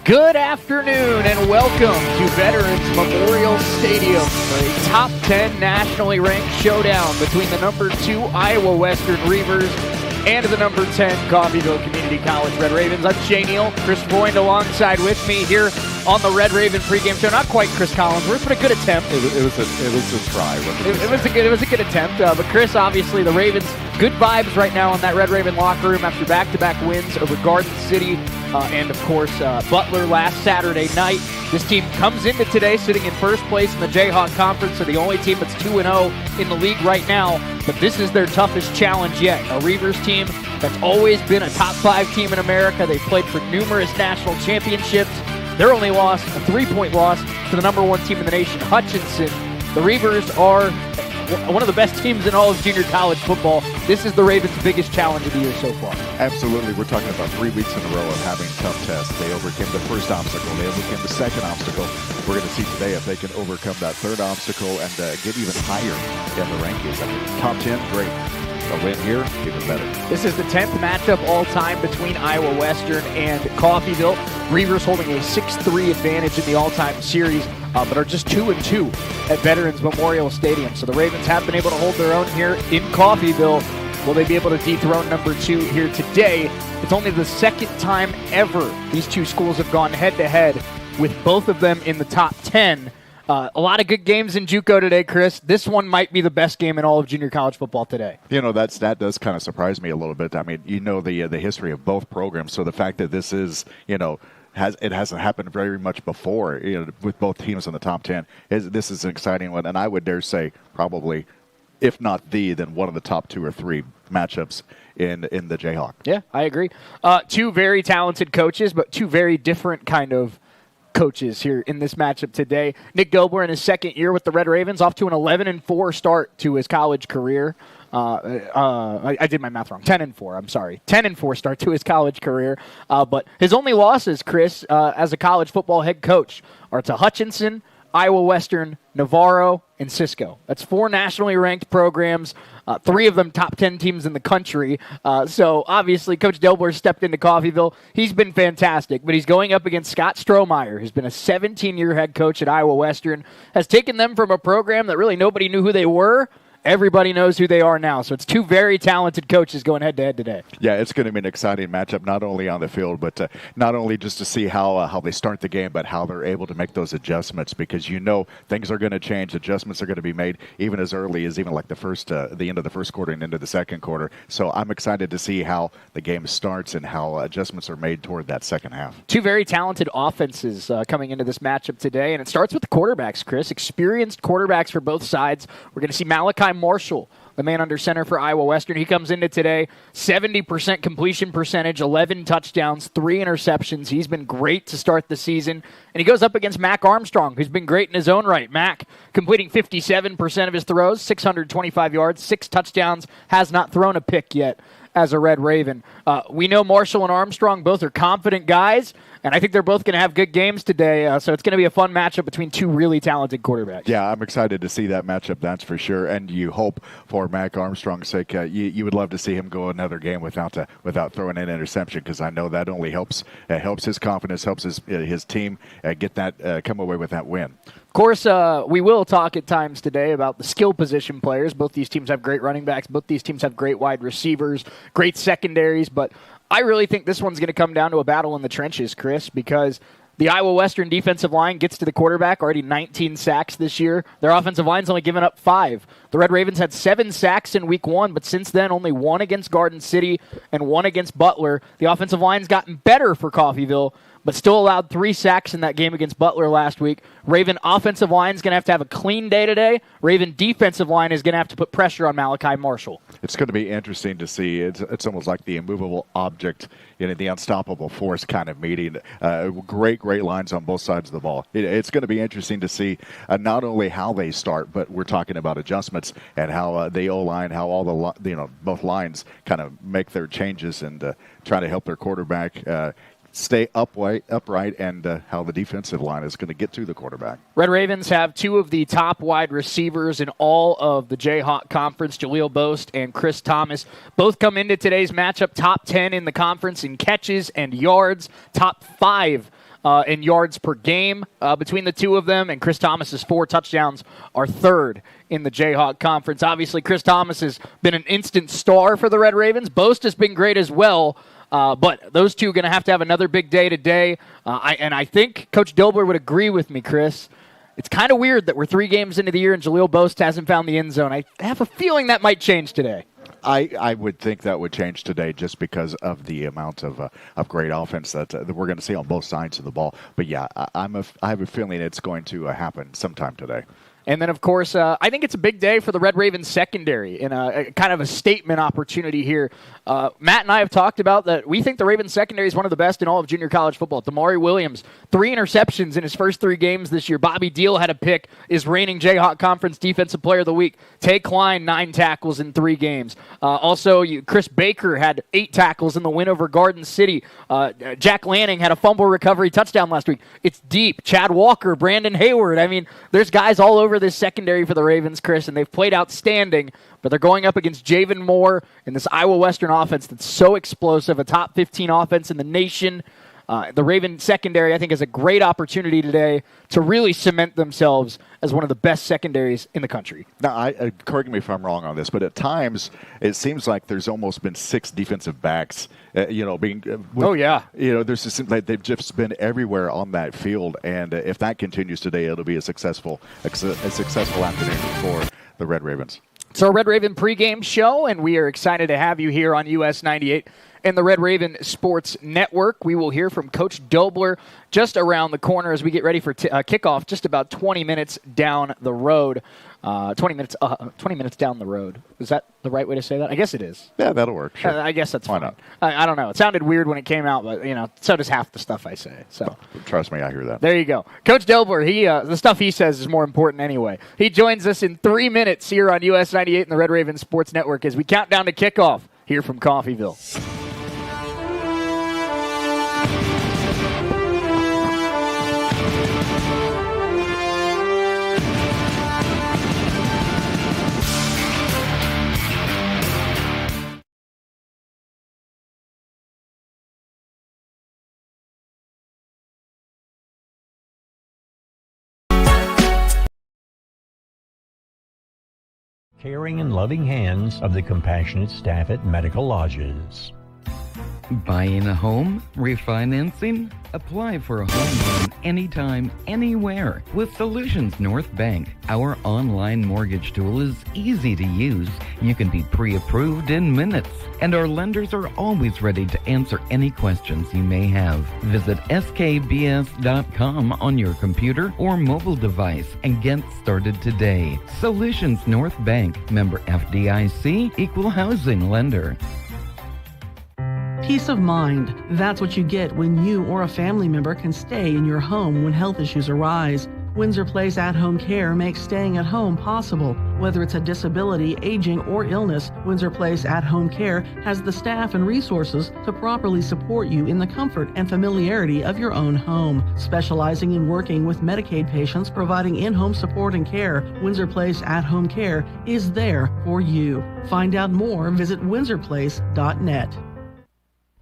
Good afternoon and welcome to Veterans Memorial Stadium for a top 10 nationally ranked showdown between the number 2 Iowa Western Reavers and the number 10 Coffeyville Community College Red Ravens. I'm Jay Neal, Chris Boyne alongside with me here on the Red Raven pregame show. Not quite Chris Collinsworth, but a good attempt. It was a try. It was a good attempt. But Chris, obviously, the Ravens, good vibes right now in that Red Raven locker room after back-to-back wins over Garden City and, of course, Butler last Saturday night. This team comes into today sitting in first place in the Jayhawk Conference. They're the only team that's 2-0 in the league right now, but this is their toughest challenge yet. A Reavers team that's always been a top 5 team in America. They've played for numerous national championships. Their only loss, a 3-point loss to the number 1 team in the nation, Hutchinson. The Reavers are one of the best teams in all of junior college football. This is the Ravens' biggest challenge of the year so far. Absolutely. We're talking about 3 weeks in a row of having tough tests. They overcame the first obstacle. They overcame the second obstacle. We're going to see today if they can overcome that third obstacle and get even higher in the rankings. I mean, top 10, great. A win here, even better. This is the 10th matchup all-time between Iowa Western and Coffeyville. Reavers holding a 6-3 advantage in the all-time series, but are just 2-2 at Veterans Memorial Stadium. So the Ravens have been able to hold their own here in Coffeyville. Will they be able to dethrone number 2 here today? It's only the second time ever these two schools have gone head-to-head with both of them in the top 10. A lot of good games in JUCO today, Chris. This one might be the best game in all of junior college football today. You know, that does kind of surprise me a little bit. I mean, you know the history of both programs, so the fact that this is, it hasn't happened very much before, with both teams in the top 10. This is an exciting one, and I would dare say probably, if not then one of the top 2 or 3 matchups in the Jayhawk. Yeah, I agree. Two very talented coaches, but two very different kind of coaches here in this matchup today. Nick Gobler in his second year with the Red Ravens, off to an 11-4 start to his college career. I did my math wrong. 10-4. I'm sorry. 10-4 start to his college career. But his only losses, Chris, as a college football head coach, are to Hutchinson, Iowa Western, Navarro, and Cisco. That's 4 nationally ranked programs, 3 of them top 10 teams in the country. So obviously Coach Delbler stepped into Coffeyville. He's been fantastic, but he's going up against Scott Strohmeyer, who's been a 17-year head coach at Iowa Western, has taken them from a program that really nobody knew who they were. Everybody knows who they are now. So it's 2 very talented coaches going head-to-head today. Yeah, it's going to be an exciting matchup, not only on the field, but not only just to see how they start the game, but how they're able to make those adjustments, because things are going to change. Adjustments are going to be made even as early as even like the end of the first quarter and into the second quarter. So I'm excited to see how the game starts and how adjustments are made toward that second half. 2 very talented offenses coming into this matchup today, and it starts with the quarterbacks, Chris. Experienced quarterbacks for both sides. We're going to see Malachi Marshall, the man under center for Iowa Western. He comes into today, 70% completion percentage, 11 touchdowns, 3 interceptions. He's been great to start the season. And he goes up against Mac Armstrong, who's been great in his own right. Mac completing 57% of his throws, 625 yards, 6 touchdowns, has not thrown a pick yet as a Red Raven. We know Marshall and Armstrong both are confident guys, and I think they're both going to have good games today, so it's going to be a fun matchup between 2 really talented quarterbacks. Yeah, I'm excited to see that matchup, that's for sure, and you hope for Mac Armstrong's sake, you would love to see him go another game without throwing an interception, because I know that only helps his confidence, helps his team get that come away with that win. Of course, we will talk at times today about the skill position players. Both these teams have great running backs. Both these teams have great wide receivers, great secondaries. But I really think this one's going to come down to a battle in the trenches, Chris, because the Iowa Western defensive line gets to the quarterback, already 19 sacks this year. Their offensive line's only given up 5. The Red Ravens had 7 sacks in week 1, but since then only 1 against Garden City and 1 against Butler. The offensive line's gotten better for Coffeyville, but still allowed 3 sacks in that game against Butler last week. Raven offensive line is going to have a clean day today. Raven defensive line is going to have to put pressure on Malachi Marshall. It's going to be interesting to see. It's almost like the immovable object, the unstoppable force kind of meeting. Great lines on both sides of the ball. It's going to be interesting to see not only how they start, but we're talking about adjustments and how the O-line, how all both lines kind of make their changes and try to help their quarterback stay upright, and how the defensive line is going to get to the quarterback. Red Ravens have 2 of the top wide receivers in all of the Jayhawk Conference, Jaleel Boast and Chris Thomas. Both come into today's matchup top 10 in the conference in catches and yards, top 5 in yards per game between the two of them, and Chris Thomas's 4 touchdowns are third in the Jayhawk Conference. Obviously, Chris Thomas has been an instant star for the Red Ravens. Boast has been great as well. But those two are going to have another big day today. I think Coach Dobler would agree with me, Chris. It's kind of weird that we're 3 games into the year and Jaleel Boast hasn't found the end zone. I have a feeling that might change today. I would think that would change today just because of the amount of great offense that we're going to see on both sides of the ball. But, yeah, I have a feeling it's going to happen sometime today. And then, of course, I think it's a big day for the Red Ravens secondary in a kind of a statement opportunity here. Matt and I have talked about that we think the Ravens secondary is one of the best in all of junior college football. Damari Williams, 3 interceptions in his first 3 games this year. Bobby Deal had a pick, is reigning Jayhawk Conference Defensive Player of the Week. Tay Klein, 9 tackles in 3 games. Chris Baker had 8 tackles in the win over Garden City. Jack Lanning had a fumble recovery touchdown last week. It's deep. Chad Walker, Brandon Hayward. I mean, there's guys all over this secondary for the Ravens, Chris, and they've played outstanding, but they're going up against Javen Moore in this Iowa Western offense that's so explosive, a top 15 offense in the nation. The Ravens secondary, I think, has a great opportunity today to really cement themselves as one of the best secondaries in the country. Now, correct me if I'm wrong on this, but at times it seems like there's almost been 6 defensive backs, being. There's just like they've just been everywhere on that field, and if that continues today, it'll be a successful afternoon for the Red Ravens. It's our Red Raven pregame show, and we are excited to have you here on US 98 and the Red Raven Sports Network. We will hear from Coach Dobler just around the corner as we get ready for kickoff, just about 20 minutes down the road. 20 minutes down the road. Is that the right way to say that? I guess it is. Yeah, that'll work. Sure. I guess that's Why fine. not? I don't know. It sounded weird when it came out, but so does half the stuff I say. So trust me, I hear that. There you go. Coach Dobler, the stuff he says is more important anyway. He joins us in 3 minutes here on US 98 and the Red Raven Sports Network as we count down to kickoff here from Coffeyville. Caring and loving hands of the compassionate staff at Medical Lodges. Buying a home? Refinancing? Apply for a home loan anytime, anywhere with Solutions North Bank. Our online mortgage tool is easy to use. You can be pre-approved in minutes, and our lenders are always ready to answer any questions you may have. Visit skbs.com on your computer or mobile device and get started today. Solutions North Bank, member FDIC, equal housing lender. Peace of mind. That's what you get when you or a family member can stay in your home when health issues arise. Windsor Place At-Home Care makes staying at home possible. Whether it's a disability, aging, or illness, Windsor Place At-Home Care has the staff and resources to properly support you in the comfort and familiarity of your own home. Specializing in working with Medicaid patients providing in-home support and care, Windsor Place At-Home Care is there for you. Find out more, visit windsorplace.net.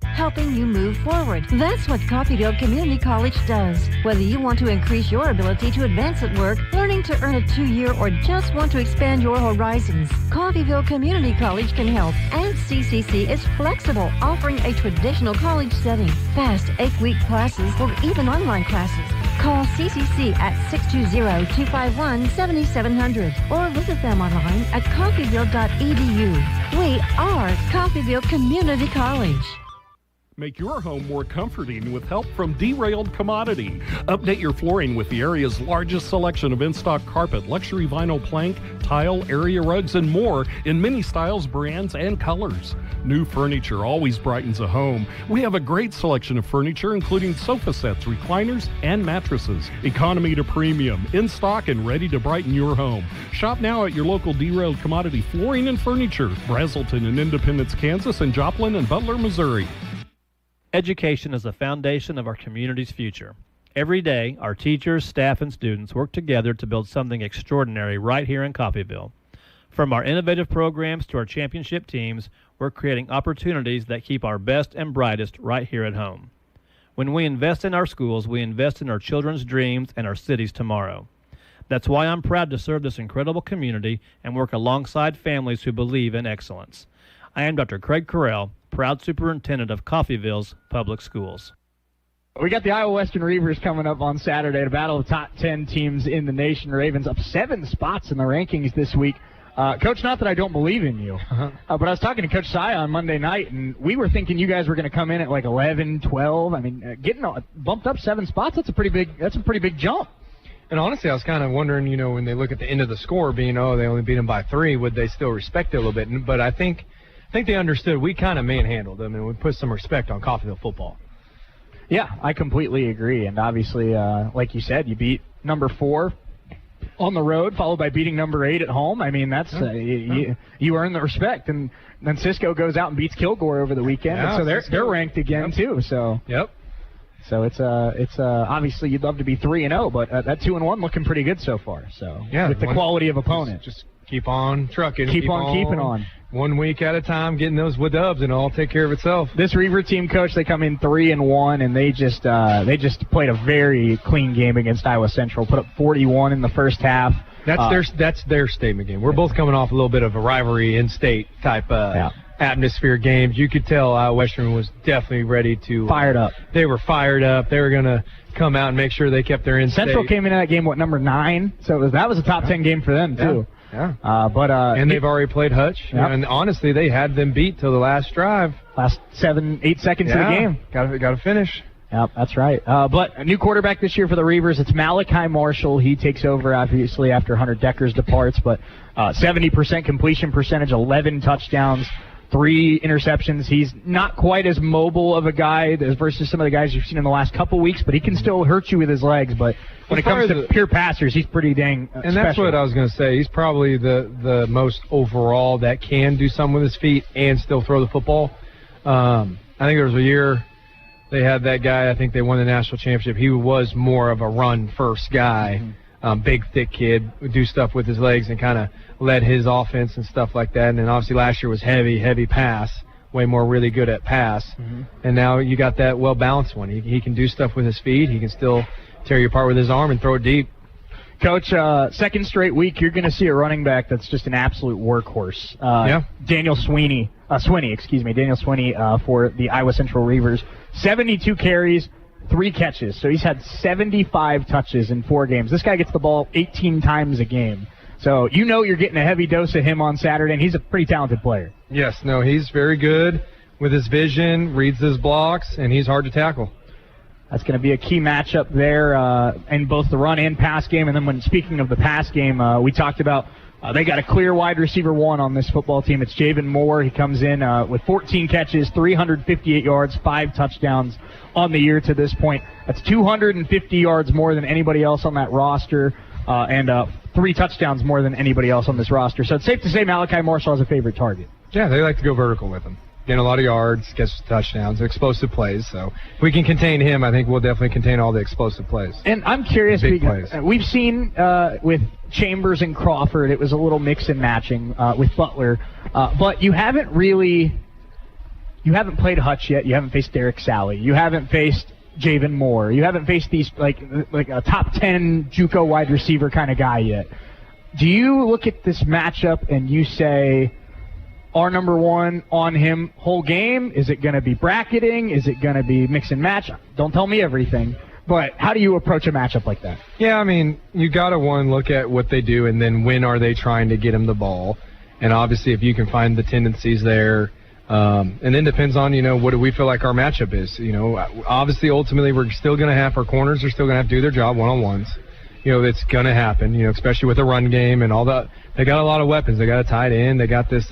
Helping you move forward. That's what Coffeyville Community College does. Whether you want to increase your ability to advance at work, learning to earn a 2-year, or just want to expand your horizons, Coffeyville Community College can help. And CCC is flexible, offering a traditional college setting, fast 8-week classes, or even online classes. Call CCC at 620-251-7700 or visit them online at coffeyville.edu. We are Coffeyville Community College. Make your home more comforting with help from Derailed Commodity. Update your flooring with the area's largest selection of in-stock carpet, luxury vinyl plank, tile, area rugs, and more in many styles, brands, and colors. New furniture always brightens a home. We have a great selection of furniture, including sofa sets, recliners, and mattresses. Economy to premium, in stock and ready to brighten your home. Shop now at your local Derailed Commodity Flooring and Furniture, Brazelton in Independence, Kansas, and Joplin and Butler, Missouri. Education is the foundation of our community's future. Every day, our teachers, staff, and students work together to build something extraordinary right here in Coffeyville. From our innovative programs to our championship teams, we're creating opportunities that keep our best and brightest right here at home. When we invest in our schools, we invest in our children's dreams and our city's tomorrow. That's why I'm proud to serve this incredible community and work alongside families who believe in excellence. I am Dr. Craig Carell, proud superintendent of Coffeyville's Public Schools. We got the Iowa Western Reavers coming up on Saturday to battle the top 10 teams in the nation. Ravens up 7 spots in the rankings this week. Coach, not that I don't believe in you, but I was talking to Coach Sy on Monday night, and we were thinking you guys were going to come in at like 11, 12. I mean, getting bumped up 7 spots, that's a pretty big jump. And honestly, I was kind of wondering, when they look at the end of the score being, they only beat them by 3, would they still respect it a little bit? But I think they understood we kind of manhandled them, and we put some respect on Coffeyville football. Yeah, I completely agree. And obviously, like you said, you beat number 4 on the road, followed by beating number 8 at home. I mean, that's you earn the respect. And then Cisco goes out and beats Kilgore over the weekend, and so they're ranked again too. So so it's obviously you'd love to be 3-0, but that 2-1 looking pretty good so far. So with the quality of opponent, just keep on trucking, keep on keeping on. 1 week at a time, getting those dubs, and it'll all take care of itself. This Reaver team, Coach, they come in 3-1, and they just played a very clean game against Iowa Central. Put up 41 in the first half. That's their statement game. We're both coming off a little bit of a rivalry in-state type atmosphere games. You could tell Iowa Western was definitely ready to fired up. They were fired up. They were going to come out and make sure they kept their in-state. Central came in that game number 9, so that was a top 10 game for them too. Yeah. And they've already played Hutch. And honestly, they had them beat till the last drive. Last 7-8 seconds of the game. Got to finish. Yep, that's right. But a new quarterback this year for the Reavers. It's Malachi Marshall. He takes over, obviously, after Hunter Deckers departs. But 70% completion percentage, 11 touchdowns, 3 interceptions. He's not quite as mobile of a guy versus some of the guys you've seen in the last couple weeks, but he can still hurt you with his legs. But when it comes to pure passers, he's pretty dang and that's special. What I was going to say. He's probably the most overall that can do something with his feet and still throw the football. I think there was a year they had that guy. I think they won the national championship. He was more of a run-first guy. Big, thick kid, would do stuff with his legs and kind of led his offense and stuff like that. And then obviously last year was heavy pass, way more really good at pass. And now you got that well-balanced one. He can do stuff with his feet. He can still tear you apart with his arm and throw it deep. Coach, second straight week, you're going to see a running back that's just an absolute workhorse. Daniel Sweeney for the Iowa Central Reavers. 72 carries, 3 catches. So he's had 75 touches in 4 games. This guy gets the ball 18 times a game. So you're getting a heavy dose of him on Saturday, and he's a pretty talented player. Yes, he's very good with his vision, reads his blocks, and he's hard to tackle. That's going to be a key matchup there in both the run and pass game. And then when speaking of the pass game, we talked about they got a clear wide receiver 1 on this football team. It's Javen Moore. He comes in with 14 catches, 358 yards, 5 touchdowns on the year to this point. That's 250 yards more than anybody else on that roster and 3 touchdowns more than anybody else on this roster. So it's safe to say Malachi Marshall has a favorite target. Yeah, they like to go vertical with him. Getting a lot of yards, gets touchdowns, explosive plays. So if we can contain him, I think we'll definitely contain all the explosive plays. And I'm curious, because we've seen with Chambers and Crawford, it was a little mix and matching with Butler. But you haven't played Hutch yet. You haven't faced Derek Sally. You haven't faced Javen Moore. You haven't faced these like a top 10 JUCO wide receiver kind of guy yet. Do you look at this matchup and you say, our number 1 on him whole game? Is it going to be bracketing? Is it going to be mix and match? Don't tell me everything, but how do you approach a matchup like that? Yeah, I mean, you got to look at what they do and then when are they trying to get him the ball. And obviously if you can find the tendencies there, and then depends on, what do we feel like our matchup is. Obviously ultimately we're still going to have our corners are still going to have to do their job one-on-ones. It's going to happen, especially with a run game and all that. They got a lot of weapons. They got a tight end. They got this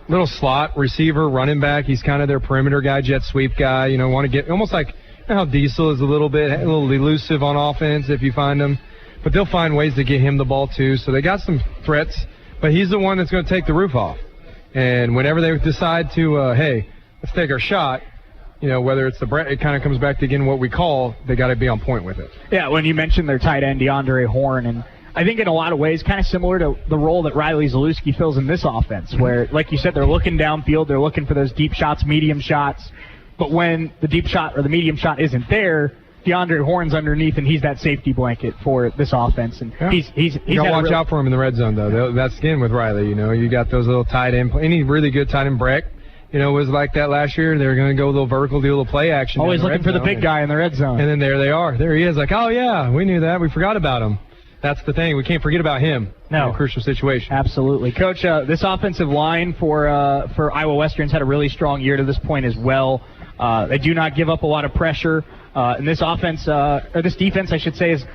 little slot receiver, running back. He's kind of their perimeter guy, jet sweep guy. Want to get almost like how Diesel is a little elusive on offense if you find him. But they'll find ways to get him the ball too. So they got some threats, but he's the one that's going to take the roof off. And whenever they decide to, hey, let's take our shot, whether it's it kind of comes back to, again, what we call, they got to be on point with it. Yeah, when you mentioned their tight end, DeAndre Horn, and I think in a lot of ways kind of similar to the role that Riley Zalewski fills in this offense, where, like you said, they're looking downfield, they're looking for those deep shots, medium shots. But when the deep shot or the medium shot isn't there, DeAndre Horn's underneath, and he's that safety blanket for this offense. And he's you gotta watch out for him in the red zone, though. That's again with Riley. You got those little tight end. Any really good tight end, Breck, was like that last year. They were going to go a little vertical, do a little play action. Always looking for the big guy in the red zone. And then there they are. There he is. Like, oh yeah, we knew that. We forgot about him. That's the thing. We can't forget about him in a crucial situation. Absolutely. Coach, this offensive line for Iowa Western's had a really strong year to this point as well. They do not give up a lot of pressure. And this offense, or this defense, I should say, has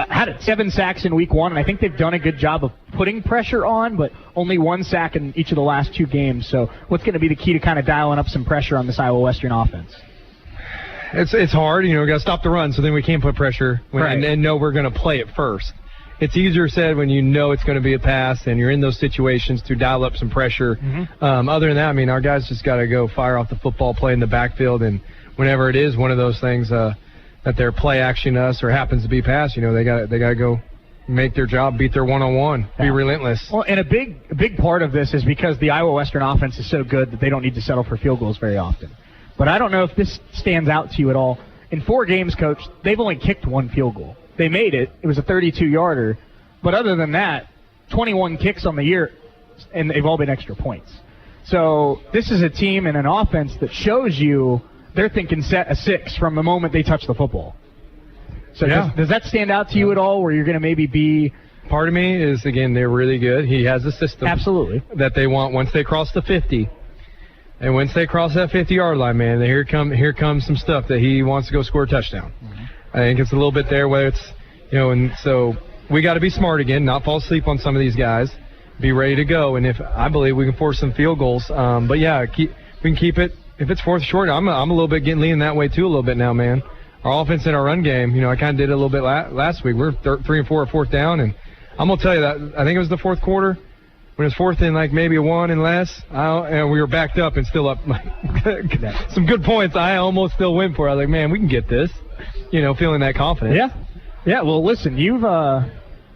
had 7 sacks in week 1, and I think they've done a good job of putting pressure on, but only 1 sack in each of the last 2 games. So what's going to be the key to kind of dialing up some pressure on this Iowa Western offense? It's hard. We got to stop the run, so then we can't put pressure and know we're going to play it first. It's easier said when you know it's going to be a pass and you're in those situations to dial up some pressure. Other than that, our guys just got to go fire off the football, play in the backfield, and whenever it is one of those things that they're play action us or happens to be pass, they got to go make their job, beat their one-on-one, be relentless. Well, and a big part of this is because the Iowa Western offense is so good that they don't need to settle for field goals very often. But I don't know if this stands out to you at all. In 4 games, Coach, they've only kicked 1 field goal. They made it. It was a 32-yarder. But other than that, 21 kicks on the year, and they've all been extra points. So this is a team and an offense that shows you they're thinking set a 6 from the moment they touch the football. So does that stand out to you at all, where you're going to maybe be... Part of me is, again, they're really good. He has a system. Absolutely. That they want once they cross the 50. And once they cross that 50-yard line, man, here comes some stuff that he wants to go score a touchdown. I think it's a little bit there, whether it's, and so we got to be smart again, not fall asleep on some of these guys, be ready to go. And I believe we can force some field goals. But yeah, we can keep it. If it's 4th short, I'm a little bit leaning that way too a little bit now, man. Our offense and our run game, I kind of did it a little bit last week. We're 3 and 4 at 4th down, and I'm gonna tell you that I think it was the 4th quarter. When it's 4th and like maybe a 1 and less, and we were backed up and still up some good points, I almost still went for it. I was like, man, we can get this. Feeling that confident. Yeah. Well, listen,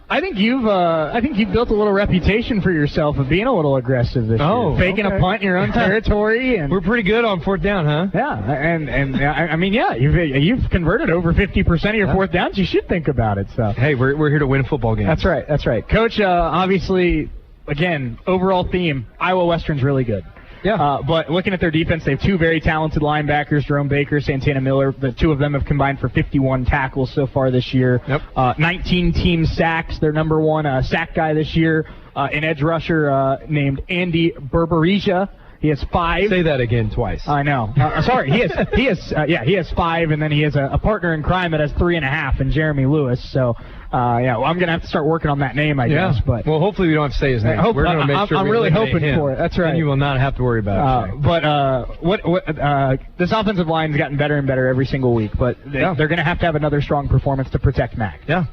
I think you've built a little reputation for yourself of being a little aggressive this year, faking a punt in your own territory, and we're pretty good on 4th down, huh? Yeah, you've converted over 50% of your 4th downs. You should think about it. So hey, we're here to win football games. That's right, Coach. Obviously, again, overall theme, Iowa Western's really good. Yeah. But looking at their defense, they have 2 very talented linebackers, Jerome Baker, Santana Miller. The 2 of them have combined for 51 tackles so far this year. 19 team sacks. Their number 1 sack guy this year, an edge rusher named Andy Berberija. He has 5. Say that again twice. I know. Sorry, he has 5, and then he has a partner in crime that has 3.5, and Jeremy Lewis. So, I'm gonna have to start working on that name, I guess. But well, hopefully we don't have to say his name. We're gonna make sure. I'm really hoping for it. That's right. And you will not have to worry about it. But this offensive line's gotten better and better every single week. But they're gonna have to have another strong performance to protect Mac. Yeah.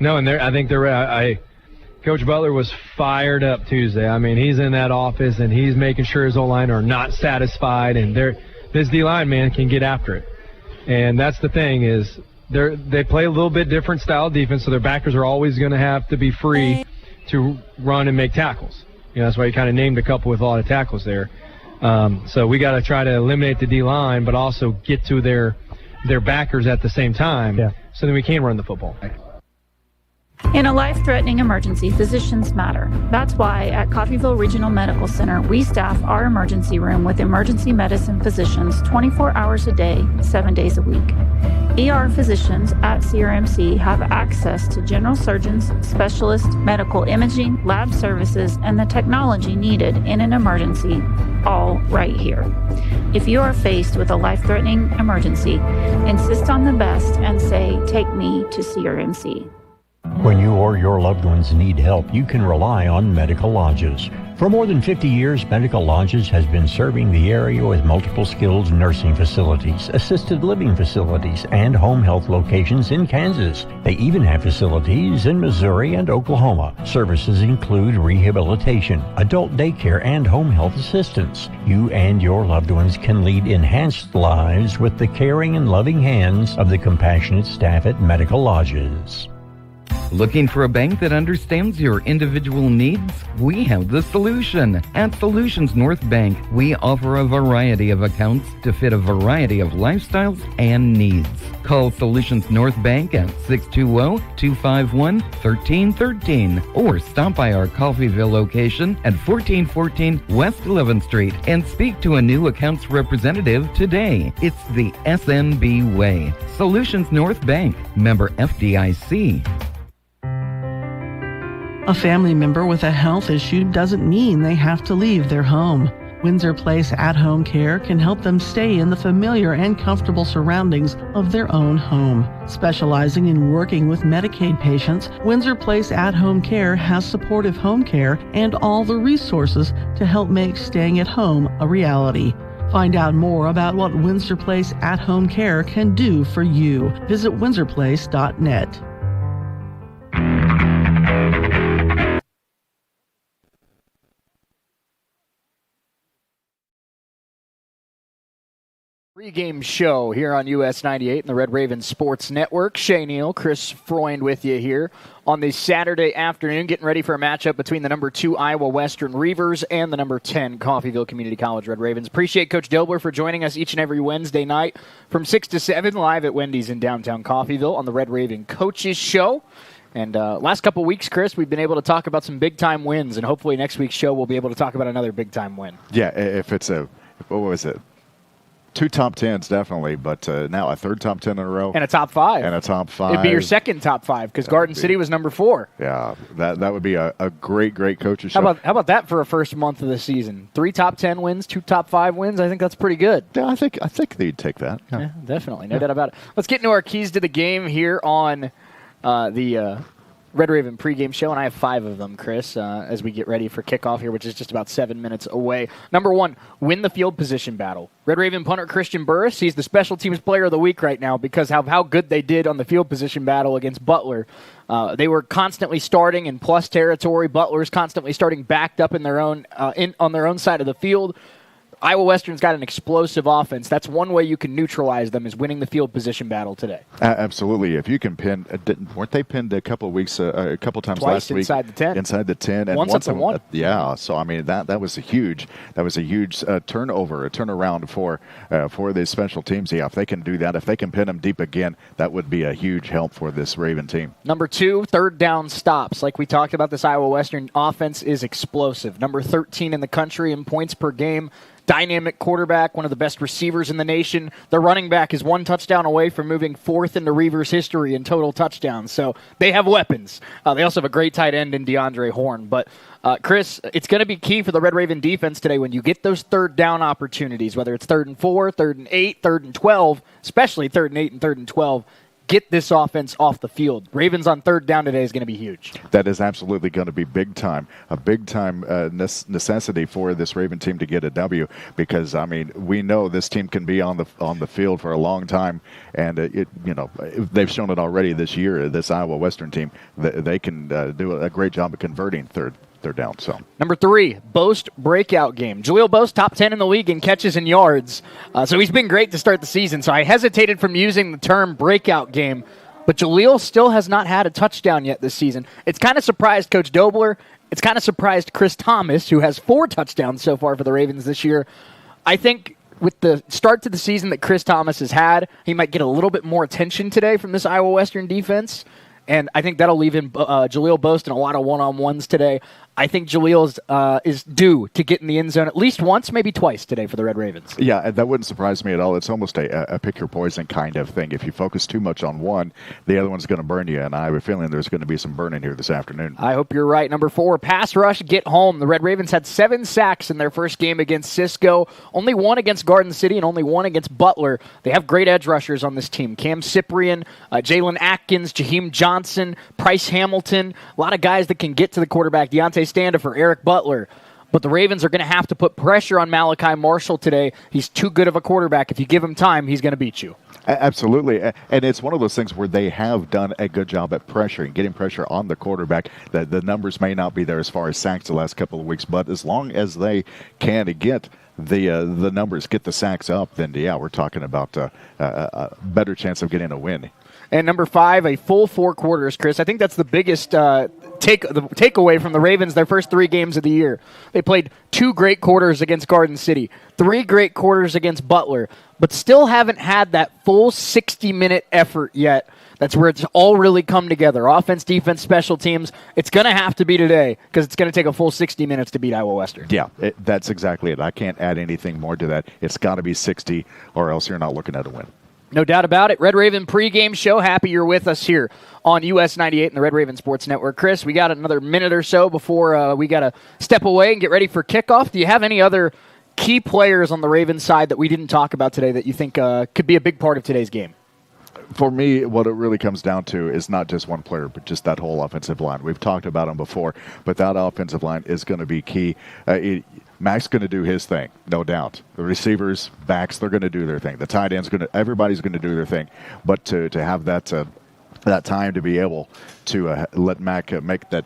No, and I think Coach Butler was fired up Tuesday. He's in that office, and he's making sure his O-line are not satisfied, and this D-line, man, can get after it. And that's the thing is they play a little bit different style of defense, so their backers are always going to have to be free to run and make tackles. That's why you kind of named a couple with a lot of tackles there. So we got to try to eliminate the D-line, but also get to their backers at the same time so that we can run the football. In a life-threatening emergency, physicians matter. That's why at Coffeyville Regional Medical Center, we staff our emergency room with emergency medicine physicians 24 hours a day, 7 days a week. ER physicians at CRMC have access to general surgeons, specialists, medical imaging, lab services, and the technology needed in an emergency, all right here. If you are faced with a life-threatening emergency, insist on the best and say, "Take me to CRMC." When you or your loved ones need help, you can rely on Medical Lodges. For more than 50 years, Medical Lodges has been serving the area with multiple skilled nursing facilities, assisted living facilities, and home health locations in Kansas. They even have facilities in Missouri and Oklahoma. Services include rehabilitation, adult daycare, and home health assistance. You and your loved ones can lead enhanced lives with the caring and loving hands of the compassionate staff at Medical Lodges. Looking for a bank that understands your individual needs? We have the solution. At Solutions North Bank, we offer a variety of accounts to fit a variety of lifestyles and needs. Call Solutions North Bank at 620-251-1313 or stop by our Coffeyville location at 1414 West 11th Street and speak to a new accounts representative today. It's the SNB way. Solutions North Bank, member FDIC. A family member with a health issue doesn't mean they have to leave their home. Windsor Place at-home care can help them stay in the familiar and comfortable surroundings of their own home. Specializing in working with Medicaid patients, Windsor Place at-home care has supportive home care and all the resources to help make staying at home a reality. Find out more about what Windsor Place at-home care can do for you. Visit windsorplace.net. Pregame show here on US 98 and the Red Raven Sports Network. Shay Neal, Chris Freund with you here on this Saturday afternoon, getting ready for a matchup between the number 2 Iowa Western Reavers and the number 10 Coffeyville Community College Red Ravens. Appreciate Coach Dilber for joining us each and every Wednesday night from 6 to 7 live at Wendy's in downtown Coffeyville on the Red Raven Coaches Show. And last couple weeks, Chris, we've been able to talk about some big-time wins, and hopefully next week's show we'll be able to talk about another big-time win. Yeah, if it's what was it? 2 top 10s, definitely, but now a third top 10 in a row. And a top 5. And a top 5. It'd be your second top 5 because Garden City was number 4. Yeah, that would be a great coach's show. How about that for a first month of the season? 3 top 10 wins, 2 top 5 wins. I think that's pretty good. Yeah, I think they'd take that. Yeah, definitely. No doubt about it. Let's get into our keys to the game here on the Red Raven pregame show, and I have 5 of them, Chris, as we get ready for kickoff here, which is just about 7 minutes away. Number 1, win the field position battle. Red Raven punter Christian Burris, he's the special teams player of the week right now because of how good they did on the field position battle against Butler. They were constantly starting in plus territory. Butler's constantly starting backed up in their own on their own side of the field. Iowa Western's got an explosive offense. That's one way you can neutralize them is winning the field position battle today. Absolutely. If you can pin, weren't they pinned a couple weeks, a couple times Twice last week? inside the 10. Inside the 10. And once at the 1. Yeah. So I mean that was a huge turnaround for the special teams. Yeah, if they can do that, if they can pin them deep again, that would be a huge help for this Raven team. Number 2, third down stops. Like we talked about, this Iowa Western offense is explosive. Number 13 in the country in points per game. Dynamic quarterback, one of the best receivers in the nation. The running back is 1 touchdown away from moving 4th into Reavers history in total touchdowns. So they have weapons. They also have a great tight end in DeAndre Horn. But, Chris, it's going to be key for the Red Raven defense today when you get those third down opportunities, whether it's 3rd and 4, 3rd and 8, 3rd and 12, especially 3rd and 8 and 3rd and 12. Get this offense off the field. Ravens on 3rd down today is going to be huge. That is absolutely going to be big time, a big time necessity for this Raven team to get a W because, I mean, we know this team can be on the field for a long time, and they've shown it already this year, this Iowa Western team. They can do a great job of converting third down. So number 3, Boast breakout game. Jaleel Boast, top 10 in the league in catches and yards. So he's been great to start the season. So I hesitated from using the term breakout game, but Jaleel still has not had a touchdown yet this season. It's kind of surprised Coach Dobler. It's kind of surprised Chris Thomas, who has 4 touchdowns so far for the Ravens this year. I think with the start to the season that Chris Thomas has had, he might get a little bit more attention today from this Iowa Western defense. And I think that'll leave him Jaleel Boast in a lot of one-on-ones today. I think Jaleel is due to get in the end zone at least once, maybe twice today for the Red Ravens. Yeah, that wouldn't surprise me at all. It's almost a pick-your-poison kind of thing. If you focus too much on one, the other one's going to burn you, and I have a feeling there's going to be some burning here this afternoon. I hope you're right. Number 4, pass rush, get home. The Red Ravens had 7 sacks in their first game against Cisco, only 1 against Garden City, and only 1 against Butler. They have great edge rushers on this team. Cam Cyprian, Jalen Atkins, Jaheim Johnson, Price Hamilton, a lot of guys that can get to the quarterback. Deontay Standifer, Eric Butler. But the Ravens are going to have to put pressure on Malachi Marshall today. He's too good of a quarterback. If you give him time, he's going to beat you. Absolutely. And it's one of those things where they have done a good job at pressuring, getting pressure on the quarterback. The numbers may not be there as far as sacks the last couple of weeks, but as long as they can get the numbers, get the sacks up, then yeah, we're talking about a better chance of getting a win. And number 5, a full 4 quarters, Chris. I think that's the biggest takeaway from the Ravens their first 3 games of the year. They played 2 great quarters against Garden City, 3 great quarters against Butler, but still haven't had that full 60-minute effort yet. That's where it's all really come together. Offense, defense, special teams. It's going to have to be today because it's going to take a full 60 minutes to beat Iowa Western. Yeah, that's exactly it. I can't add anything more to that. It's got to be 60 or else you're not looking at a win. No doubt about it. Red Raven pregame show. Happy you're with us here on US 98 and the Red Raven Sports Network. Chris, we got another minute or so before we got to step away and get ready for kickoff. Do you have any other key players on the Ravens side that we didn't talk about today that you think could be a big part of today's game? For me, what it really comes down to is not just one player, but just that whole offensive line. We've talked about them before, but that offensive line is going to be key. Mac's going to do his thing, no doubt. The receivers, backs, they're going to do their thing. The tight ends, everybody's going to do their thing. But to have that time to be able to let Mac make the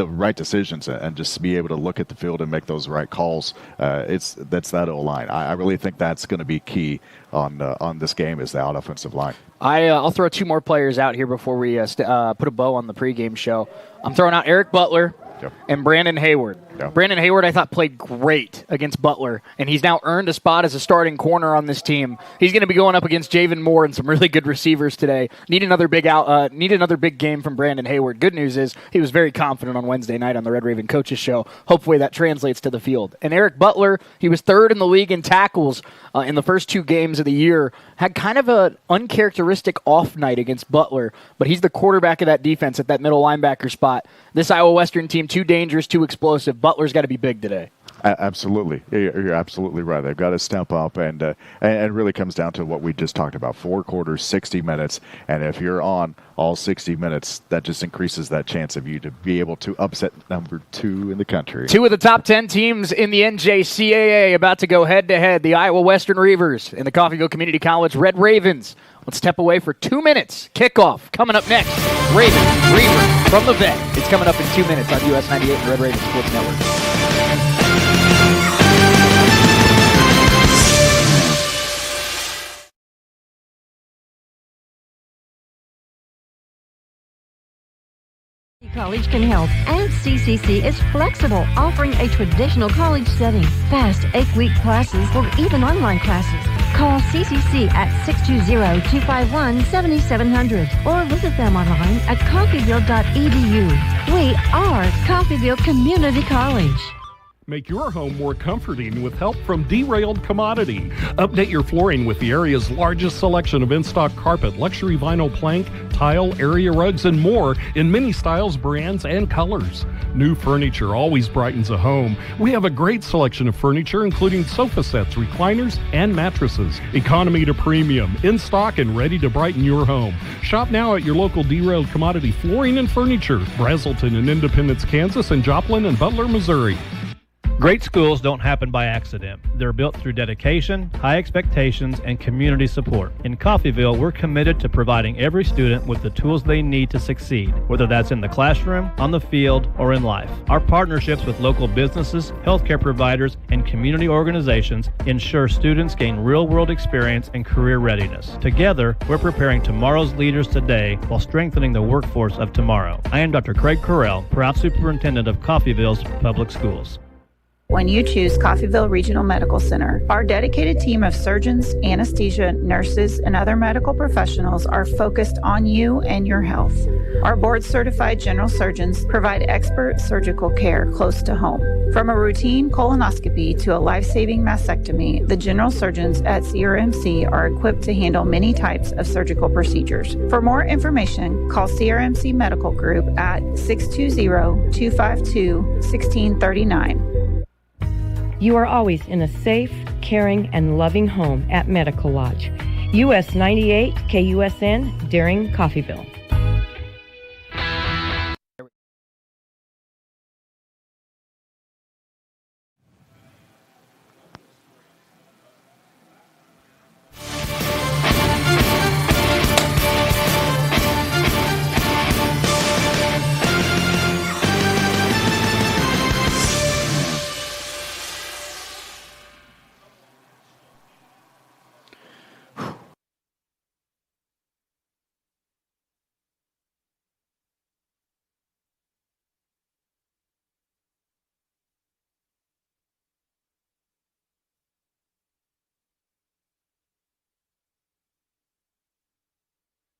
right decisions and just be able to look at the field and make those right calls, that's that O-line. I really think that's going to be key on this game is the offensive line. I'll throw 2 more players out here before we put a bow on the pregame show. I'm throwing out Eric Butler. Yep. And Brandon Hayward. Yep. Brandon Hayward, I thought, played great against Butler, and he's now earned a spot as a starting corner on this team. He's going to be going up against Javen Moore and some really good receivers today. Need another big game from Brandon Hayward. Good news is he was very confident on Wednesday night on the Red Raven Coaches Show. Hopefully that translates to the field. And Eric Butler, he was 3rd in the league in tackles in the first 2 games of the year. Had kind of an uncharacteristic off night against Butler, but he's the quarterback of that defense at that middle linebacker spot. This Iowa Western team, too dangerous, too explosive. Butler's got to be big today. Absolutely. You're absolutely right. They've got to step up, and it really comes down to what we just talked about, 4 quarters, 60 minutes, and if you're on all 60 minutes, that just increases that chance of you to be able to upset number 2 in the country. 2 of the top 10 teams in the NJCAA about to go head-to-head, the Iowa Western Reavers and the Coffeyville Community College Red Ravens. Let's step away for 2 minutes. Kickoff coming up next. Ravens, Reavers from the vet. It's coming up in 2 minutes on US 98 and Red Raven Sports Network. College can help, and CCC is flexible, offering a traditional college setting, fast 8-week classes, or even online classes. Call CCC at 620-251-7700 or visit them online at coffeyville.edu. We are Coffeyville Community College. Make your home more comforting with help from Derailed Commodity. Update your flooring with the area's largest selection of in-stock carpet, luxury vinyl plank, tile, area rugs, and more in many styles, brands, and colors. New furniture always brightens a home. We have a great selection of furniture, including sofa sets, recliners, and mattresses. Economy to premium, in stock and ready to brighten your home. Shop now at your local Derailed Commodity Flooring and Furniture, Brazelton in Independence, Kansas, and Joplin and Butler, Missouri. Great schools don't happen by accident. They're built through dedication, high expectations, and community support. In Coffeyville, we're committed to providing every student with the tools they need to succeed, whether that's in the classroom, on the field, or in life. Our partnerships with local businesses, healthcare providers, and community organizations ensure students gain real-world experience and career readiness. Together, we're preparing tomorrow's leaders today while strengthening the workforce of tomorrow. I am Dr. Craig Correll, proud superintendent of Coffeyville's Public Schools. When you choose Coffeyville Regional Medical Center, our dedicated team of surgeons, anesthesia, nurses, and other medical professionals are focused on you and your health. Our board-certified general surgeons provide expert surgical care close to home. From a routine colonoscopy to a life-saving mastectomy, the general surgeons at CRMC are equipped to handle many types of surgical procedures. For more information, call CRMC Medical Group at 620-252-1639. You are always in a safe, caring, and loving home at Medical Lodge. US 98 KUSN, Deering, Coffeyville.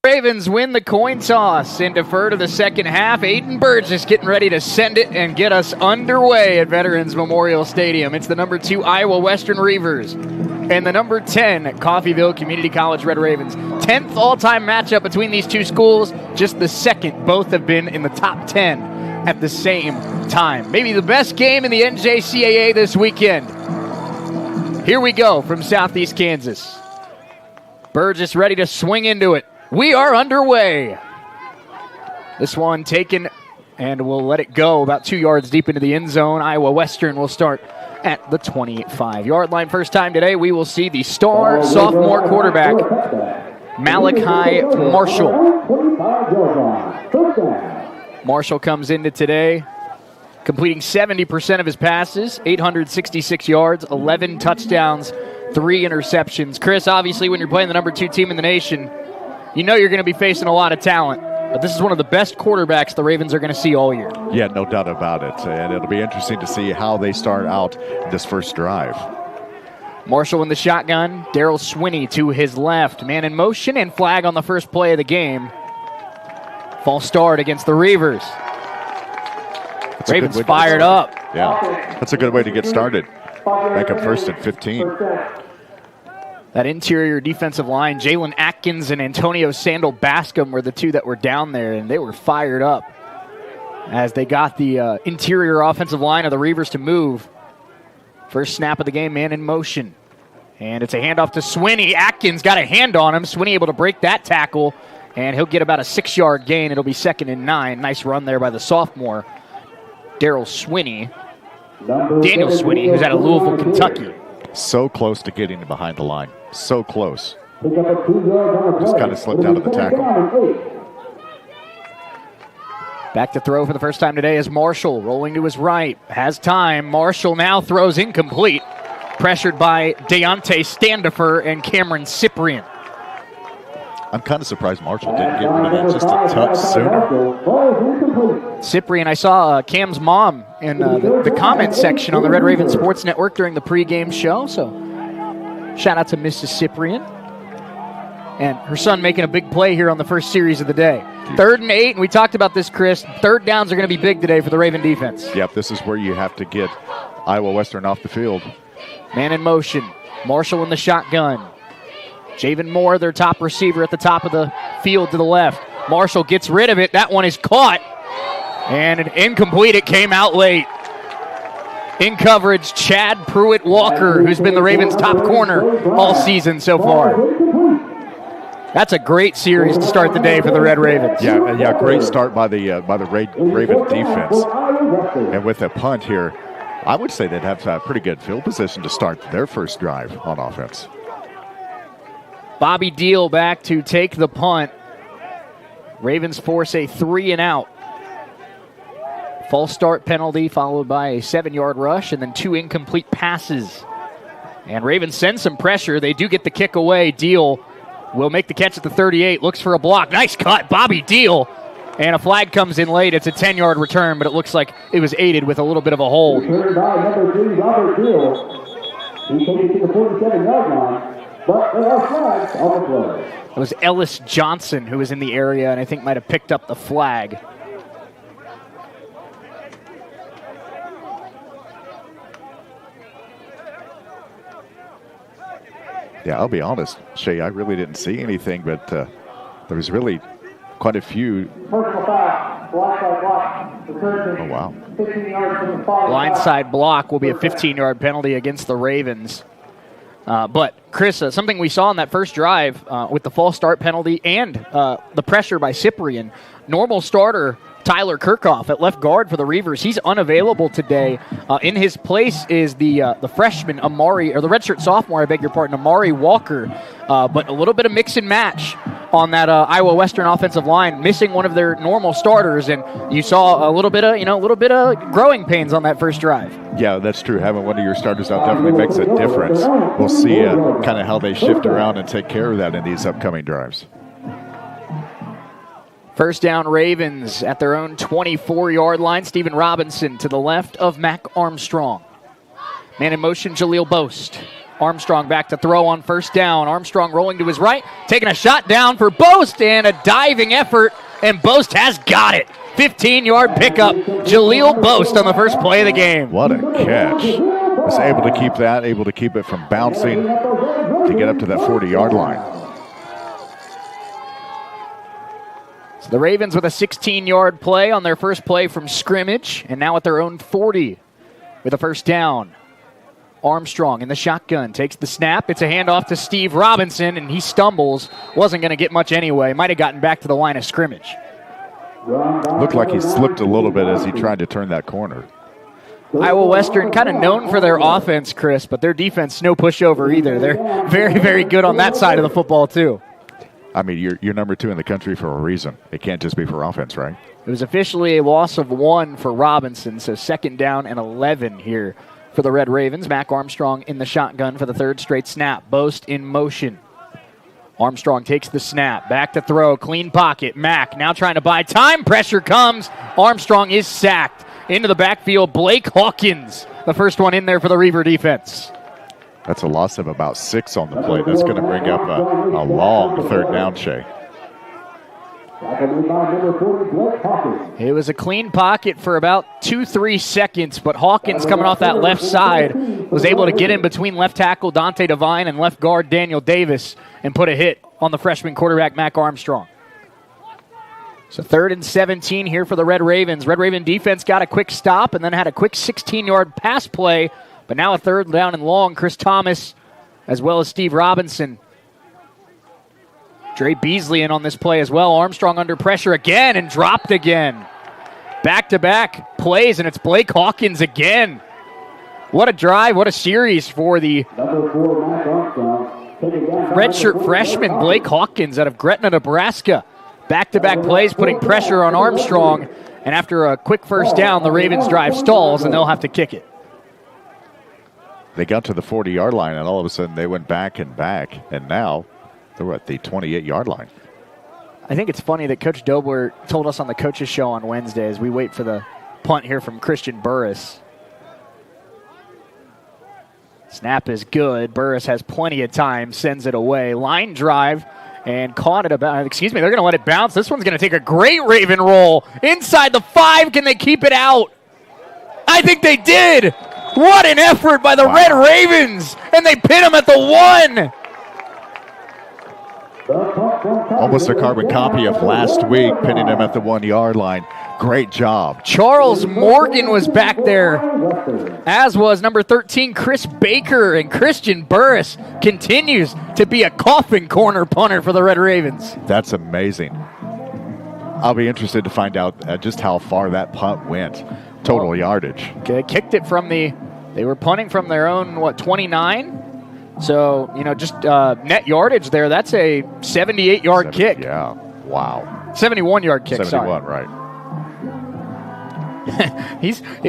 Ravens win the coin toss and defer to the second half. Aiden Burgess getting ready to send it and get us underway at Veterans Memorial Stadium. It's the number 2 Iowa Western Reavers and the number 10 Coffeyville Community College Red Ravens. 10th all-time matchup between these two schools, just the second. Both have been in the top 10 at the same time. Maybe the best game in the NJCAA this weekend. Here we go from Southeast Kansas. Burgess ready to swing into it. We are underway. This one taken, and we'll let it go about 2 yards deep into the end zone. Iowa Western will start at the 25-yard line. First time today, we will see the star sophomore quarterback, Malachi Marshall. Marshall comes into today completing 70% of his passes, 866 yards, 11 touchdowns, 3 interceptions. Chris, obviously, when you're playing the number 2 team in the nation, you know you're going to be facing a lot of talent, but this is one of the best quarterbacks the Ravens are going to see all year. Yeah, no doubt about it, and it'll be interesting to see how they start out this first drive. Marshall in the shotgun, Daryl Swinney to his left. Man in motion and flag on the first play of the game. False start against the Reavers. Ravens fired up. Yeah, that's a good way to get started. Back up first and 15. That interior defensive line, Jalen Atkins and Antonio Sandal Bascom were the two that were down there, and they were fired up as they got the interior offensive line of the Reavers to move. First snap of the game, man in motion. And it's a handoff to Swinney. Atkins got a hand on him. Swinney able to break that tackle, and he'll get about a 6-yard gain. It'll be 2nd and 9. Nice run there by the sophomore, Daryl Swinney. Daniel Swinney, who's out of Louisville, Kentucky. So close to getting behind the line. So close. Just kind of slipped out of the tackle. Back to throw for the first time today is Marshall, rolling to his right. Has time. Marshall now throws incomplete. Pressured by Deontay Standifer and Cameron Cyprian. I'm kind of surprised Marshall didn't get rid of that just a touch sooner. Cyprian, I saw Cam's mom in the comment section on the Red Raven Sports Network during the pregame show, so shout out to Mrs. Cyprian. And her son making a big play here on the first series of the day. 3rd and 8, and we talked about this, Chris. 3rd downs are going to be big today for the Raven defense. Yep, this is where you have to get Iowa Western off the field. Man in motion. Marshall in the shotgun. Javen Moore, their top receiver at the top of the field to the left. Marshall gets rid of it. That one is caught. And an incomplete. It came out late. In coverage, Chad Pruitt-Walker, who's been the Ravens' top corner all season so far. That's a great series to start the day for the Red Ravens. Yeah, great start by the Raven defense. And with a punt here, I would say they'd have a pretty good field position to start their first drive on offense. Bobby Deal back to take the punt. Ravens force a 3-and-out. False start penalty followed by a 7-yard rush and then 2 incomplete passes. And Ravens send some pressure. They do get the kick away. Deal will make the catch at the 38. Looks for a block. Nice cut, Bobby Deal. And a flag comes in late. It's a 10-yard return, but it looks like it was aided with a little bit of a hold. Returned by number 3, Robert Deal. He took it to the 47-yard line. But there are flags on the play. It was Ellis Johnson who was in the area and I think might have picked up the flag. Yeah, I'll be honest, Shay, I really didn't see anything, but there was really quite a few. Personal foul, blindside block. Oh, wow. 15 yards from the far Blindside block will be a 15-yard penalty against the Ravens. But, Chris, something we saw in that first drive with the false start penalty and the pressure by Cyprian, normal starter Tyler Kirchhoff at left guard for the Reavers. He's unavailable today. In his place is the freshman Amari, or the redshirt sophomore, I beg your pardon, Amari Walker. But a little bit of mix and match on that Iowa Western offensive line, missing one of their normal starters, and you saw a little bit of growing pains on that first drive. Yeah, that's true. Having one of your starters out definitely makes a difference. We'll see kind of how they shift around and take care of that in these upcoming drives. First down, Ravens at their own 24-yard line. Stephen Robinson to the left of Mac Armstrong. Man in motion, Jaleel Boast. Armstrong back to throw on first down. Armstrong rolling to his right, taking a shot down for Boast, and a diving effort, and Boast has got it. 15-yard pickup. Jaleel Boast on the first play of the game. What a catch. Was able to keep that, able to keep it from bouncing to get up to that 40-yard line. So the Ravens with a 16-yard play on their first play from scrimmage, and now at their own 40 with a first down. Armstrong in the shotgun, takes the snap. It's a handoff to Steve Robinson, and he stumbles. Wasn't going to get much anyway. Might have gotten back to the line of scrimmage. Looked like he slipped a little bit as he tried to turn that corner. Iowa Western kind of known for their offense, Chris, but their defense, no pushover either. They're very, very good on that side of the football, too. I mean, you're number 2 in the country for a reason. It can't just be for offense, right? It was officially a loss of 1 for Robinson, so 2nd down and 11 here for the Red Ravens. Mac Armstrong in the shotgun for the 3rd straight snap. Boast in motion. Armstrong takes the snap, back to throw, clean pocket. Mack now trying to buy time. Pressure comes. Armstrong is sacked. Into the backfield, Blake Hawkins, the first one in there for the Reaver defense. That's a loss of about 6 on the play. That's going to bring up a long 3rd down, Shay. It was a clean pocket for about 2-3 seconds, but Hawkins coming off that left side was able to get in between left tackle Dante Devine and left guard Daniel Davis and put a hit on the freshman quarterback Mac Armstrong. So 3rd and 17 here for the Red Ravens. Red Raven defense got a quick stop and then had a quick 16-yard pass play, but now a 3rd down and long. Chris Thomas as well as Steve Robinson. Dre Beasley in on this play as well. Armstrong under pressure again and dropped again. Back-to-back plays, and it's Blake Hawkins again. What a drive, what a series for the redshirt freshman Blake Hawkins out of Gretna, Nebraska. Back-to-back plays putting pressure on Armstrong, and after a quick first down, the Ravens drive stalls, and they'll have to kick it. They got to the 40-yard line, and all of a sudden they went back, and now they're at the 28-yard line. I think it's funny that Coach Dobler told us on the coaches show on Wednesday as we wait for the punt here from Christian Burris. Snap is good. Burris has plenty of time, sends it away. Line drive and caught it about, they're going to let it bounce. This one's going to take a great Raven roll. Inside the 5, can they keep it out? I think they did. What an effort by the Red Ravens. And they pin them at the 1. Almost a carbon copy of last week, pinning him at the 1-yard line. Great job. Charles Morgan was back there, as was number 13, Chris Baker, and Christian Burris continues to be a coffin corner punter for the Red Ravens. That's amazing. I'll be interested to find out just how far that punt went, total yardage. They kicked it from they were punting from their own, 29? So, just net yardage there. That's a 78-yard kick. Yeah, wow. 71-yard kick, 71, right.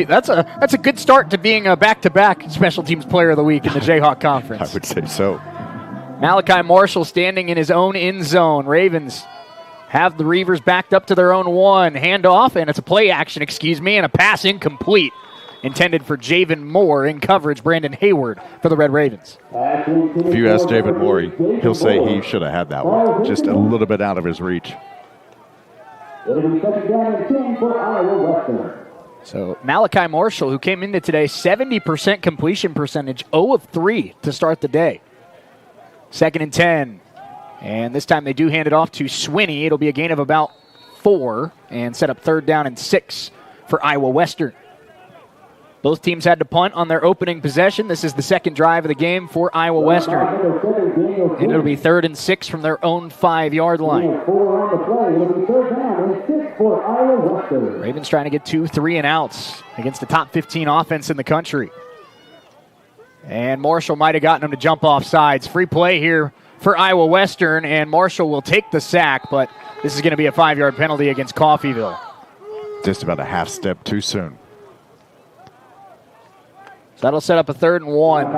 That's a good start to being a back-to-back Special Teams Player of the Week in the Jayhawk Conference. I would say so. Malachi Marshall standing in his own end zone. Ravens have the Reavers backed up to their own 1. Handoff, and it's a play action, and a pass incomplete. Intended for Javen Moore in coverage. Brandon Hayward for the Red Ravens. If you ask Javen Moore, he'll say he should have had that one. Just a little bit out of his reach. So Malachi Marshall, who came into today, 70% completion percentage, 0 of 3 to start the day. 2nd and 10. And this time they do hand it off to Swinney. It'll be a gain of about 4 and set up 3rd down and 6 for Iowa Western. Both teams had to punt on their opening possession. This is the 2nd drive of the game for Iowa Western. And it'll be 3rd and 6 from their own 5-yard line. Ravens trying to get 2 3-and-outs against the top 15 offense in the country. And Marshall might have gotten him to jump off sides. Free play here for Iowa Western, and Marshall will take the sack, but this is going to be a 5-yard penalty against Coffeyville. Just about a half step too soon. That'll set up a 3rd and 1.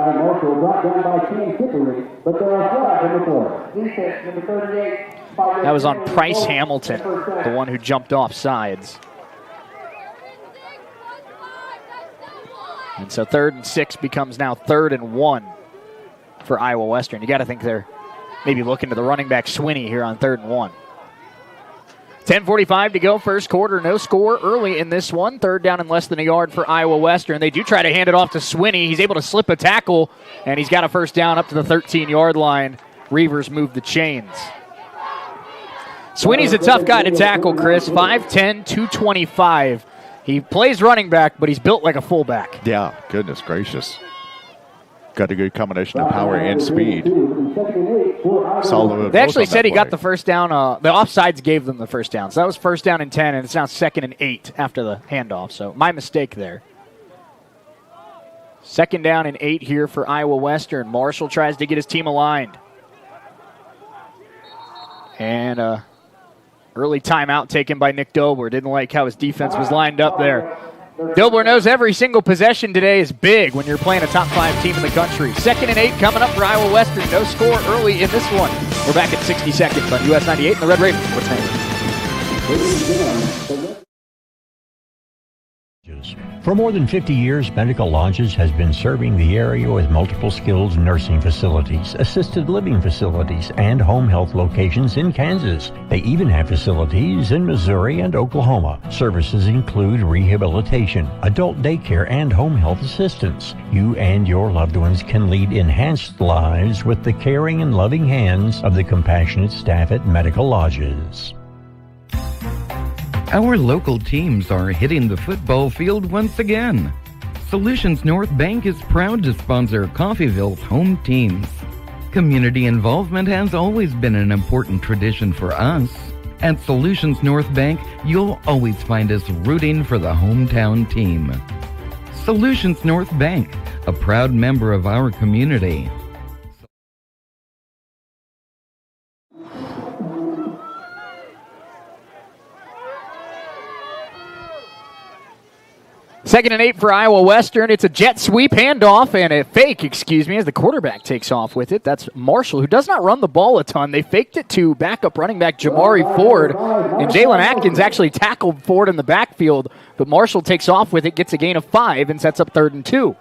That was on Price Hamilton, the one who jumped off sides. And so 3rd and 6 becomes now 3rd and 1. for Iowa Western. You got to think they're maybe looking to the running back Swinney here on 3rd and 1. 10:45 to go, first quarter. No score early in this one. 3rd down and less than a yard for Iowa Western. They do try to hand it off to Swinney. He's able to slip a tackle, and he's got a first down up to the 13-yard line. Reavers move the chains. Swinney's a tough guy to tackle, Chris. 5'10", 225. He plays running back, but he's built like a fullback. Yeah, goodness gracious. Got a good combination of power and speed. They actually said he got the first down. The offsides gave them the first down. So that was 1st down and 10, and it's now 2nd and 8 after the handoff. So my mistake there. 2nd down and 8 here for Iowa Western. Marshall tries to get his team aligned. And early timeout taken by Nick Dobler. Didn't like how his defense was lined up there. Dobler knows every single possession today is big when you're playing a top 5 team in the country. 2nd and 8 coming up for Iowa Western. No score early in this one. We're back at 60 seconds on US 98 and the Red Ravens. What's next? For more than 50 years, Medical Lodges has been serving the area with multiple skilled nursing facilities, assisted living facilities, and home health locations in Kansas. They even have facilities in Missouri and Oklahoma. Services include rehabilitation, adult daycare, and home health assistance. You and your loved ones can lead enhanced lives with the caring and loving hands of the compassionate staff at Medical Lodges. Our local teams are hitting the football field once again. Solutions North Bank is proud to sponsor Coffeyville's home teams. Community involvement has always been an important tradition for us. At Solutions North Bank, you'll always find us rooting for the hometown team. Solutions North Bank, a proud member of our community. Second and 8 for Iowa Western. It's a jet sweep handoff and a fake, as the quarterback takes off with it. That's Marshall, who does not run the ball a ton. They faked it to backup running back Jamari Ford, and Jalen Atkins actually tackled Ford in the backfield, but Marshall takes off with it, gets a gain of 5, and sets up 3rd and 2.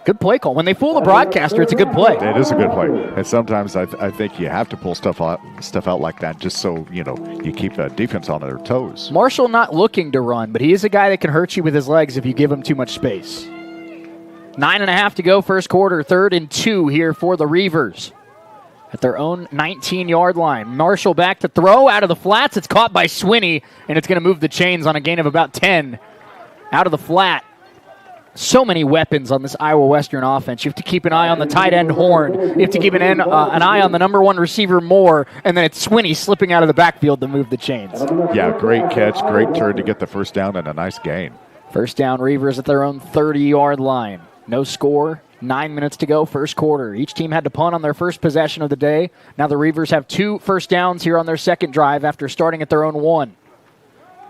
Good play call. When they fool the broadcaster, it's a good play. It is a good play. And sometimes I think you have to pull stuff out like that just so, you keep the defense on their toes. Marshall not looking to run, but he is a guy that can hurt you with his legs if you give him too much space. 9.5 to go, first quarter, 3rd and 2 here for the Reavers. At their own 19-yard line. Marshall back to throw out of the flats. It's caught by Swinney, and it's going to move the chains on a gain of about 10. Out of the flat. So many weapons on this Iowa Western offense. You have to keep an eye on the tight end Horn. You have to keep an eye on the number 1 receiver Moore, and then it's Swinney slipping out of the backfield to move the chains. Yeah, great catch, great turn to get the first down and a nice gain. First down, Reavers at their own 30-yard line. No score, 9 minutes to go, first quarter. Each team had to punt on their first possession of the day. Now the Reavers have 2 first downs here on their second drive after starting at their own 1.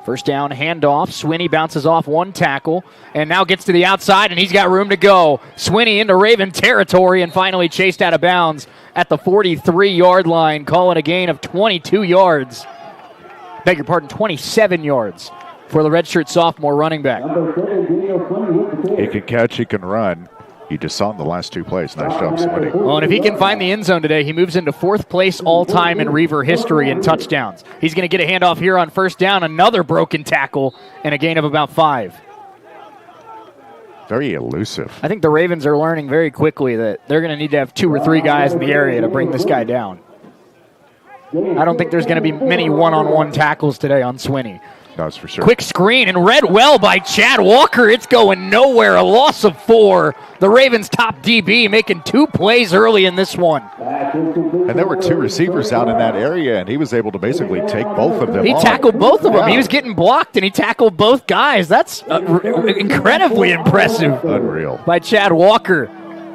First down, handoff. Swinney bounces off 1 tackle and now gets to the outside, and he's got room to go. Swinney into Raven territory and finally chased out of bounds at the 43-yard line, calling a gain of 22 yards. Beg your pardon, 27 yards for the redshirt sophomore running back. He can catch, he can run. He just saw him the last 2 plays. Nice job, Swinney. Well, and if he can find the end zone today, he moves into 4th place all-time in Reaver history in touchdowns. He's going to get a handoff here on first down, another broken tackle, and a gain of about 5. Very elusive. I think the Ravens are learning very quickly that they're going to need to have 2 or 3 guys in the area to bring this guy down. I don't think there's going to be many one-on-one tackles today on Swinney. That's for sure. Quick screen and read well by Chad Walker. It's going nowhere. A loss of 4. The Ravens' top DB making 2 plays early in this one. And there were 2 receivers out in that area, and he was able to basically take both of them. He tackled both of them. He was getting blocked, and he tackled both guys. That's incredibly impressive. Unreal. By Chad Walker.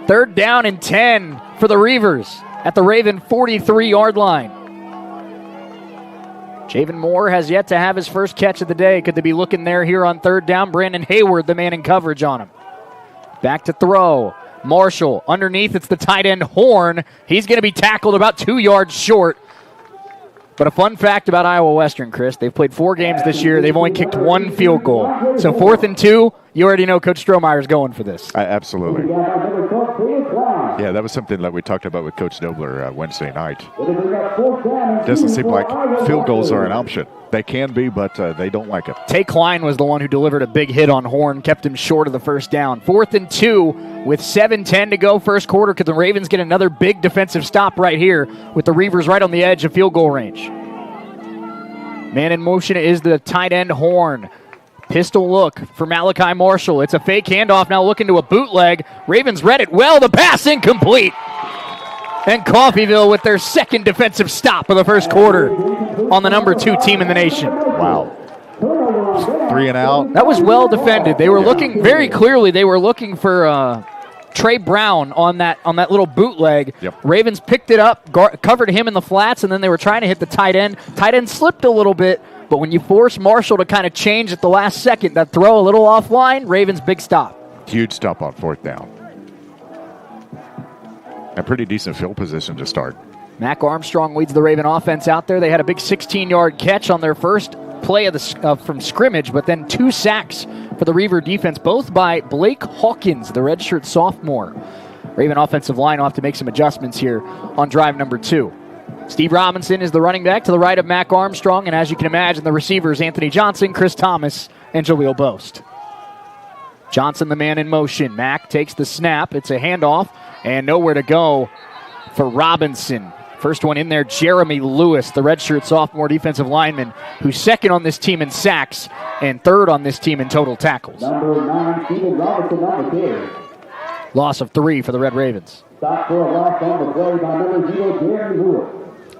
3rd down and 10 for the Reavers at the Raven 43-yard line. Javen Moore has yet to have his first catch of the day. Could they be looking there here on 3rd down? Brandon Hayward, the man in coverage on him. Back to throw. Marshall underneath. It's the tight end Horn. He's going to be tackled about 2 yards short. But a fun fact about Iowa Western, Chris, they've played 4 games this year. They've only kicked 1 field goal. So 4th and 2, you already know Coach Strohmeyer's going for this. Absolutely. Yeah, that was something that we talked about with Coach Nobler Wednesday night. It'll bring up 4th down and Doesn't 2 seem for like Iowa field goals Western. are an option. They can be, but they don't like it. Tay Klein was the one who delivered a big hit on Horn, kept him short of the first down. 4th and 2 with 7:10 to go first quarter. Could the Ravens get another big defensive stop right here with the Reavers right on the edge of field goal range? Man in motion is the tight end Horn. Pistol look for Malachi Marshall. It's a fake handoff, now looking to a bootleg. Ravens read it well, the pass incomplete. And Coffeyville with their second defensive stop of the first quarter on the number 2 team in the nation. Wow. 3 and out. That was well defended. They were looking very clearly. They were looking for Trey Brown on that little bootleg. Yep. Ravens picked it up, covered him in the flats, and then they were trying to hit the tight end. Tight end slipped a little bit, but when you force Marshall to kind of change at the last second, that throw a little offline, Ravens big stop. Huge stop on 4th down. A pretty decent field position to start. Mac Armstrong leads the Raven offense out there. They had a big 16-yard catch on their first play of from scrimmage, but then 2 sacks for the Reaver defense, both by Blake Hawkins, the redshirt sophomore. Raven offensive line will have to make some adjustments here on drive number 2. Steve Robinson is the running back to the right of Mac Armstrong, and as you can imagine, the receivers Anthony Johnson, Chris Thomas, and Jaleel Boast. Johnson, the man in motion. Mac takes the snap. It's a handoff, and nowhere to go for Robinson. First one in there, Jeremy Lewis, the redshirt sophomore defensive lineman, who's second on this team in sacks and third on this team in total tackles. Number 9, Steven Robinson, number 2. Loss of 3 for the Red Ravens. Stop for a loss on the play by number 0, Jeremy Lewis.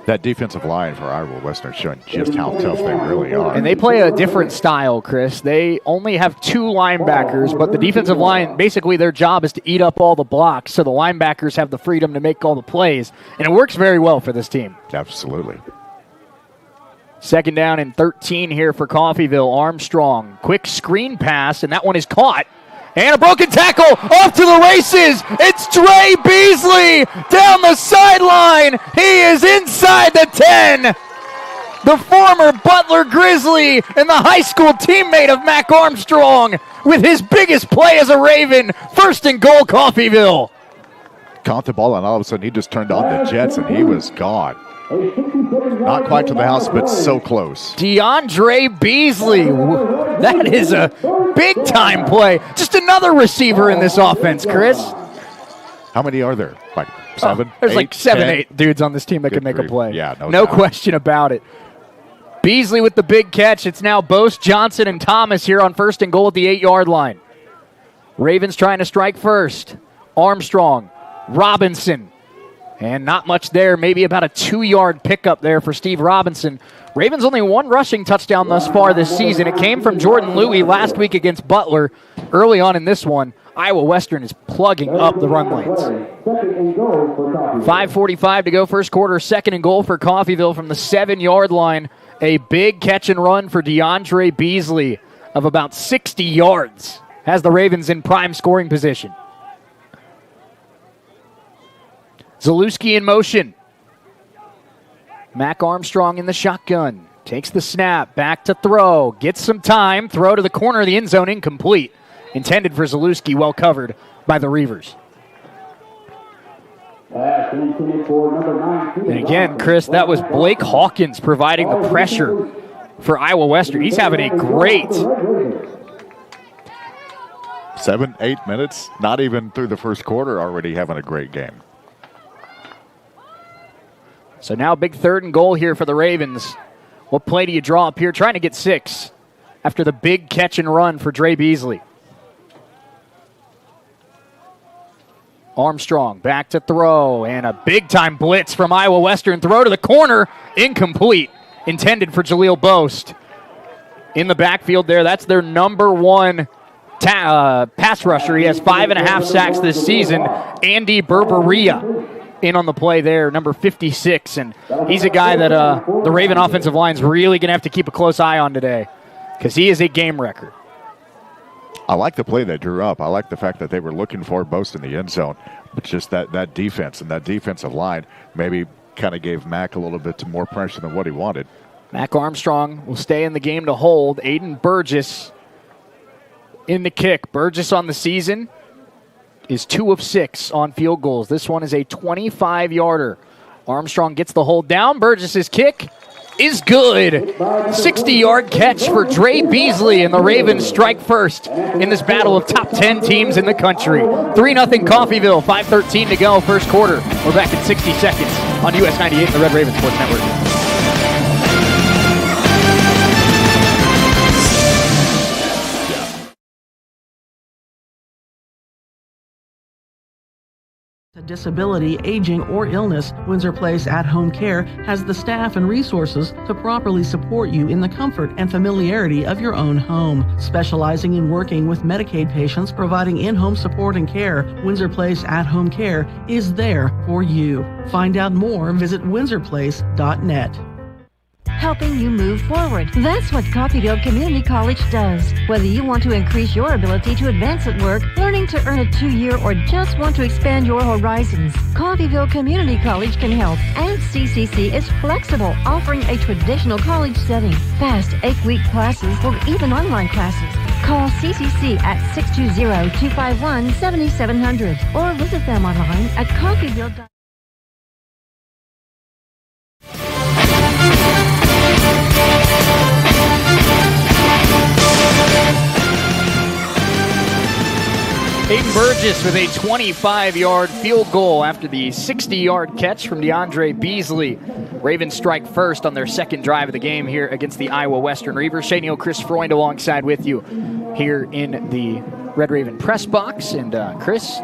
That defensive line for Iowa Western showing just how tough they really are. And they play a different style, Chris. They only have 2 linebackers, but the defensive line, basically their job is to eat up all the blocks, so the linebackers have the freedom to make all the plays, and it works very well for this team. Absolutely. 2nd down and 13 here for Coffeyville. Armstrong, quick screen pass, and that one is caught. And a broken tackle, off to the races. It's Dre Beasley down the sideline. He is inside the 10. The former Butler Grizzly and the high school teammate of Mac Armstrong with his biggest play as a Raven. 1st and goal, Coffeyville. Caught the ball, and all of a sudden he just turned on the jets, and he was gone. Not quite to the house, but so close. DeAndre Beasley. That is a big-time play. Just another receiver in this offense, Chris. How many are there? Like 7? There's 8, like 7, 10? 8 dudes on this team that Good can make a grief. play. Yeah, no no doubt. question about it. Beasley with the big catch. It's now Boast, Johnson, and Thomas here on 1st and goal at the 8-yard line. Ravens trying to strike first. Armstrong, Robinson. And not much there, maybe about a 2-yard pickup there for Steve Robinson. Ravens only 1 rushing touchdown thus far this season. It came from Jordan Louis last week against Butler. Early on in this one, Iowa Western is plugging up the run lanes. 5:45 to go first quarter, 2nd and goal for Coffeyville from the 7-yard line. A big catch and run for DeAndre Beasley of about 60 yards. Has the Ravens in prime scoring position. Zalewski in motion. Mac Armstrong in the shotgun. Takes the snap, back to throw. Gets some time, throw to the corner of the end zone, incomplete. Intended for Zalewski, well covered by the Reavers. And again, Chris, that was Blake Hawkins providing the pressure for Iowa Western. He's having a great 7, 8 minutes, not even through the first quarter, already having a great game. So now big 3rd and goal here for the Ravens. What play do you draw up here? Trying to get 6 after the big catch and run for Dre Beasley. Armstrong back to throw, and a big-time blitz from Iowa Western. Throw to the corner, incomplete. Intended for Jaleel Boast. In the backfield there, that's their number 1 pass rusher. He has 5.5 sacks this season. Andy Berberia in on the play there, number 56. And he's a guy that the Raven offensive line's really going to have to keep a close eye on today because he is a game record. I like the play they drew up. I like the fact that they were looking for Boast in the end zone. But just that defense and that defensive line maybe kind of gave Mac a little bit more pressure than what he wanted. Mac Armstrong will stay in the game to hold. Aiden Burgess in the kick. Burgess on the season, is 2 of 6 on field goals. This one is a 25-yarder. Armstrong gets the hold down. Burgess's kick is good. 60-yard catch for Dre Beasley, and the Ravens strike first in this battle of top 10 teams in the country. 3-0 Coffeyville, 5:13 to go, first quarter. We're back in 60 seconds on US 98 and the Red Raven Sports Network. A disability, aging, or illness, Windsor Place At-Home Care has the staff and resources to properly support you in the comfort and familiarity of your own home. Specializing in working with Medicaid patients, providing in-home support and care, Windsor Place At-Home Care is there for you. Find out more, visit windsorplace.net. Helping you move forward. That's what Coffeyville Community College does. Whether you want to increase your ability to advance at work, learning to earn a 2-year, or just want to expand your horizons, Coffeyville Community College can help. And CCC is flexible, offering a traditional college setting, fast 8-week classes, or even online classes. Call CCC at 620-251-7700 or visit them online at coffeyville.com. Hayden Burgess with a 25-yard field goal after the 60-yard catch from DeAndre Beasley. Ravens strike first on their second drive of the game here against the Iowa Western Reavers. Shane Neal, Chris Freund alongside with you here in the Red Raven press box. And Chris,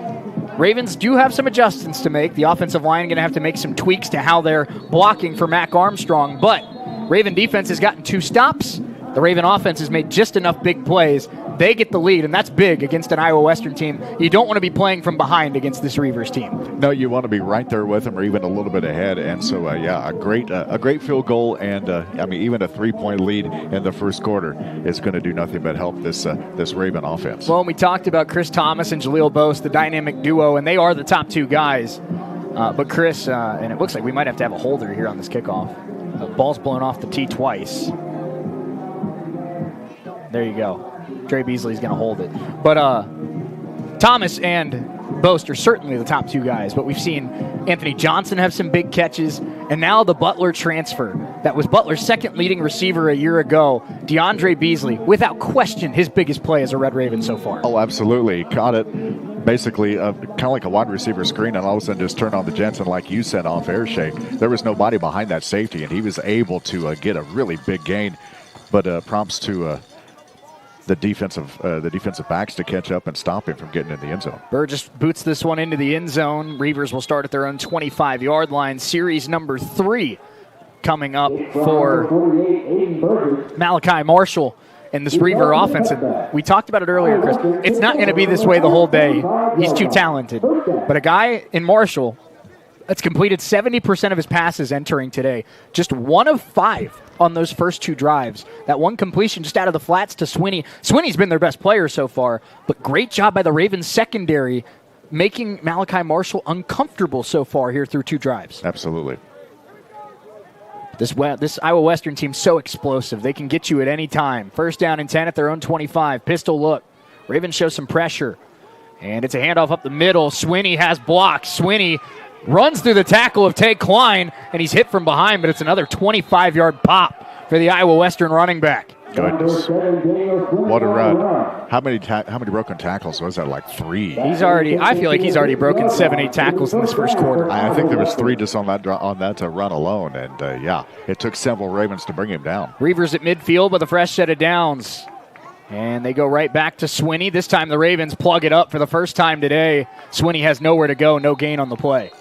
Ravens do have some adjustments to make. The offensive line going to have to make some tweaks to how they're blocking for Mac Armstrong. But Raven defense has gotten 2 stops. The Raven offense has made just enough big plays. They get the lead, and that's big against an Iowa Western team. You don't want to be playing from behind against this Reavers team. No, you want to be right there with them or even a little bit ahead. And so, a great field goal, and even a 3-point lead in the first quarter is going to do nothing but help this Raven offense. Well, we talked about Chris Thomas and Jaleel Bose, the dynamic duo, and they are the top 2 guys. But Chris, and it looks like we might have to have a holder here on this kickoff. The ball's blown off the tee twice. There you go. Dre Beasley's going to hold it. But Thomas and Boast are certainly the top 2 guys. But we've seen Anthony Johnson have some big catches. And now the Butler transfer. That was Butler's second leading receiver a year ago. DeAndre Beasley, without question, his biggest play as a Red Raven so far. Oh, absolutely. Caught it basically kind of like a wide receiver screen, and all of a sudden just turned on the Jensen like you said off air shake. There was nobody behind that safety, and he was able to get a really big gain. But prompts to the defensive backs to catch up and stop him from getting in the end zone. Burgess boots this one into the end zone. Reavers will start at their own 25-yard line. Series number 3 coming up for Malachi Marshall and this Reaver offense. And we talked about it earlier, Chris. It's not going to be this way the whole day. He's too talented. But a guy in Marshall that's completed 70% of his passes entering today. Just 1 of 5 on those first 2 drives. That one completion just out of the flats to Swinney. Swinney's been their best player so far, but great job by the Ravens secondary making Malachi Marshall uncomfortable so far here through 2 drives. Absolutely. This Iowa Western team's so explosive. They can get you at any time. First down and 10 at their own 25. Pistol look. Ravens show some pressure. And it's a handoff up the middle. Swinney has blocked. Swinney runs through the tackle of Tay Klein, and he's hit from behind, but it's another 25-yard pop for the Iowa Western running back. Goodness. What a run. How many broken tackles was that? Like 3? I feel like he's already broken 7-8 tackles in this first quarter. I think there was 3 just on that run alone, and it took several Ravens to bring him down. Reavers at midfield with a fresh set of downs. And they go right back to Swinney. This time the Ravens plug it up for the first time today. Swinney has nowhere to go, no gain on the play.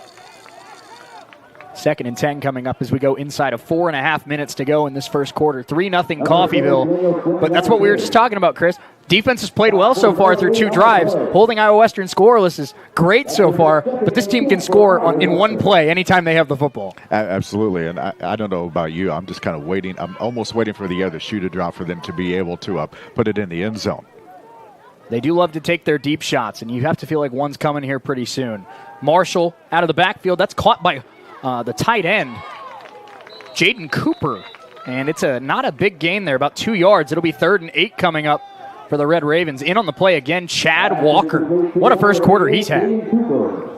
2nd and 10 coming up as we go inside of 4.5 minutes to go in this first quarter. 3-0 Coffeyville. But that's what we were just talking about, Chris. Defense has played well so far through 2 drives. Holding Iowa Western scoreless is great so far, but this team can score in one play anytime they have the football. Absolutely, and I don't know about you. I'm just kind of waiting. I'm almost waiting for the other shoe to drop for them to be able to put it in the end zone. They do love to take their deep shots, and you have to feel like one's coming here pretty soon. Marshall out of the backfield. That's caught by the tight end, Jaden Cooper. And it's not a big gain there, about 2 yards. It'll be 3rd and 8 coming up for the Red Ravens. In on the play again, Chad Walker. What a first quarter he's had.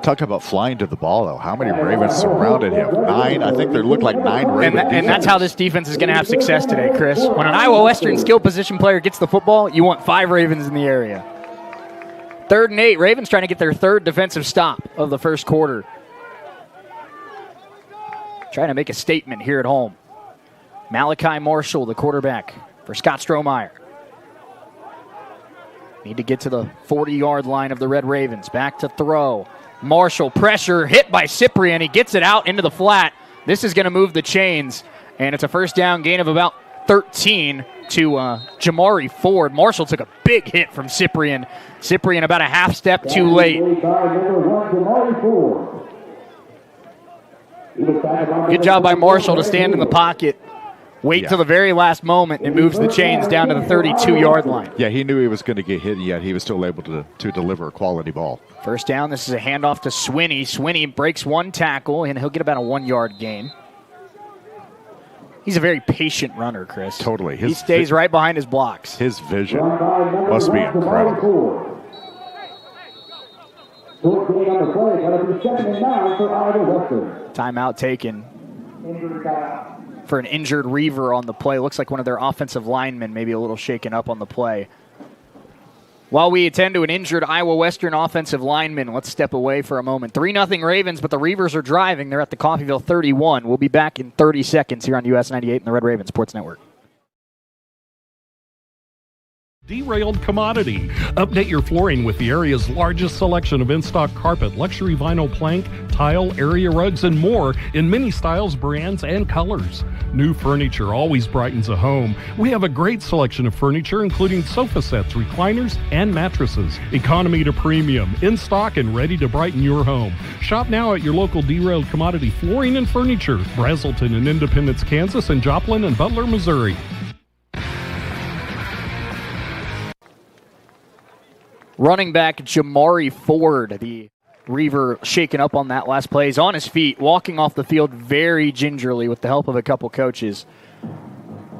Talk about flying to the ball, though. How many Ravens surrounded him? 9. I think there looked like 9 Ravens. And that's how this defense is going to have success today, Chris. When an Iowa Western skill position player gets the football, you want 5 Ravens in the area. 3rd and 8. Ravens trying to get their 3rd defensive stop of the first quarter. Trying to make a statement here at home. Malachi Marshall, the quarterback for Scott Strohmeyer. Need to get to the 40-yard line of the Red Ravens. Back to throw. Marshall, pressure, hit by Cyprian. He gets it out into the flat. This is going to move the chains, and it's a first down gain of about 13 to Jamari Ford. Marshall took a big hit from Cyprian. Cyprian about a half step too late. Good job by Marshall to stand in the pocket. Wait till the very last moment and moves the chains down to the 32-yard line. Yeah, he knew he was going to get hit, yet he was still able to deliver a quality ball. First down, this is a handoff to Swinney. Swinney breaks 1 tackle, and he'll get about a 1-yard gain. He's a very patient runner, Chris. Totally. He stays right behind his blocks. His vision must be incredible. Timeout taken for an injured Reaver on the play. Looks like one of their offensive linemen maybe a little shaken up on the play. While we attend to an injured Iowa Western offensive lineman, let's step away for a moment. 3-0 Ravens, but the Reavers are driving. They're at the Coffeyville 31. We'll be back in 30 seconds here on US 98 and the Red Raven Sports Network. Derailed Commodity. Update your flooring with the area's largest selection of in-stock carpet, luxury vinyl plank, tile, area rugs, and more in many styles, brands, and colors. New furniture always brightens a home. We have a great selection of furniture, including sofa sets, recliners, and mattresses. Economy to premium, in stock and ready to brighten your home. Shop now at your local Derailed Commodity Flooring and Furniture, Brazelton in Independence, Kansas, and Joplin and Butler, Missouri. Running back Jamari Ford, the Reaver shaken up on that last play. He's on his feet, walking off the field very gingerly with the help of a couple coaches.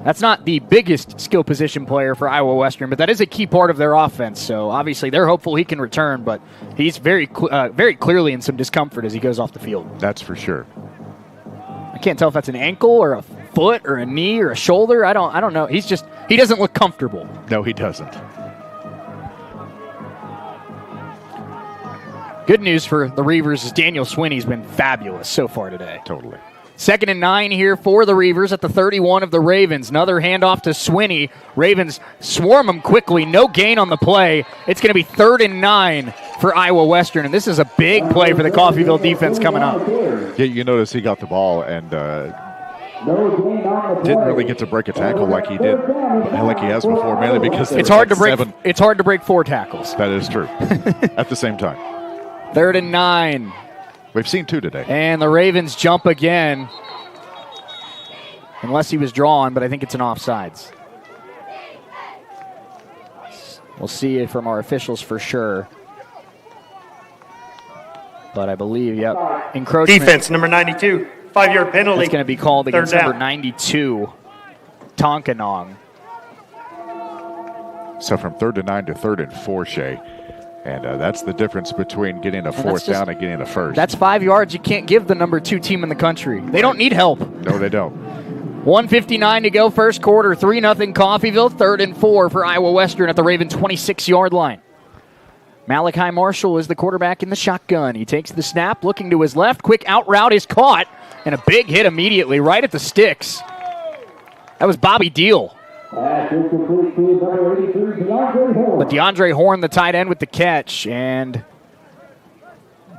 That's not the biggest skill position player for Iowa Western, but that is a key part of their offense. So obviously they're hopeful he can return, but he's very clearly in some discomfort as he goes off the field. That's for sure. I can't tell if that's an ankle or a foot or a knee or a shoulder. I don't know. He doesn't look comfortable. No, he doesn't. Good news for the Reavers is Daniel Swinney's been fabulous so far today. Totally. 2nd and 9 here for the Reavers at the 31 of the Ravens. Another handoff to Swinney. Ravens swarm him quickly. No gain on the play. It's going to be 3rd and 9 for Iowa Western, and this is a big play for the Coffeyville defense coming up. Yeah, you notice he got the ball and didn't really get to break a tackle like he has before, mainly because it's hard to break. It's hard to break 4 tackles. That is true. At the same time. 3rd and 9. We've seen 2 today. And the Ravens jump again. Unless he was drawn, but I think it's an offsides. We'll see it from our officials for sure. But I believe, yep. Encroachment. Defense, number 92. 5-yard penalty. It's going to be called against number 92, Tonkanong. So from 3rd and 9 to 3rd and 4, Shea. And that's the difference between getting a 4th down and getting a 1st. That's 5 yards you can't give the number 2 team in the country. They don't need help. No, they don't. 1:59 to go, first quarter. 3-0 Coffeyville. 3rd and 4 for Iowa Western at the Raven 26-yard line. Malachi Marshall is the quarterback in the shotgun. He takes the snap, looking to his left. Quick out route is caught, and a big hit immediately right at the sticks. That was Bobby Deal. But DeAndre Horn, the tight end, with the catch, and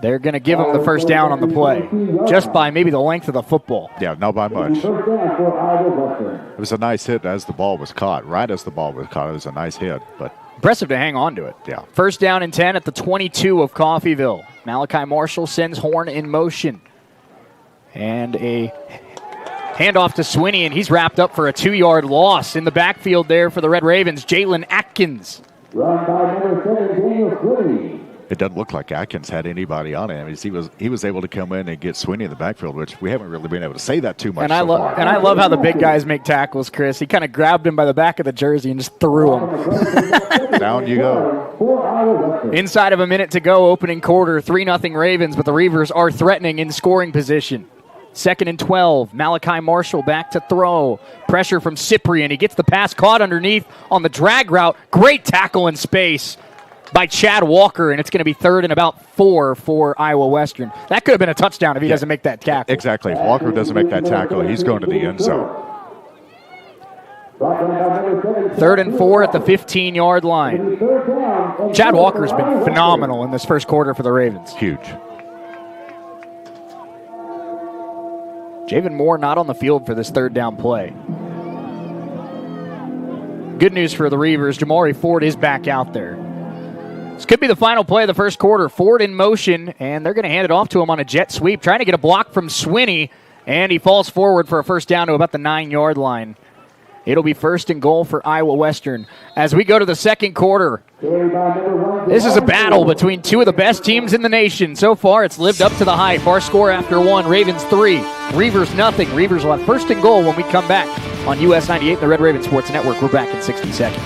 they're going to give him the first down on the play, just by maybe the length of the football. Yeah, not by much. It was a nice hit as the ball was caught. Right as the ball was caught, it was a nice hit. But impressive to hang on to it. Yeah. First down and 10 at the 22 of Coffeyville. Malachi Marshall sends Horn in motion. And a handoff to Swinney, and he's wrapped up for a 2-yard loss in the backfield there for the Red Ravens. Jalen Atkins. Run by number 7, Daniel Swinney. It doesn't look like Atkins had anybody on him. He was able to come in and get Sweeney in the backfield, which we haven't really been able to say that too much so far. And I love how the big guys make tackles, Chris. He kind of grabbed him by the back of the jersey and just threw him. Down you go. Inside of a minute to go, opening quarter, 3-0 Ravens, but the Reavers are threatening in scoring position. 2nd and 12. Malachi Marshall back to throw. Pressure from Cyprian. He gets the pass caught underneath on the drag route. Great tackle in space by Chad Walker, and it's going to be 3rd and about 4 for Iowa Western. That could have been a touchdown if he doesn't make that tackle. Exactly. If Walker doesn't make that tackle, he's going to the end zone. 3rd and 4 at the 15-yard line. Chad Walker's been phenomenal in this first quarter for the Ravens. Huge. Javen Moore not on the field for this 3rd down play. Good news for the Reavers. Jamari Ford is back out there. This could be the final play of the first quarter. Ford in motion, and they're going to hand it off to him on a jet sweep, trying to get a block from Swinney, and he falls forward for a first down to about the 9-yard line. It'll be 1st and goal for Iowa Western. As we go to the second quarter, this is a battle between two of the best teams in the nation. So far, it's lived up to the hype. Our score after 1, Ravens 3, Reavers nothing. Reavers will have 1st and goal when we come back on US 98 and the Red Raven Sports Network. We're back in 60 seconds.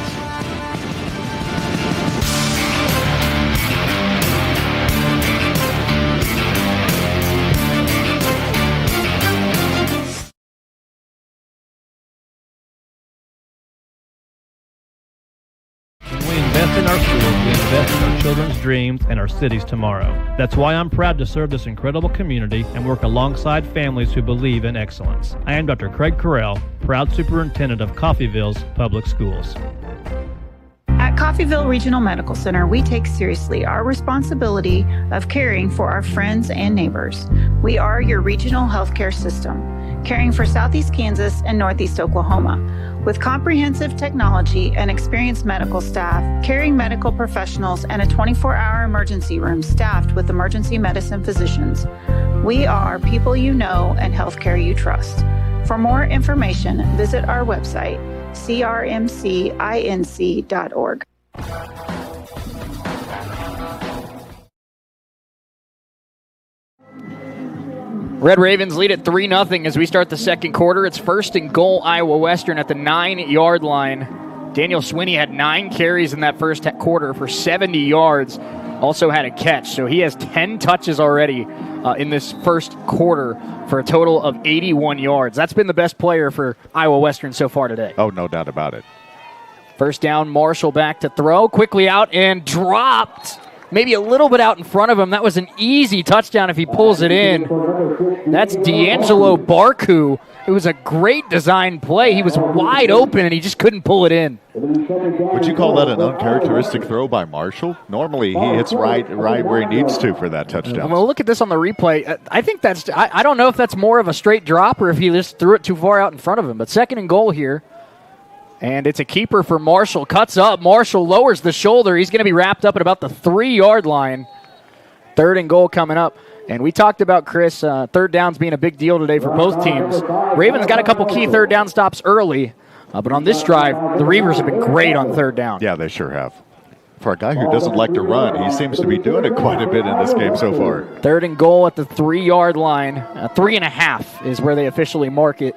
In our schools, we invest in our children's dreams and our city's tomorrow. That's why I'm proud to serve this incredible community and work alongside families who believe in excellence. I am Dr. Craig Carell, proud superintendent of Coffeyville's public schools. At Coffeyville Regional Medical Center, we take seriously our responsibility of caring for our friends and neighbors. We are your regional healthcare system, caring for Southeast Kansas and Northeast Oklahoma. With comprehensive technology and experienced medical staff, caring medical professionals, and a 24-hour emergency room staffed with emergency medicine physicians, we are people you know and healthcare you trust. For more information, visit our website, crmcinc.org. Red Ravens lead at 3-0 as we start the second quarter. It's 1st and goal, Iowa Western at the 9-yard line. Daniel Swinney had 9 carries in that first quarter for 70 yards. Also had a catch, so he has 10 touches already in this first quarter for a total of 81 yards. That's been the best player for Iowa Western so far today. Oh, no doubt about it. First down, Marshall back to throw. Quickly out and dropped. Maybe a little bit out in front of him. That was an easy touchdown if he pulls it in. That's D'Angelo Barku. It was a great design play. He was wide open, and he just couldn't pull it in. Would you call that an uncharacteristic throw by Marshall? Normally, he hits right where he needs to for that touchdown. Well, look at this on the replay. I think that's – I don't know if that's more of a straight drop or if he just threw it too far out in front of him. But 2nd and goal here. And it's a keeper for Marshall. Cuts up. Marshall lowers the shoulder. He's going to be wrapped up at about the 3-yard line. 3rd and goal coming up. And we talked about, Chris, 3rd downs being a big deal today for both teams. Ravens got a couple key 3rd down stops early. But on this drive, the Reavers have been great on 3rd down. Yeah, they sure have. For a guy who doesn't like to run, he seems to be doing it quite a bit in this game so far. 3rd and goal at the 3-yard line. 3.5 is where they officially mark it.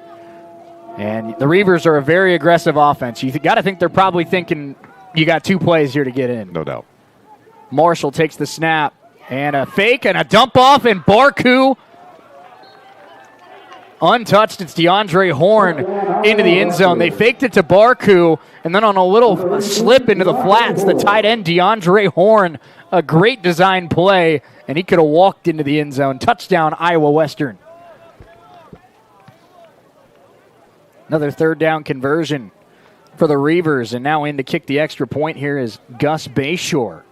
And the Reavers are a very aggressive offense. You got to think they're probably thinking you got 2 plays here to get in. No doubt. Marshall takes the snap and a fake and a dump off, and Barku untouched. It's DeAndre Horn into the end zone. They faked it to Barku, and then on a little slip into the flats, the tight end DeAndre Horn, a great design play, and he could have walked into the end zone. Touchdown, Iowa Western. Another 3rd down conversion for the Reavers, and now in to kick the extra point here is Gus Bayshore.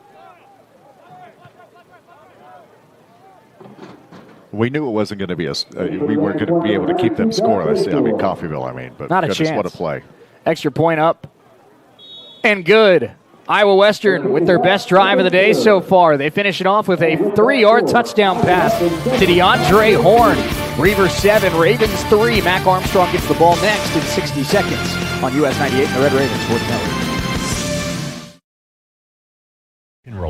We knew it wasn't going to be we weren't going to be able to keep them scoreless. Coffeyville, but not a chance. What a play. Extra point up and good. Iowa Western with their best drive of the day so far. They finish it off with a 3-yard touchdown pass to DeAndre Horn. Reavers 7, Ravens 3. Mac Armstrong gets the ball next in 60 seconds on US 98 and the Red Ravens Sports Network.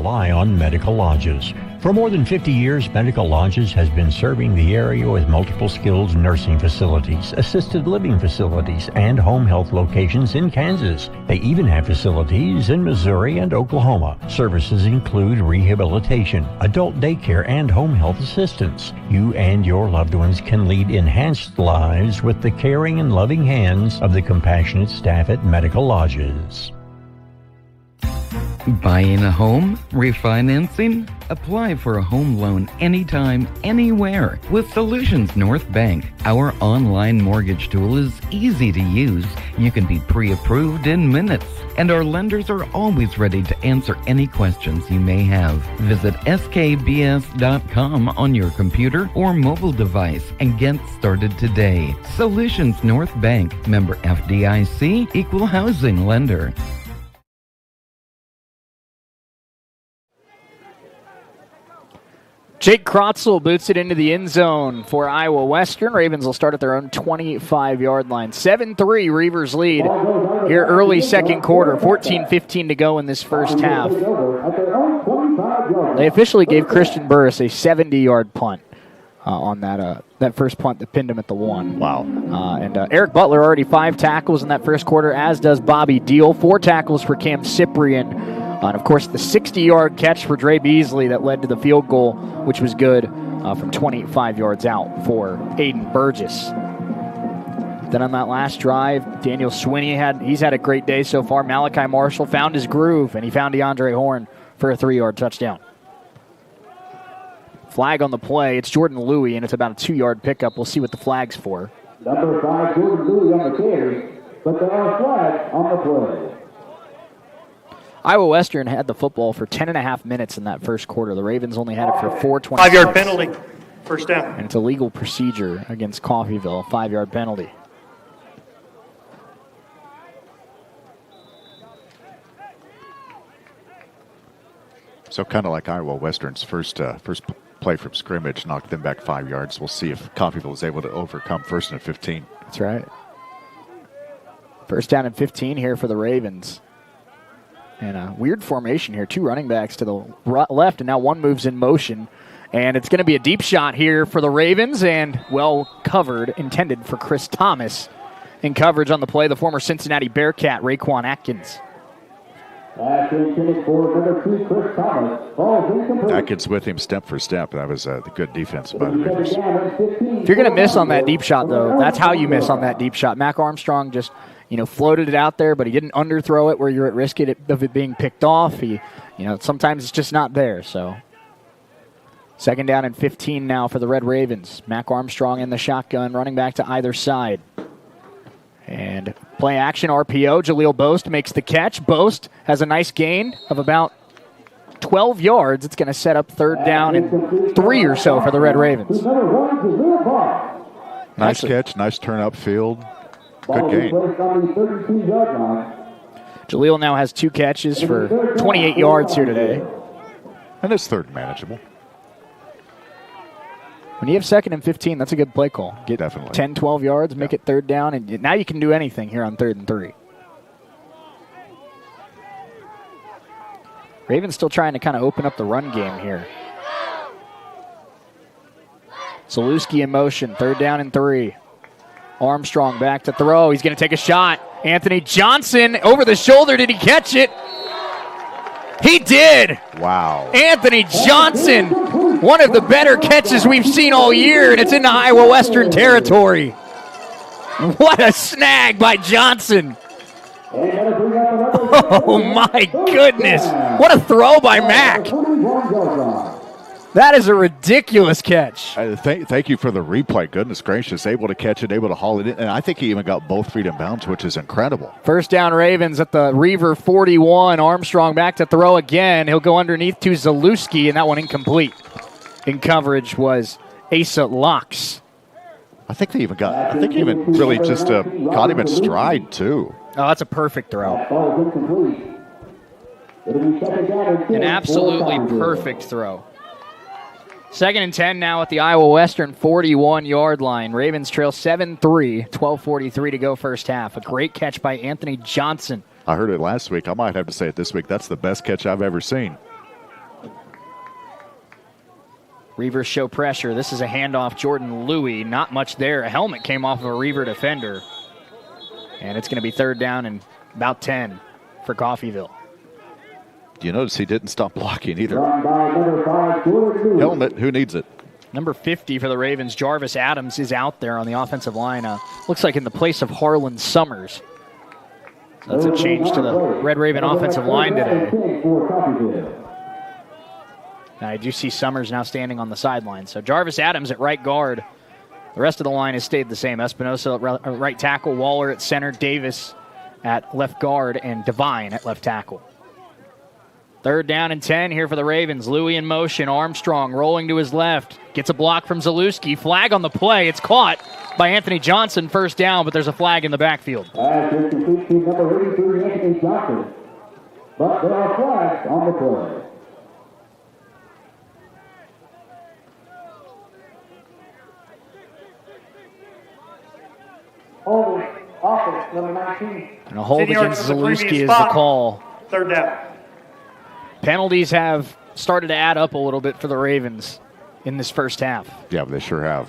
rely on Medical Lodges. For more than 50 years, Medical Lodges has been serving the area with multiple skilled nursing facilities, assisted living facilities, and home health locations in Kansas. They even have facilities in Missouri and Oklahoma. Services include rehabilitation, adult daycare, and home health assistance. You and your loved ones can lead enhanced lives with the caring and loving hands of the compassionate staff at Medical Lodges. Buying a home? Refinancing? Apply for a home loan anytime, anywhere with Solutions North Bank. Our online mortgage tool is easy to use. You can be pre-approved in minutes, and our lenders are always ready to answer any questions you may have. Visit skbs.com on your computer or mobile device and get started today. Solutions North Bank, member FDIC, equal housing lender. Jake Krotzel boots it into the end zone for Iowa Western. Ravens will start at their own 25-yard line. 7-3 Reavers lead here early second quarter. 14-15 to go in this first half. They officially gave Christian Burris a 70-yard punt on that first punt that pinned him at the 1. Wow. And Eric Butler already 5 tackles in that first quarter, as does Bobby Deal. 4 tackles for Cam Cyprian. And, of course, the 60-yard catch for Dre Beasley that led to the field goal, which was good from 25 yards out for Aiden Burgess. Then on that last drive, Daniel Swinney he's had a great day so far. Malachi Marshall found his groove, and he found DeAndre Horn for a 3-yard touchdown. Flag on the play. It's Jordan Louie, and it's about a 2-yard pickup. We'll see what the flag's for. Number 5, Jordan Louie on the carry, but there are flags on the play. Iowa Western had the football for 10.5 minutes in that first quarter. The Ravens only had it for 4:20. 5-yard penalty. First down. And it's a legal procedure against Coffeyville. 5-yard penalty. So kind of like Iowa Western's first play from scrimmage knocked them back 5 yards. We'll see if Coffeyville is able to overcome 1st and 15. That's right. First down and 15 here for the Ravens. And a weird formation here. 2 running backs to the left, and now one moves in motion. And it's going to be a deep shot here for the Ravens, and well covered, intended for Chris Thomas. In coverage on the play, the former Cincinnati Bearcat, Raekwon Atkins. Atkins with him step for step. That was the good defense by the Ravens. If you're going to miss on that deep shot, though, that's how you miss on that deep shot. Mac Armstrong just floated it out there, but he didn't underthrow it where you're at risk of it being picked off. Sometimes it's just not there. So, second down and 15 now for the Red Ravens. Mac Armstrong in the shotgun, running back to either side. And play action RPO. Jaleel Boast makes the catch. Boast has a nice gain of about 12 yards. It's going to set up third down and 3 or so for the Red Ravens. Nice catch, nice turn upfield. Good game. Jaleel now has 2 catches for 28 yards here today. And it's third manageable. When you have second and 15, that's a good play call. Get Definitely. 10, 12 yards, make it third down, and now you can do anything here on 3rd and 3. Ravens still trying to kind of open up the run game here. Zalewski in motion, 3rd down and 3. Armstrong back to throw. He's going to take a shot. Anthony Johnson over the shoulder. Did he catch it? He did. Wow. Anthony Johnson, one of the better catches we've seen all year, and it's in the Iowa Western territory. What a snag by Johnson. Oh, my goodness. What a throw by Mac. That is a ridiculous catch. Thank you for the replay. Goodness gracious. Able to catch it, able to haul it in. And I think he even got both feet in bounds, which is incredible. First down Ravens at the Reaver 41. Armstrong back to throw again. He'll go underneath to Zalewski, and that one incomplete. In coverage was Asa Locks. I think he even really just caught him in stride, too. Oh, that's a perfect throw. An absolutely perfect throw. 2nd and 10 now at the Iowa Western 41-yard line. Ravens trail 7-3, 12:43 to go first half. A great catch by Anthony Johnson. I heard it last week. I might have to say it this week. That's the best catch I've ever seen. Reavers show pressure. This is a handoff. Jordan Louie, not much there. A helmet came off of a Reaver defender. And it's going to be 3rd down and about 10 for Coffeyville. You notice he didn't stop blocking either. Helmet, who needs it? Number 50 for the Ravens, Jarvis Adams, is out there on the offensive line. Looks like in the place of Harlan Summers. So that's a change to the Red Raven offensive line today. And I do see Summers now standing on the sideline. So Jarvis Adams at right guard. The rest of the line has stayed the same. Espinosa at right tackle, Waller at center, Davis at left guard, and Devine at left tackle. 3rd down and 10 here for the Ravens. Louie in motion. Armstrong rolling to his left. Gets a block from Zalewski. Flag on the play. It's caught by Anthony Johnson. 1st down, but there's a flag in the backfield. Number 83, Anthony Johnson. But there are flags on the play. Offense, number 19. And a hold against Zalewski is the call. 3rd down. Penalties have started to add up a little bit for the Ravens in this first half. Yeah, they sure have.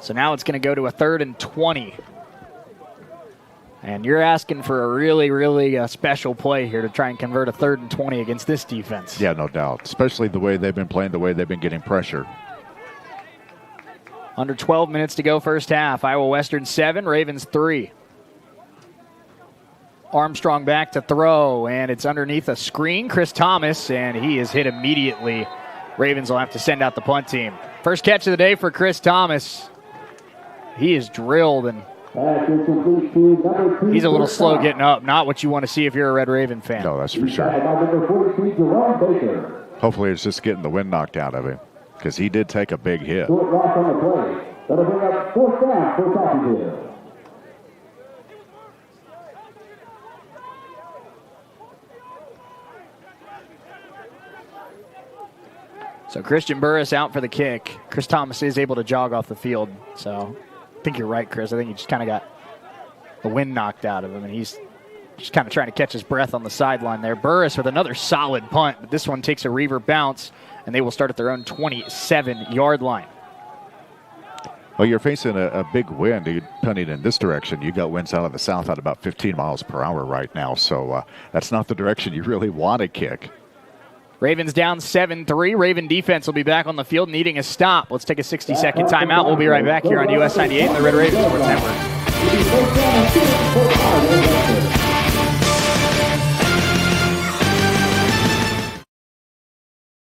So now it's going to go to a 3rd and 20. And you're asking for a really special play here to try and convert a 3rd and 20 against this defense. Yeah, no doubt. Especially the way they've been playing, the way they've been getting pressure. Under 12 minutes to go first half. Iowa Western 7, Ravens 3. Armstrong back to throw, and it's underneath a screen. Chris Thomas, and he is hit immediately. Ravens will have to send out the punt team. First catch of the day for Chris Thomas. He is drilled, and he's a little slow getting up. Not what you want to see if you're a Red Raven fan. No, that's for sure. Hopefully it's just getting the wind knocked out of him, because he did take a big hit. Short loss on the play. That'll bring up 4th down for Coffeyville. So Christian Burris out for the kick. Chris Thomas is able to jog off the field. So I think you're right, Chris. I think he just kind of got the wind knocked out of him, and he's just kind of trying to catch his breath on the sideline there. Burris with another solid punt, but this one takes a Reaver bounce, and they will start at their own 27-yard line. Well, you're facing a big wind. You're punting in this direction. You got winds out of the south at about 15 miles per hour right now, so that's not the direction you really want to kick. Ravens down 7-3. Raven defense will be back on the field needing a stop. Let's take a 60-second timeout. We'll be right back here on US 98 and the Red Raven Sports Network.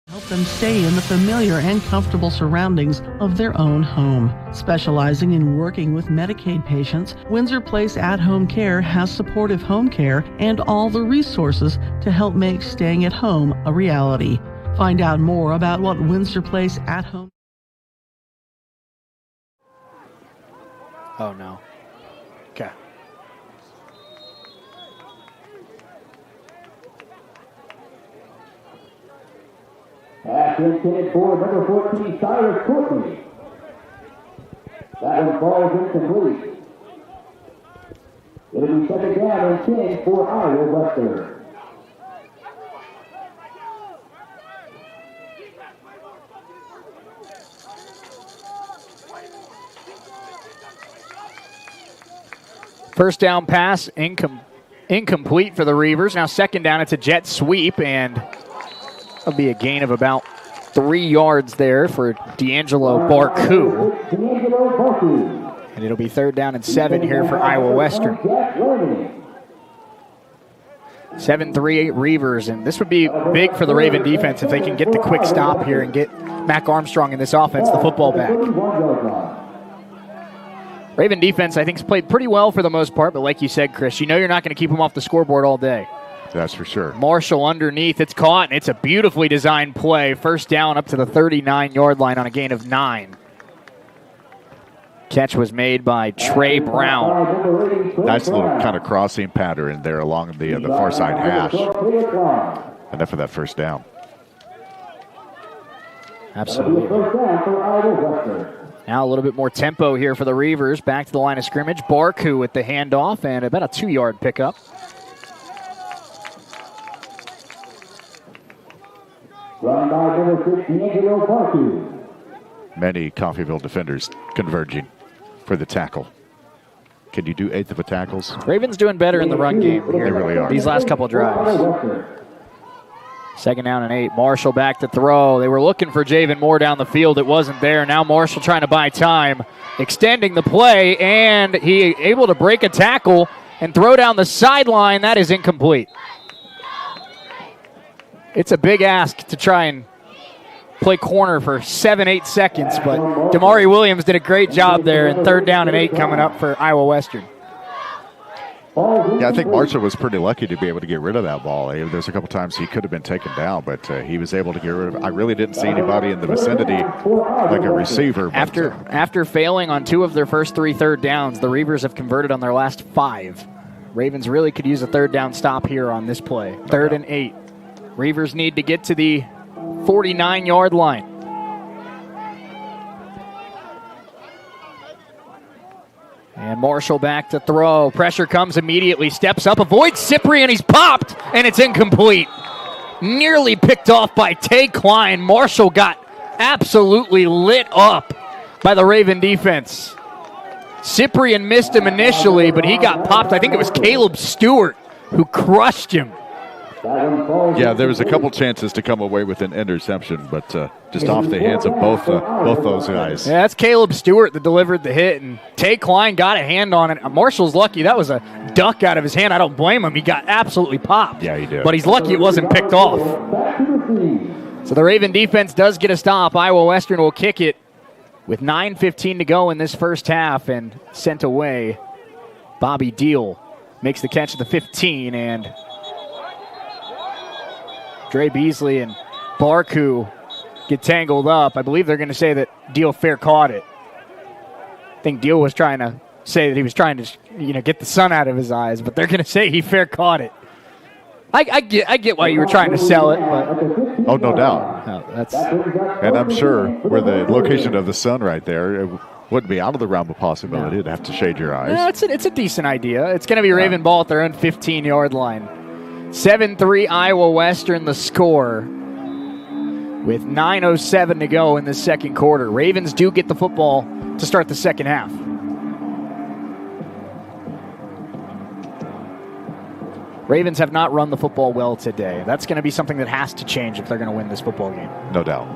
Help them stay in the familiar and comfortable surroundings of their own home. Specializing in working with Medicaid patients, Windsor Place At-Home Care has supportive home care and all the resources to help make staying at home a reality. Find out more about what Windsor Place At-Home... Oh, no. Okay. Pass intended for number 14, Cyrus Courtney. That one falls incomplete. It'll be 2nd down and 10 for Iowa Western. First down pass, incomplete for the Reavers. Now 2nd down, it's a jet sweep, and that'll be a gain of about 3 yards there for D'Angelo Barku. And it'll be 3rd down and 7 here for Iowa Western. 7-3-8 Reavers, and this would be big for the Raven defense if they can get the quick stop here and get Mac Armstrong in this offense, the football back. Raven defense, I think, has played pretty well for the most part, but like you said, Chris, you know you're not going to keep them off the scoreboard all day. That's for sure. Marshall underneath. It's caught, and it's a beautifully designed play. First down up to the 39-yard line on a gain of 9. Catch was made by Trey Brown. Nice little kind of crossing pattern there along the far side hash. Enough for that first down. Absolutely. Now a little bit more tempo here for the Reavers. Back to the line of scrimmage. Barku with the handoff and about a 2-yard pickup. Run by number 15, Angelo Parker. Many Coffeyville defenders converging for the tackle. Can you do eighth of a tackles? Ravens doing better in the run game here. They really are. These last couple of drives. 2nd down and 8. Marshall back to throw. They were looking for Javen Moore down the field. It wasn't there. Now Marshall trying to buy time, extending the play, and he able to break a tackle and throw down the sideline. That is incomplete. It's a big ask to try and play corner for 7-8 seconds, but Damari Williams did a great job there, and 3rd down and 8 coming up for Iowa Western. Yeah, I think Marshall was pretty lucky to be able to get rid of that ball. There's a couple times he could have been taken down, but he was able to get rid of it. I really didn't see anybody in the vicinity like a receiver. After failing on 2 of their first 3 third downs, the Reavers have converted on their last 5. Ravens really could use a 3rd down stop here on this play. 3rd and 8. Reavers need to get to the 49-yard line. And Marshall back to throw. Pressure comes immediately. Steps up, avoids Cyprian. He's popped, and it's incomplete. Nearly picked off by Tay Klein. Marshall got absolutely lit up by the Raven defense. Cyprian missed him initially, but he got popped. I think it was Caleb Stewart who crushed him. Yeah, there was a couple chances to come away with an interception, but just off the hands of both those guys. Yeah, that's Caleb Stewart that delivered the hit, and Tay Klein got a hand on it. Marshall's lucky. That was a duck out of his hand. I don't blame him. He got absolutely popped. Yeah, he did. But he's lucky it wasn't picked off. So the Raven defense does get a stop. Iowa Western will kick it with 9:15 to go in this first half and sent away. Bobby Deal makes the catch at the 15, and Dre Beasley and Barku get tangled up. I believe they're going to say that Deal fair caught it. I think Deal was trying to say that he was trying to, get the sun out of his eyes, but they're going to say he fair caught it. I get why you were trying to sell it, but oh, no doubt. No, and I'm sure where the location of the sun right there, it wouldn't be out of the realm of possibility. You'd have to shade your eyes. Yeah, it's a decent idea. It's going to be Raven ball at their own 15-yard line. 7-3 Iowa Western the score with 9:07 to go in the second quarter. Ravens do get the football to start the second half. Ravens have not run the football well today. That's going to be something that has to change if they're going to win this football game. No doubt.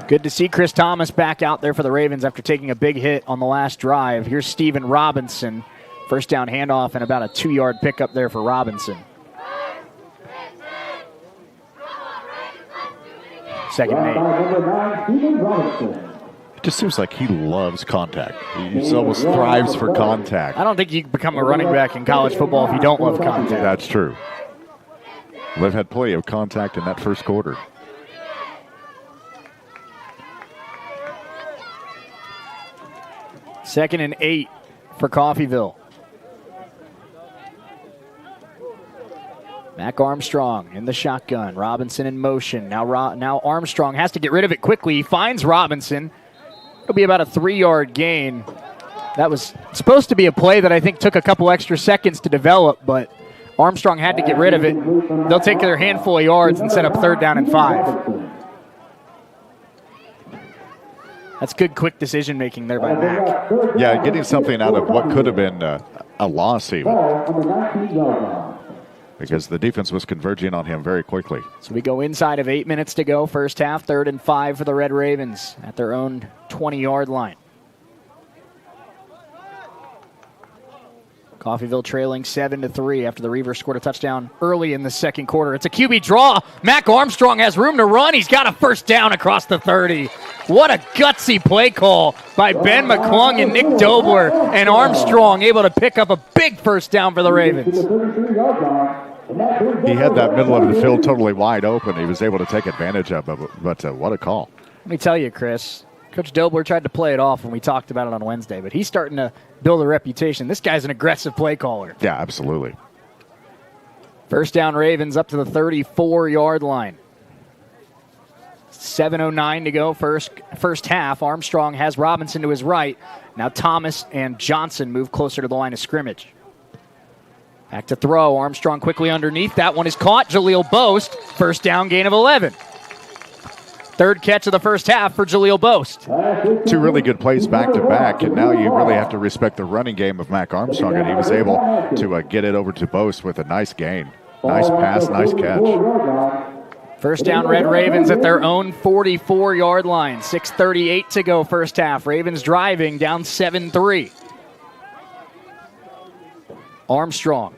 Good to see Chris Thomas back out there for the Ravens after taking a big hit on the last drive. Here's Steven Robinson. First down handoff and about a 2-yard pickup there for Robinson. 2nd and 8. It just seems like he loves contact. He almost thrives for contact. I don't think you can become a running back in college football if you don't love contact. That's true. They've had plenty of contact in that first quarter. Second and 8 for Coffeyville. Mac Armstrong in the shotgun. Robinson in motion. Now Armstrong has to get rid of it quickly. He finds Robinson. It'll be about a 3-yard gain. That was supposed to be a play that I think took a couple extra seconds to develop, but Armstrong had to get rid of it. They'll take their handful of yards and set up 3rd down and 5. That's good, quick decision-making there by Mac. Yeah, getting something out of what could have been a loss even. Because the defense was converging on him very quickly. So we go inside of 8 minutes to go. First half, 3rd and 5 for the Red Ravens at their own 20-yard line. Coffeyville trailing 7-3 after the Reavers scored a touchdown early in the second quarter. It's a QB draw. Mac Armstrong has room to run. He's got a first down across the 30. What a gutsy play call by Ben McClung and Nick Dobler. And Armstrong able to pick up a big first down for the Ravens. He had that middle of the field totally wide open. He was able to take advantage of it, but what a call. Let me tell you, Chris, Coach Dobler tried to play it off when we talked about it on Wednesday, but he's starting to build a reputation. This guy's an aggressive play caller. Yeah, absolutely. First down Ravens up to the 34-yard line. 7:09 to go, first half. Armstrong has Robinson to his right. Now Thomas and Johnson move closer to the line of scrimmage. Back to throw. Armstrong quickly underneath. That one is caught. Jaleel Boast. First down, gain of 11. Third catch of the first half for Jaleel Boast. Two really good plays back to back, and now you really have to respect the running game of Mac Armstrong, and he was able to get it over to Boast with a nice gain. Nice pass, nice catch. First down, Red Ravens at their own 44-yard line. 6:38 to go first half. Ravens driving, down 7-3. Armstrong.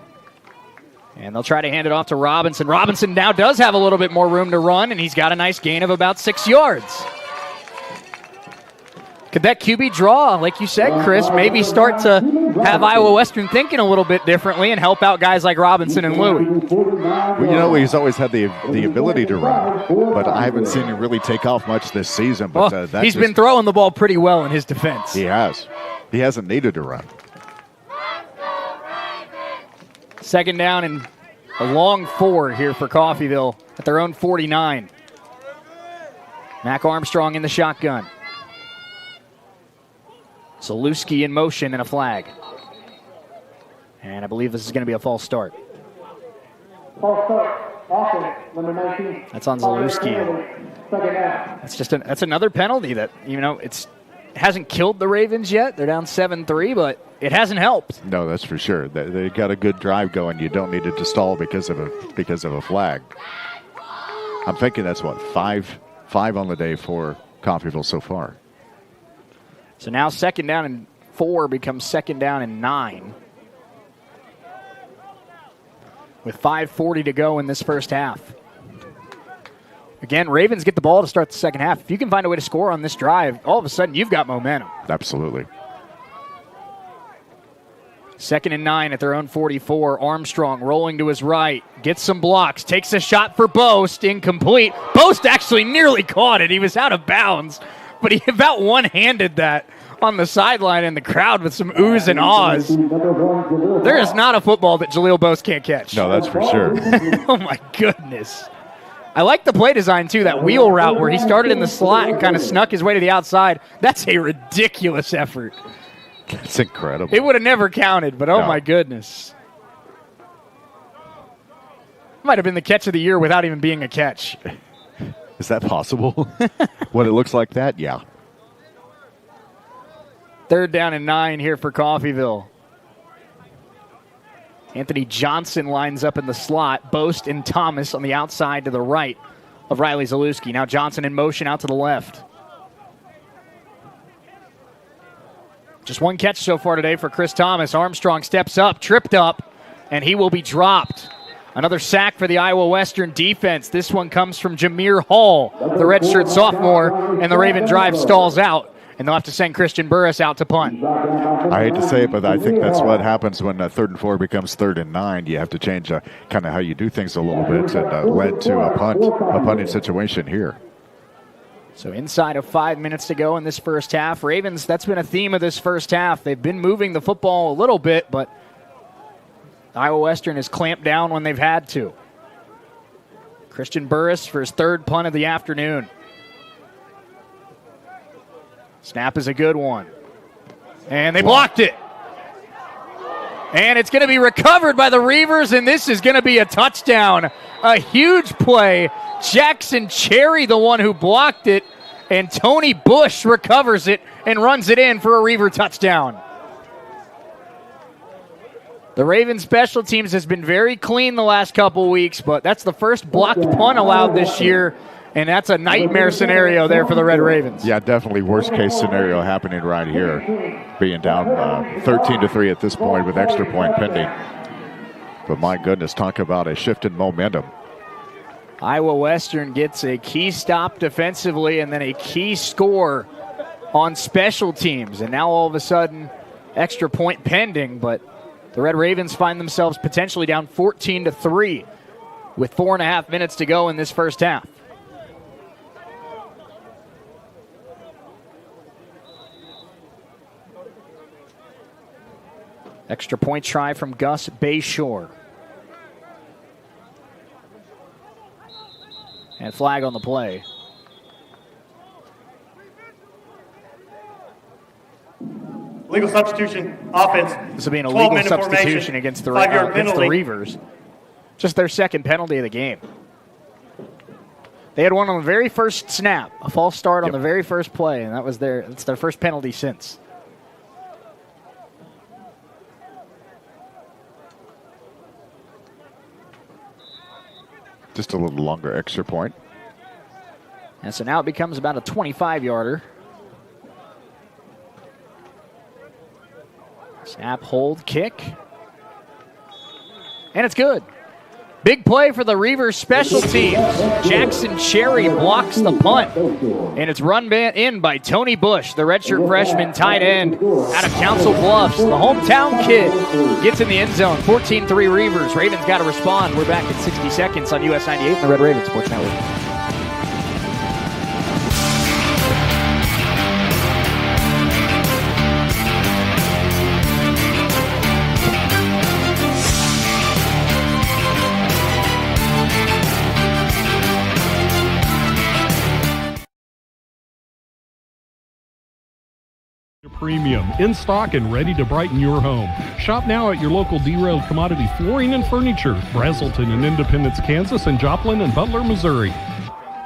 And they'll try to hand it off to Robinson. Robinson now does have a little bit more room to run, and he's got a nice gain of about 6 yards. Could that QB draw, like you said, Chris, maybe start to have Iowa Western thinking a little bit differently and help out guys like Robinson and Louie? Well, he's always had the ability to run, but I haven't seen him really take off much this season. But he's been throwing the ball pretty well in his defense. He has. He hasn't needed to run. Second down and a long 4 here for Coffeyville at their own 49. Mac Armstrong in the shotgun. Zalewski in motion and a flag. And I believe this is going to be a false start. False start. Offense, number 19. That's on Zalewski. That's another penalty that, it hasn't killed the Ravens yet. They're down 7-3, but it hasn't helped. No, that's for sure. They got a good drive going. You don't need it to stall because of a flag. I'm thinking that's five on the day for Coffeyville so far. So now second down and 4 becomes second down and 9. With 5:40 to go in this first half. Again, Ravens get the ball to start the second half. If you can find a way to score on this drive, all of a sudden you've got momentum. Absolutely. Second and 9 at their own 44. Armstrong rolling to his right. Gets some blocks. Takes a shot for Boast. Incomplete. Boast actually nearly caught it. He was out of bounds. But he about one-handed that on the sideline in the crowd with some oohs and ahs. There is not a football that Jaleel Boast can't catch. No, that's for sure. Oh, my goodness. I like the play design, too, that wheel route where he started in the slot and kind of snuck his way to the outside. That's a ridiculous effort. It's incredible. It would have never counted, but oh, my goodness. Might have been the catch of the year without even being a catch. Is that possible? When it looks like that? Yeah. Third down and 9 here for Coffeyville. Anthony Johnson lines up in the slot. Boast and Thomas on the outside to the right of Riley Zalewski. Now Johnson in motion out to the left. Just one catch so far today for Chris Thomas. Armstrong steps up, tripped up, and he will be dropped. Another sack for the Iowa Western defense. This one comes from Jameer Hall, the redshirt sophomore, and the Raven drive stalls out, and they'll have to send Christian Burris out to punt. I hate to say it, but I think that's what happens when 3rd and 4 becomes 3rd and 9. You have to change kind of how you do things a little bit, and led to a punting situation here. So inside of 5 minutes to go in this first half. Ravens, that's been a theme of this first half. They've been moving the football a little bit, but Iowa Western has clamped down when they've had to. Christian Burris for his 3rd punt of the afternoon. Snap is a good one. And they blocked it. And it's going to be recovered by the Reavers, and this is going to be a touchdown. A huge play. Jackson Cherry, the one who blocked it, and Tony Bush recovers it and runs it in for a Reaver touchdown. The Ravens special teams has been very clean the last couple weeks, but that's the first blocked punt allowed this year, and that's a nightmare scenario there for the Red Ravens. Yeah, definitely worst case scenario happening right here, being down 13-3 at this point with extra point pending. But my goodness, talk about a shift in momentum. Iowa Western gets a key stop defensively and then a key score on special teams. And now all of a sudden, extra point pending, but the Red Ravens find themselves potentially down 14-3 with 4.5 minutes to go in this first half. Extra point try from Gus Bayshore. And flag on the play. Legal substitution offense. This will be an illegal substitution against the penalty. Reavers. Just their second penalty of the game. They had one on the very first snap, a false start on the very first play, and that's their first penalty since. Just a little longer extra point. And so now it becomes about a 25-yarder. Snap, hold, kick. And it's good. Big play for the Reavers special teams. Jackson Cherry blocks the punt. And it's run in by Tony Bush, the redshirt freshman tight end out of Council Bluffs. The hometown kid gets in the end zone. 14-3 Reavers. Ravens got to respond. We're back in 60 seconds on US 98 and the Red Raven Sports Network. Premium, in stock and ready to brighten your home. Shop now at your local Derailed Commodity Flooring and Furniture, Brazelton and Independence, Kansas, and Joplin and Butler, Missouri.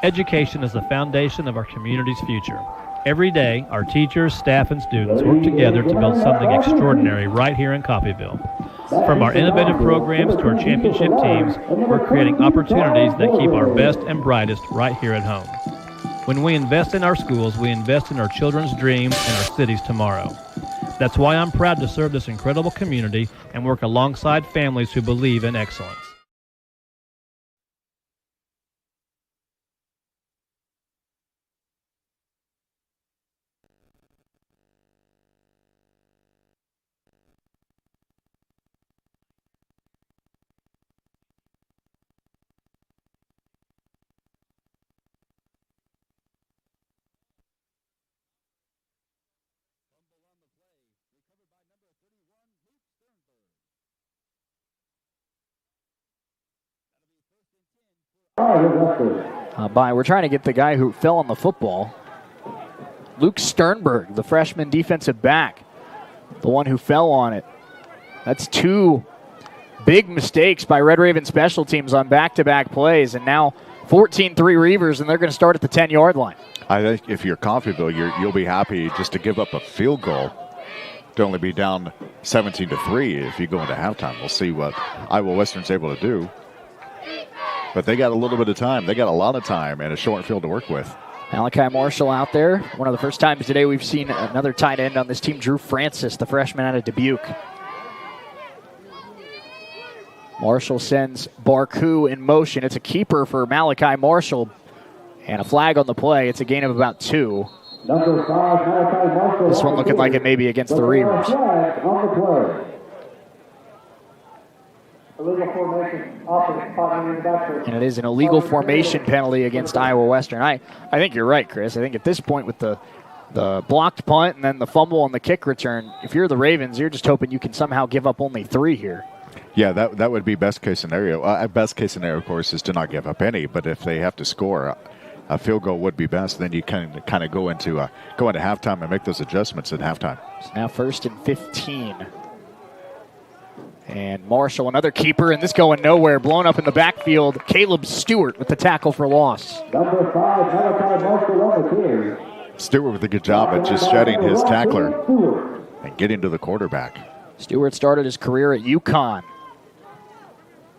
Education is the foundation of our community's future. Every day, our teachers, staff, and students work together to build something extraordinary right here in Coffeyville. From our innovative programs to our championship teams, we're creating opportunities that keep our best and brightest right here at home. When we invest in our schools, we invest in our children's dreams and our city's tomorrow. That's why I'm proud to serve this incredible community and work alongside families who believe in excellence. We're trying to get the guy who fell on the football. Luke Sternberg, the freshman defensive back, the one who fell on it. That's two big mistakes by Red Raven special teams on back-to-back plays, and now 14-3 Reavers, and they're going to start at the 10-yard line. I think if you're Coffeyville, you'll be happy just to give up a field goal to only be down 17-3 if you go into halftime. We'll see what Iowa Western's able to do. But they got a little bit of time. They got a lot of time and a short field to work with. Malachi Marshall out there. One of the first times today we've seen another tight end on this team, Drew Francis, the freshman out of Dubuque. Marshall sends Barku in motion. It's a keeper for Malachi Marshall. And a flag on the play. It's a gain of about 2. Number 5, Malachi Marshall. This one looking like it may be against the Reavers. On the play. Illegal formation, and it is an illegal formation penalty against Iowa Western. I think you're right, Chris. I think at this point with the blocked punt and then the fumble and the kick return, if you're the Ravens, you're just hoping you can somehow give up only 3 here. Yeah, that would be best case scenario. Best case scenario, of course, is to not give up any. But if they have to score, a field goal would be best. Then you can kind of go into halftime and make those adjustments at halftime. It's now 1st and 15. And Marshall, another keeper, and this going nowhere. Blown up in the backfield. Caleb Stewart with the tackle for loss. Number 5, Malachi Marshall on the carry. Stewart with a good job at just shedding his tackler and getting to the quarterback. Stewart started his career at UConn.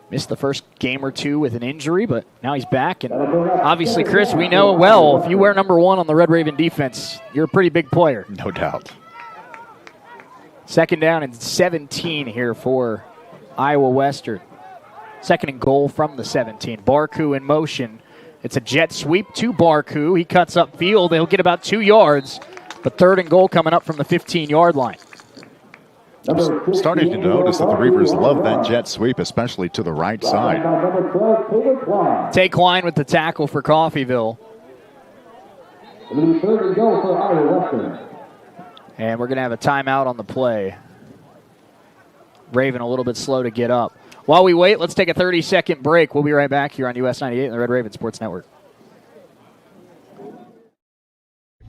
Missed the first game or 2 with an injury, but now he's back. And obviously, Chris, we know well, if you wear number 1 on the Red Raven defense, you're a pretty big player. No doubt. 2nd down and 17 here for Iowa Western. 2nd and goal from the 17. Barku in motion. It's a jet sweep to Barku. He cuts up field. He'll get about 2 yards. But 3rd and goal coming up from the 15-yard line. I'm starting to notice that the Reavers love that jet sweep, especially to the right side. Tay Klein with the tackle for Coffeyville. 3rd and goal for Iowa Western. And we're going to have a timeout on the play. Raven a little bit slow to get up. While we wait, let's take a 30-second break. We'll be right back here on US 98 and the Red Raven Sports Network.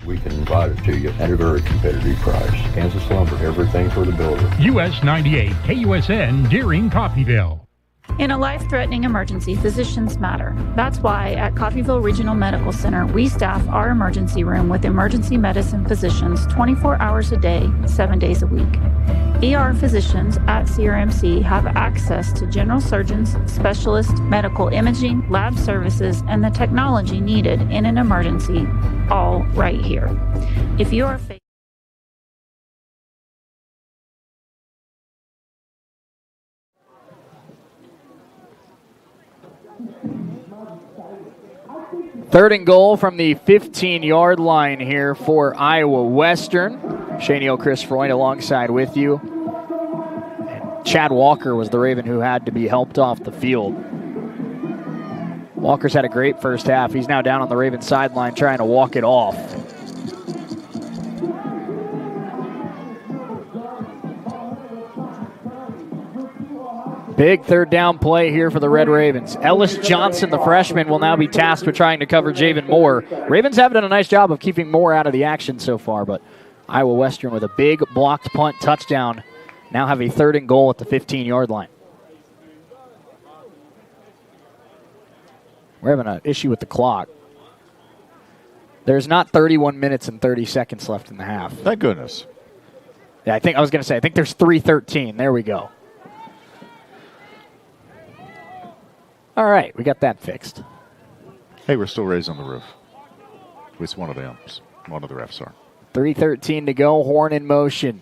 We can provide it to you at a very competitive price. Kansas Lumber, everything for the builder. US 98, KUSN, Deering, Coffeyville. In a life-threatening emergency, physicians matter. That's why at Coffeyville Regional Medical Center, we staff our emergency room with emergency medicine physicians 24 hours a day, 7 days a week. ER physicians at CRMC have access to general surgeons, specialists, medical imaging, lab services, and the technology needed in an emergency, all right here. If you are facing Third and goal from the 15-yard line here for Iowa Western. Shaniel Chris Freund alongside with you. And Chad Walker was the Raven who had to be helped off the field. Walker's had a great first half. He's now down on the Raven sideline trying to walk it off. Big third down play here for the Red Ravens. Ellis Johnson, the freshman, will now be tasked with trying to cover Javen Moore. Ravens have done a nice job of keeping Moore out of the action so far, but Iowa Western with a big blocked punt touchdown now have a third and goal at the 15-yard line. We're having an issue with the clock. There's not 31 minutes and 30 seconds left in the half. Thank goodness. Yeah, I think there's 3:13. There we go. All right, we got that fixed. Hey, we're still raising the roof. At least one of them. One of the refs are. 3:13 to go. Horn in motion.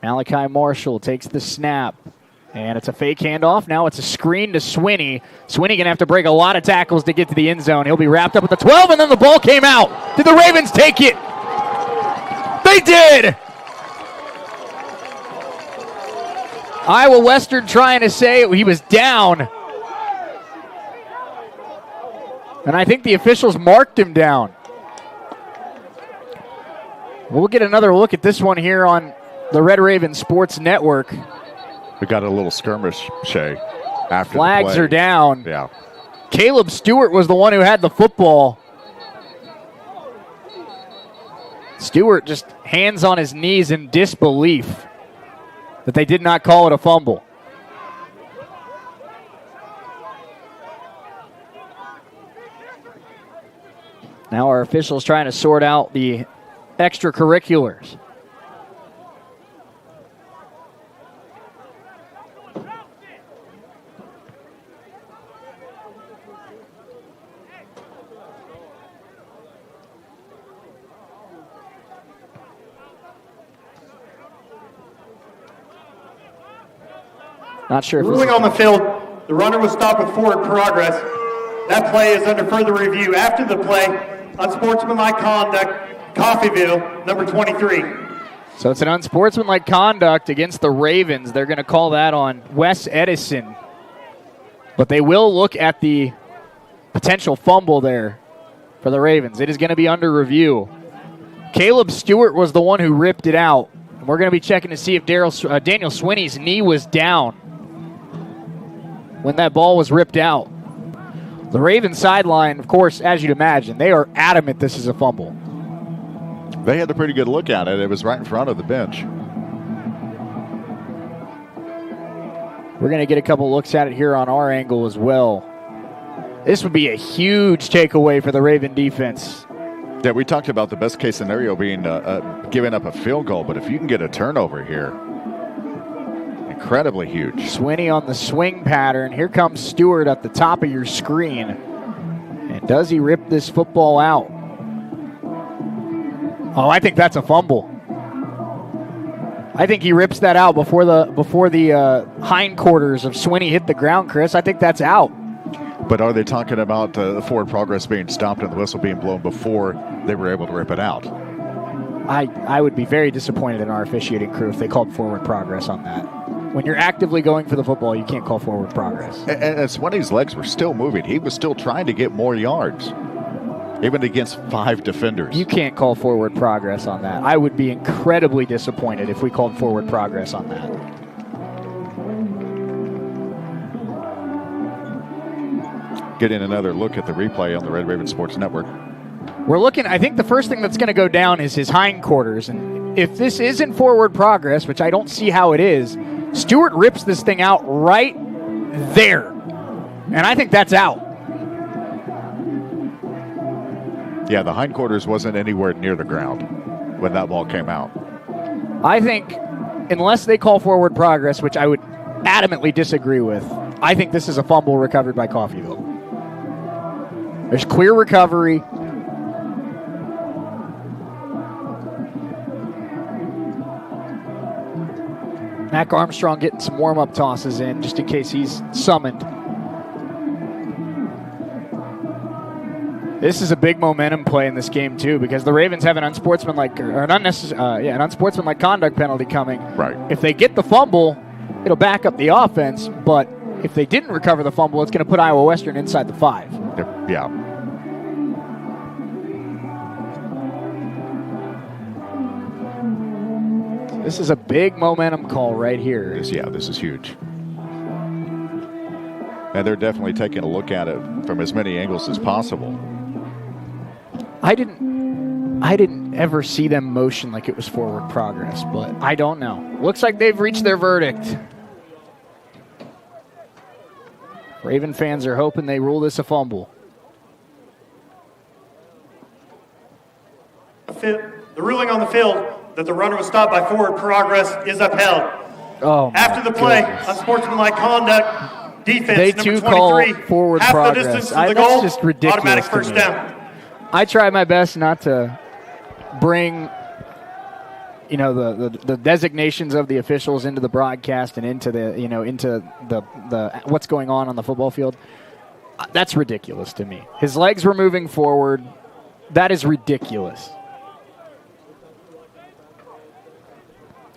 Malachi Marshall takes the snap. And it's a fake handoff. Now it's a screen to Swinney. Swinney going to have to break a lot of tackles to get to the end zone. He'll be wrapped up at the 12, and then the ball came out. Did the Ravens take it? They did! Iowa Western trying to say he was down. And I think the officials marked him down. We'll get another look at this one here on the Red Raven Sports Network. We got a little skirmish, Shay, after Flags the play. are down. Yeah. Caleb Stewart was the one who had the football. Stewart just hands on his knees in disbelief that they did not call it a fumble. Now our officials trying to sort out the extracurriculars. Not sure if ruling on the field, the runner was stopped with forward progress. That play is under further review. After the play, unsportsmanlike conduct, Coffeyville, number 23. So it's an unsportsmanlike conduct against the Ravens. They're going to call that on Wes Edison. But they will look at the potential fumble there for the Ravens. It is going to be under review. Caleb Stewart was the one who ripped it out. And we're going to be checking to see if Daniel Swinney's knee was down when that ball was ripped out. The Ravens sideline, of course, as you'd imagine, they are adamant this is a fumble. They had a pretty good look at it. It was right in front of the bench. We're going to get a couple looks at it here on our angle as well. This would be a huge takeaway for the Raven defense. Yeah, we talked about the best case scenario being giving up a field goal, but if you can get a turnover here, incredibly huge. Swinney on the swing pattern. Here comes Stewart at the top of your screen. And does he rip this football out? Oh, I think that's a fumble. I think he rips that out before the hindquarters of Swinney hit the ground, Chris. I think that's out. But are they talking about the forward progress being stopped and the whistle being blown before they were able to rip it out? I would be very disappointed in our officiating crew if they called forward progress on that. When you're actively going for the football, you can't call forward progress. And Swinney's legs were still moving. He was still trying to get more yards, even against 5 defenders. You can't call forward progress on that. I would be incredibly disappointed if we called forward progress on that. Getting another look at the replay on the Red Raven Sports Network. We're looking, I think the first thing that's going to go down is his hindquarters. And if this isn't forward progress, which I don't see how it is, Stewart rips this thing out right there. And I think that's out. Yeah, the hindquarters wasn't anywhere near the ground when that ball came out. I think, unless they call forward progress, which I would adamantly disagree with, I think this is a fumble recovered by Coffeyville. There's clear recovery. Mac Armstrong getting some warm-up tosses in just in case he's summoned. This is a big momentum play in this game too, because the Ravens have an unsportsmanlike or an unsportsmanlike conduct penalty coming. Right. If they get the fumble, it'll back up the offense, but if they didn't recover the fumble, it's going to put Iowa Western inside the 5. Yeah. This is a big momentum call right here. This is huge. And they're definitely taking a look at it from as many angles as possible. I didn't ever see them motion like it was forward progress, but I don't know. Looks like they've reached their verdict. Raven fans are hoping they rule this a fumble. The ruling on the field that the runner was stopped by forward progress is upheld. After the play, unsportsmanlike conduct, defense, they number too 23, call forward half progress. the distance to the goal, that's just ridiculous. automatic first down. I try my best not to bring, the designations of the officials into the broadcast and into the what's going on the football field. That's ridiculous to me. His legs were moving forward. That is ridiculous.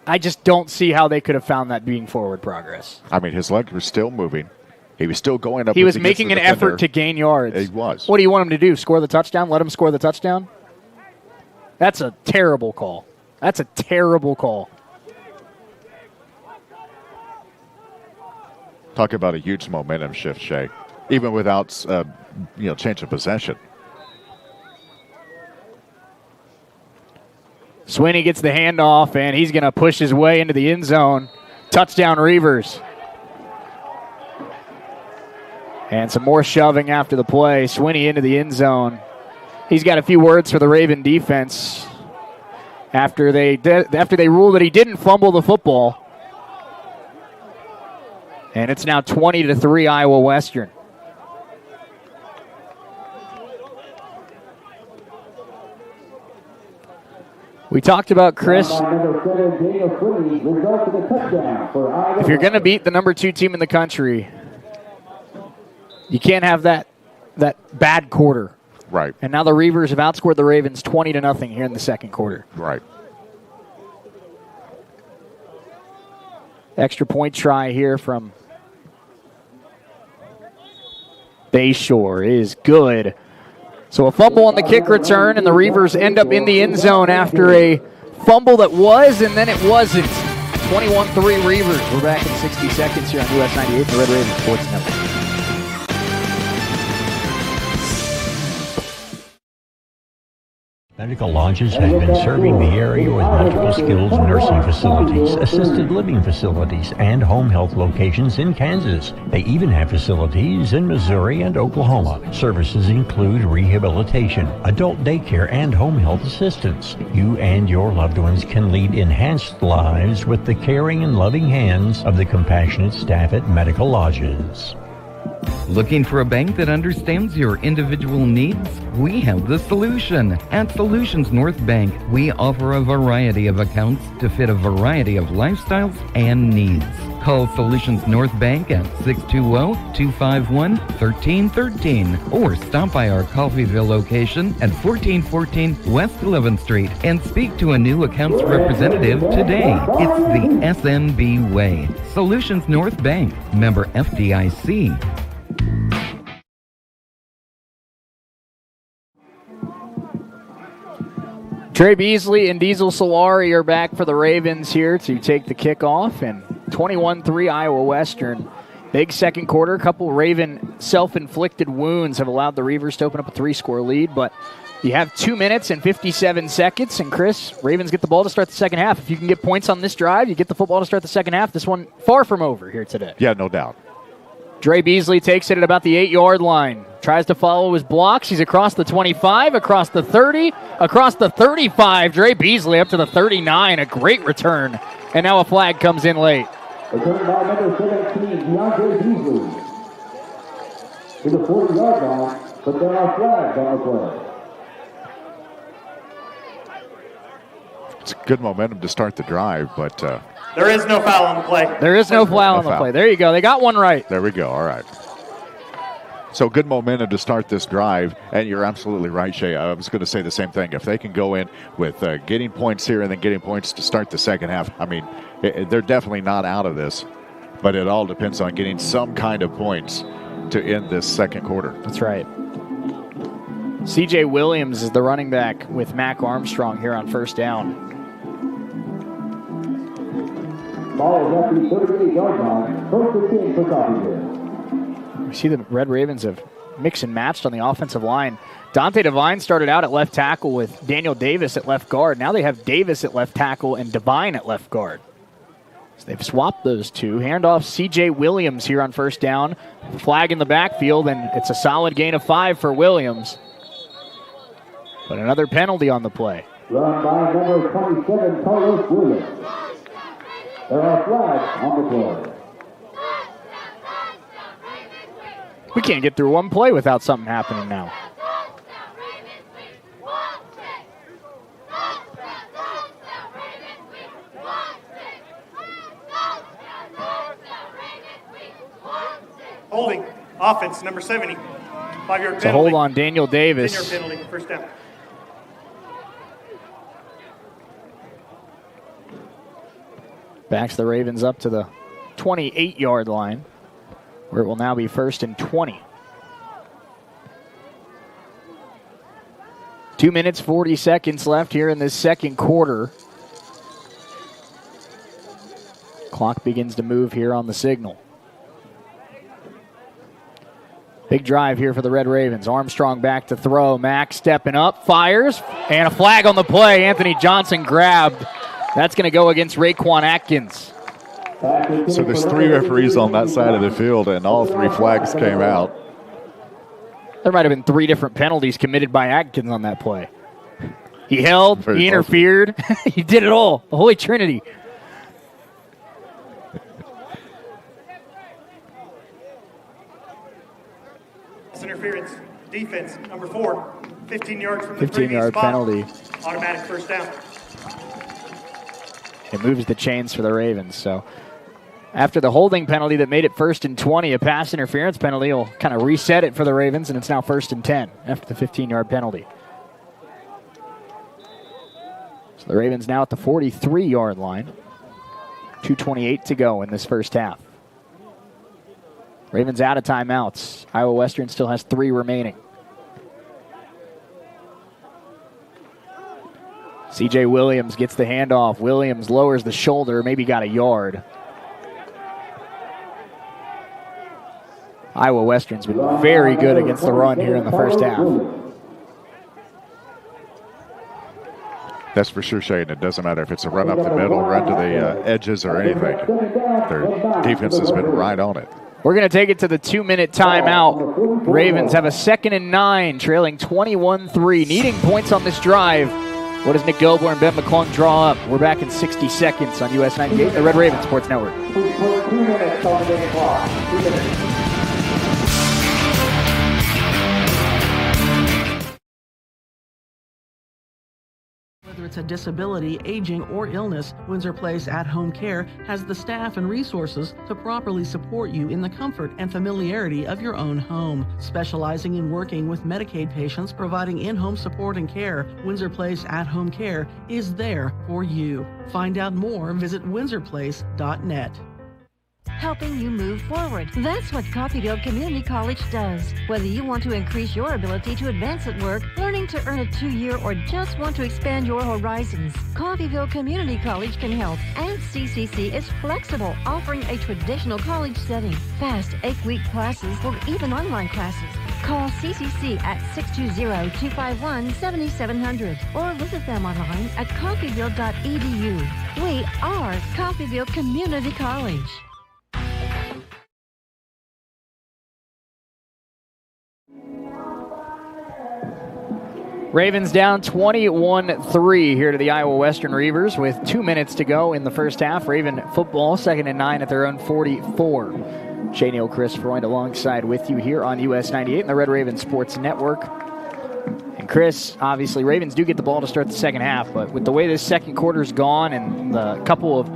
I just don't see how they could have found that being forward progress. I mean, his legs were still moving. He was still going up. He was making an effort to gain yards. He was. What do you want him to do? Score the touchdown? Let him score the touchdown? That's a terrible call. That's a terrible call. Talk about a huge momentum shift, Shay. Even without, change of possession. Swinney gets the handoff, and he's going to push his way into the end zone. Touchdown, Reavers. And some more shoving after the play. Swinney into the end zone. He's got a few words for the Raven defense after they rule that he didn't fumble the football. And it's now 20-3 Iowa Western. We talked about Chris. If you're going to beat the number 2 team in the country, you can't have that bad quarter. Right. And now the Reavers have outscored the Ravens 20-0 here in the second quarter. Right. Extra point try here from Bayshore is good. So a fumble on the kick return, and the Reavers end up in the end zone after a fumble that was, and then it wasn't. 21-3 Reavers. We're back in 60 seconds here on US 98, the Red Raven Sports Network. Medical Lodges has been serving the area with multiple skilled nursing facilities, assisted living facilities, and home health locations in Kansas. They even have facilities in Missouri and Oklahoma. Services include rehabilitation, adult daycare, and home health assistance. You and your loved ones can lead enhanced lives with the caring and loving hands of the compassionate staff at Medical Lodges. Looking for a bank that understands your individual needs? We have the solution. At Solutions North Bank, we offer a variety of accounts to fit a variety of lifestyles and needs. Call Solutions North Bank at 620-251-1313 or stop by our Coffeyville location at 1414 West 11th Street and speak to a new accounts representative today. It's the SNB way. Solutions North Bank, member FDIC. Trey Beasley and Diesel Solari are back for the Ravens here to take the kickoff, and 21-3 Iowa Western. Big second quarter. A couple Raven self-inflicted wounds have allowed the Reavers to open up a 3-score lead, but You have 2 minutes and 57 seconds, and Chris, Ravens get the ball to start the second half. If you can get points on this drive, you get the football to start the second half. This one far from over here today. Yeah, no doubt. Dre Beasley takes it at about the 8-yard line. Tries to follow his blocks. He's across the 25, across the 30, across the 35. Dre Beasley up to the 39. A great return. And now a flag comes in late. Return by number 17, DeAndre Beasley. To the 40-yard line, but there are flags on the play. It's good momentum to start the drive, but there is no foul on the play. There is no foul on the play. There you go. They got one right. There we go. All right. So good momentum to start this drive, and you're absolutely right, Shay. I was going to say the same thing. If they can go in with getting points here and then getting points to start the second half, I mean, they're definitely not out of this, but it all depends on getting some kind of points to end this second quarter. That's right. C.J. Williams is the running back with Mac Armstrong here on first down. Ball is at the 38-yard line. First and 10 for Coffeyville. We see the Red Ravens have mixed and matched on the offensive line. Dante Devine started out at left tackle with Daniel Davis at left guard. Now they have Davis at left tackle and Devine at left guard. So they've swapped those two. Handoff C.J. Williams here on first down. Flag in the backfield, and it's a solid gain of 5 for Williams. But another penalty on the play. Run by number 27, Carlos Williams. There are flags on the play. We can't get through one play without something happening now. Holding. Offense, number 70. 5-yard penalty. So hold on Daniel Davis. 10-yard penalty, first down. Backs the Ravens up to the 28-yard line, where it will now be first and 20. 2 minutes, 40 seconds left here in this second quarter. Clock begins to move here on the signal. Big drive here for the Red Ravens. Armstrong back to throw. Mack stepping up, fires, and a flag on the play. Anthony Johnson grabbed. That's going to go against Raekwon Atkins. So there's 3 referees on that side of the field, and all 3 flags came out. There might have been 3 different penalties committed by Atkins on that play. He held, Very he interfered, he did it all. The Holy Trinity. Interference. Defense, number 4. 15 yards from the 15-yard penalty. Automatic first down. It moves the chains for the Ravens. So after the holding penalty that made it first and 20, a pass interference penalty will kind of reset it for the Ravens, and it's now first and 10 after the 15-yard penalty. So the Ravens now at the 43-yard line. 2:28 to go in this first half. Ravens out of timeouts. Iowa Western still has 3 remaining. C.J. Williams gets the handoff. Williams lowers the shoulder, maybe got a yard. Iowa Western's been very good against the run here in the first half. That's for sure, Shane. It doesn't matter if it's a run up the middle, run to the edges, or anything. Their defense has been right on it. We're going to take it to the 2-minute timeout. Ravens have a 2nd and 9, trailing 21-3, needing points on this drive. What does Nick Gobler and Ben McClung draw up? We're back in 60 seconds on US 98, the Red Raven Sports Network. 2 minutes on the game clock. 2 minutes. Whether it's a disability, aging, or illness, Windsor Place At-Home Care has the staff and resources to properly support you in the comfort and familiarity of your own home. Specializing in working with Medicaid patients providing in-home support and care, Windsor Place At-Home Care is there for you. Find out more, visit windsorplace.net. Helping you move forward. That's what Coffeyville Community College does. Whether you want to increase your ability to advance at work, learning to earn a 2-year, or just want to expand your horizons, Coffeyville Community College can help. And CCC is flexible, offering a traditional college setting, fast 8-week classes, or even online classes. Call CCC at 620-251-7700 or visit them online at coffeyville.edu. We are Coffeyville Community College. Ravens down 21-3 here to the Iowa Western Reavers with 2 minutes to go in the first half. Raven football 2nd and 9 at their own 44. Shane Neal, Chris Freund alongside with you here on US 98 and the Red Raven Sports Network. And Chris, obviously Ravens do get the ball to start the second half, but with the way this second quarter's gone and the couple of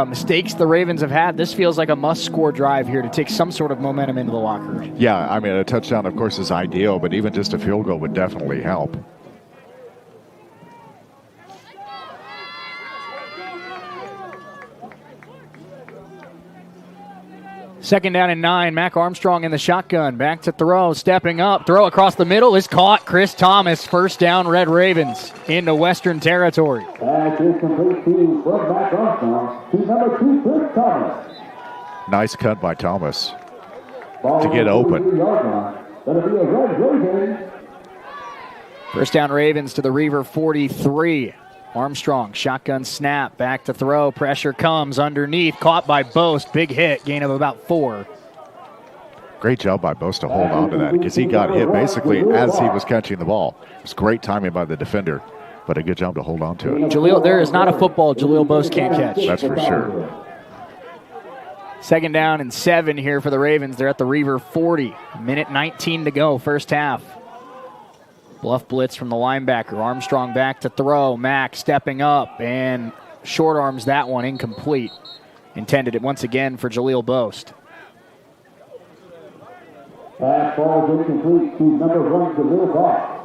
mistakes the Ravens have had, this feels like a must-score drive here to take some sort of momentum into the locker room. Yeah, I mean, a touchdown, of course, is ideal, but even just a field goal would definitely help. Second down and 9. Mac Armstrong in the shotgun. Back to throw. Stepping up. Throw across the middle is caught. Chris Thomas. First down, Red Ravens into Western Territory. Pass is complete to Mac Armstrong to number 2, Chris Thomas. Nice cut by Thomas to get open. That'll be a Red Raven. First down Ravens to the Reaver 43. Armstrong, shotgun snap, back to throw. Pressure comes underneath, caught by Boast. Big hit, gain of about 4. Great job by Boast to hold on to that because he got hit basically as he was catching the ball. It was great timing by the defender, but a good job to hold on to it. There is not a football Jaleel Boast can't catch. That's for sure. Second down and 7 here for the Ravens. They're at the Reaver 40. Minute 19 to go, first half. Bluff blitz from the linebacker. Armstrong back to throw. Mack stepping up and short arms that one incomplete. Intended it once again for Jaleel Boast. Pass ball is incomplete to number 1, Jaleel Boast.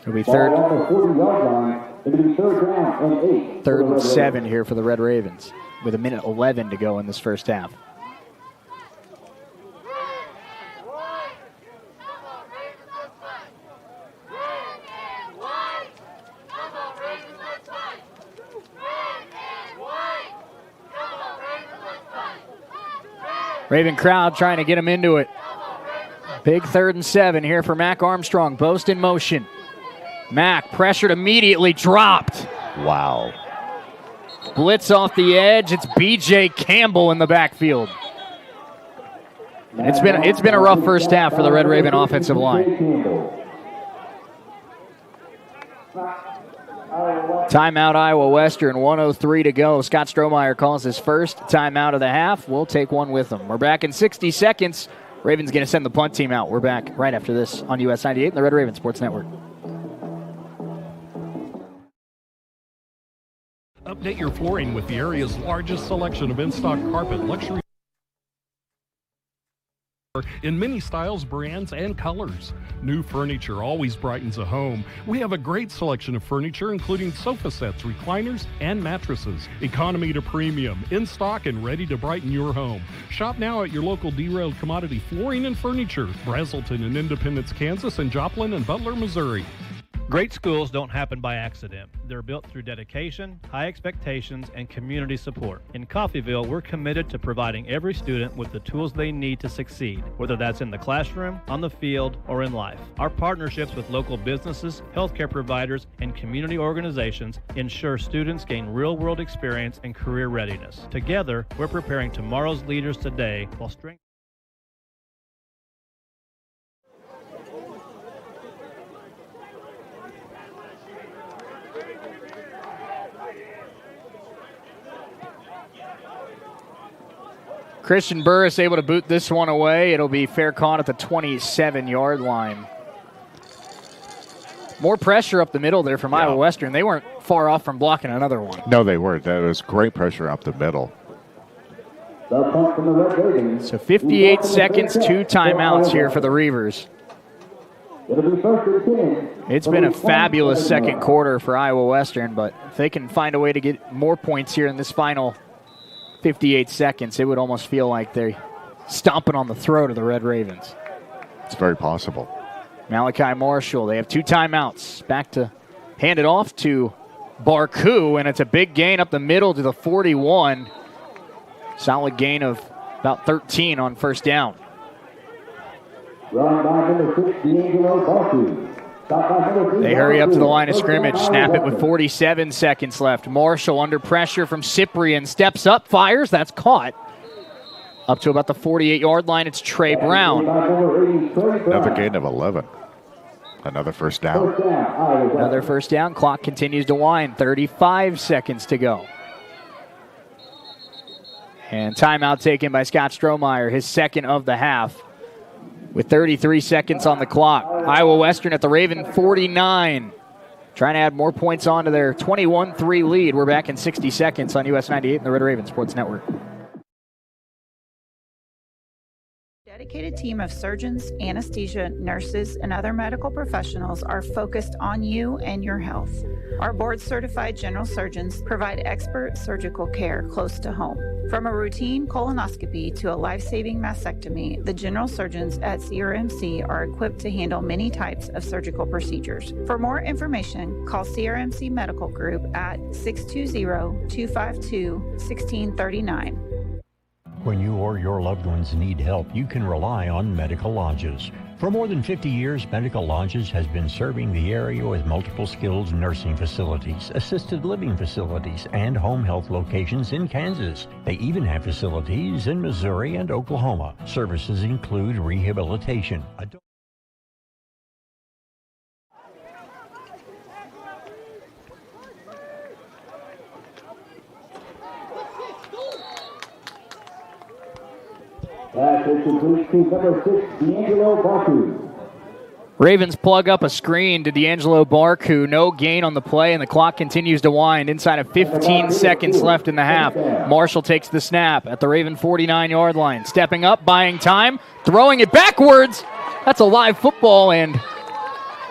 It'll be third. Ball on the 40-yard line. It'll be third down and 8. Third and 7 here for the Red Ravens with a minute 11 to go in this first half. Raven crowd trying to get him into it. Big 3rd and 7 here for Mac Armstrong. Boast in motion. Mac pressured immediately, dropped. Wow. Blitz off the edge. It's B.J. Campbell in the backfield. It's been a rough first half for the Red Raven offensive line. Timeout Iowa Western, 1:03 to go. Scott Strohmeyer calls his first timeout of the half. We'll take one with him. We're back in 60 seconds. Ravens going to send the punt team out. We're back right after this on US 98 and the Red Raven Sports Network. Update your flooring with the area's largest selection of in-stock carpet, luxury in many styles, brands, and colors. New furniture always brightens a home. We have a great selection of furniture, including sofa sets, recliners, and mattresses. Economy to premium, in stock and ready to brighten your home. Shop now at your local Derailed Commodity Flooring and Furniture, Brazelton in Independence, Kansas, and Joplin and Butler, Missouri. Great schools don't happen by accident. They're built through dedication, high expectations, and community support. In Coffeyville, we're committed to providing every student with the tools they need to succeed, whether that's in the classroom, on the field, or in life. Our partnerships with local businesses, healthcare providers, and community organizations ensure students gain real-world experience and career readiness. Together, we're preparing tomorrow's leaders today while strengthening. Christian Burris able to boot this one away. It'll be fair caught at the 27-yard line. More pressure up the middle there from Iowa Western. They weren't far off from blocking another one. No, they weren't. That was great pressure up the middle. So 58 seconds, 2 timeouts here for the Reavers. It's been a fabulous second quarter for Iowa Western, but if they can find a way to get more points here in this final 58 seconds, it would almost feel like they're stomping on the throat of the Red Ravens. It's very possible. Malachi Marshall, they have 2 timeouts. Back to hand it off to Barku, and it's a big gain up the middle to the 41. Solid gain of about 13 on first down. Run by number 6, D'Angelo Barkley. Stop by number 3. They hurry up to the line of scrimmage, snap it with 47 seconds left. Marshall under pressure from Cyprian, steps up, fires, that's caught. Up to about the 48-yard line, it's Trey Brown. Another gain of 11. Another first down. Another first down. Clock continues to wind. 35 seconds to go. And timeout taken by Scott Strohmeyer, his second of the half, with 33 seconds on the clock. Iowa Western at the Raven 49. Trying to add more points onto their 21-3 lead. We're back in 60 seconds on US 98 and the Red Raven Sports Network. Dedicated team of surgeons, anesthesia, nurses, and other medical professionals are focused on you and your health. Our board-certified general surgeons provide expert surgical care close to home. From a routine colonoscopy to a life-saving mastectomy, the general surgeons at CRMC are equipped to handle many types of surgical procedures. For more information, call CRMC Medical Group at 620-252-1639. When you or your loved ones need help, you can rely on Medical Lodges. For more than 50 years, Medical Lodges has been serving the area with multiple skilled nursing facilities, assisted living facilities, and home health locations in Kansas. They even have facilities in Missouri and Oklahoma. Services include rehabilitation, Pass is complete to number 6, D'Angelo Barkley. Ravens plug up a screen to D'Angelo Barku. No gain on the play, and the clock continues to wind. Inside of 15 seconds left in the half. Marshall takes the snap at the Raven 49-yard line. Stepping up, buying time, throwing it backwards. That's a live football, and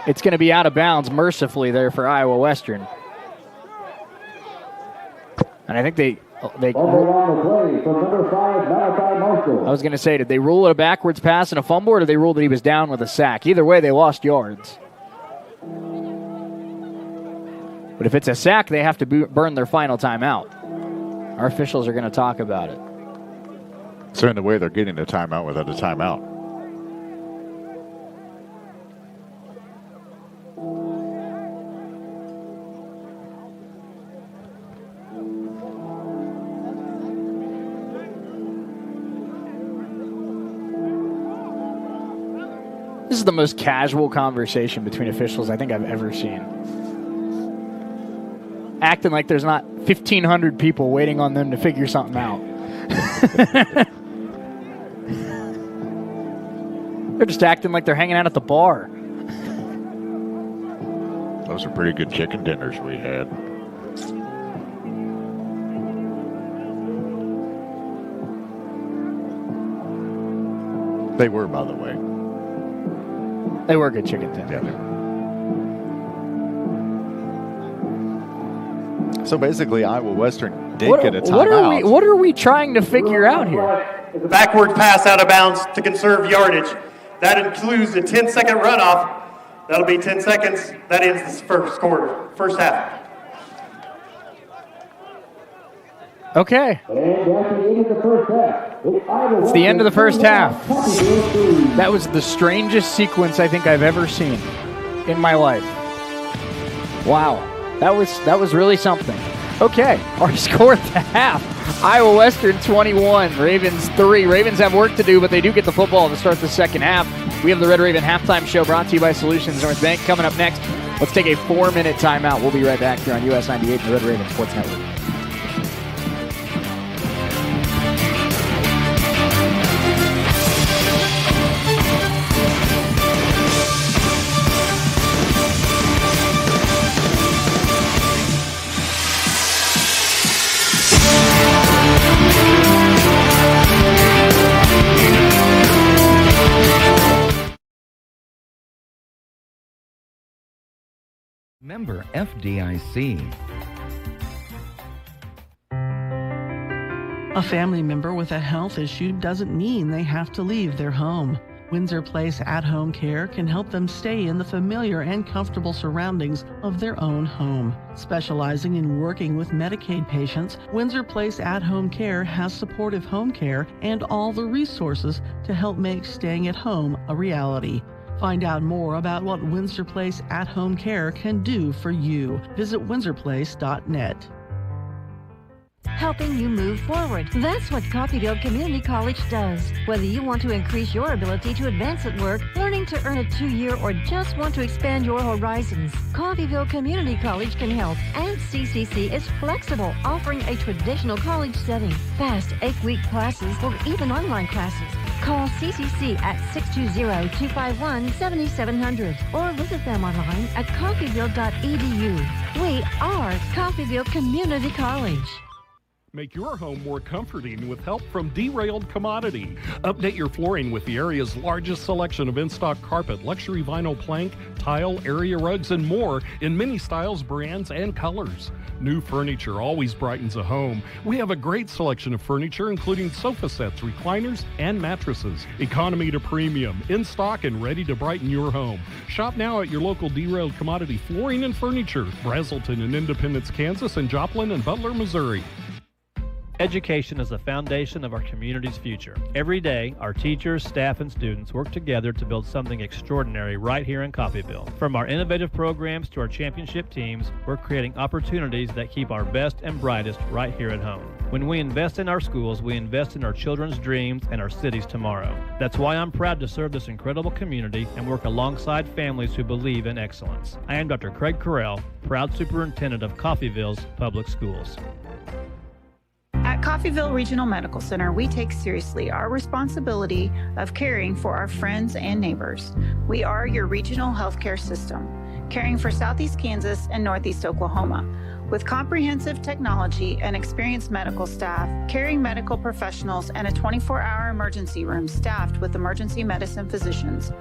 it's going to be out of bounds mercifully there for Iowa Western. And I think they on the play from number 5, Malachi Marshall. I was going to say, did they rule it a backwards pass and a fumble, or did they rule that he was down with a sack? Either way, they lost yards. But if it's a sack, they have to burn their final timeout. Our officials are going to talk about it. So in the way they're getting a timeout without a timeout. This is the most casual conversation between officials I think I've ever seen. Acting like there's not 1,500 people waiting on them to figure something out. They're just acting like they're hanging out at the bar. Those are pretty good chicken dinners we had. They were, by the way. They were good chicken dinners. Yeah, so basically, Iowa Western did get a timeout. What are we trying to figure out here? Backward pass out of bounds to conserve yardage. That includes a 10-second runoff. That'll be 10 seconds. That ends this first quarter, first half. Okay. It's the end of the first half. That was the strangest sequence I think I've ever seen in my life. Wow. That was really something. Okay, our score at the half. Iowa Western 21, Ravens 3. Ravens have work to do, but they do get the football to start the second half. We have the Red Raven halftime show brought to you by Solutions North Bank. Coming up next, let's take a 4-minute timeout. We'll be right back here on US 98 and the Red Raven Sports Network. Member FDIC. A family member with a health issue doesn't mean they have to leave their home. Windsor Place at-home care can help them stay in the familiar and comfortable surroundings of their own home. Specializing in working with Medicaid patients, Windsor Place at-home care has supportive home care and all the resources to help make staying at home a reality. Find out more about what Windsor Place at-home care can do for you. Visit windsorplace.net. Helping you move forward. That's what Coffeyville Community College does. Whether you want to increase your ability to advance at work, learning to earn a 2-year, or just want to expand your horizons, Coffeyville Community College can help. And CCC is flexible, offering a traditional college setting, fast 8-week classes, or even online classes. Call CCC at 620-251-7700 or visit them online at coffeyville.edu. We are Coffeyville Community College. Make your home more comforting with help from Derailed Commodity. Update your flooring with the area's largest selection of in-stock carpet, luxury vinyl plank, tile, area rugs, and more in many styles, brands, and colors. New furniture always brightens a home. We have a great selection of furniture, including sofa sets, recliners, and mattresses. Economy to premium, in stock and ready to brighten your home. Shop now at your local Derailed Commodity Flooring and Furniture, Brazelton in Independence, Kansas, and Joplin and Butler, Missouri. Education is the foundation of our community's future. Every day, our teachers, staff, and students work together to build something extraordinary right here in Coffeyville. From our innovative programs to our championship teams, we're creating opportunities that keep our best and brightest right here at home. When we invest in our schools, we invest in our children's dreams and our city's tomorrow. That's why I'm proud to serve this incredible community and work alongside families who believe in excellence. I am Dr. Craig Carell, proud superintendent of Coffeyville's Public Schools. At Coffeyville Regional Medical Center, we take seriously our responsibility of caring for our friends and neighbors. We are your regional healthcare system, caring for Southeast Kansas and Northeast Oklahoma. With comprehensive technology and experienced medical staff, caring medical professionals, and a 24-hour emergency room staffed with emergency medicine physicians,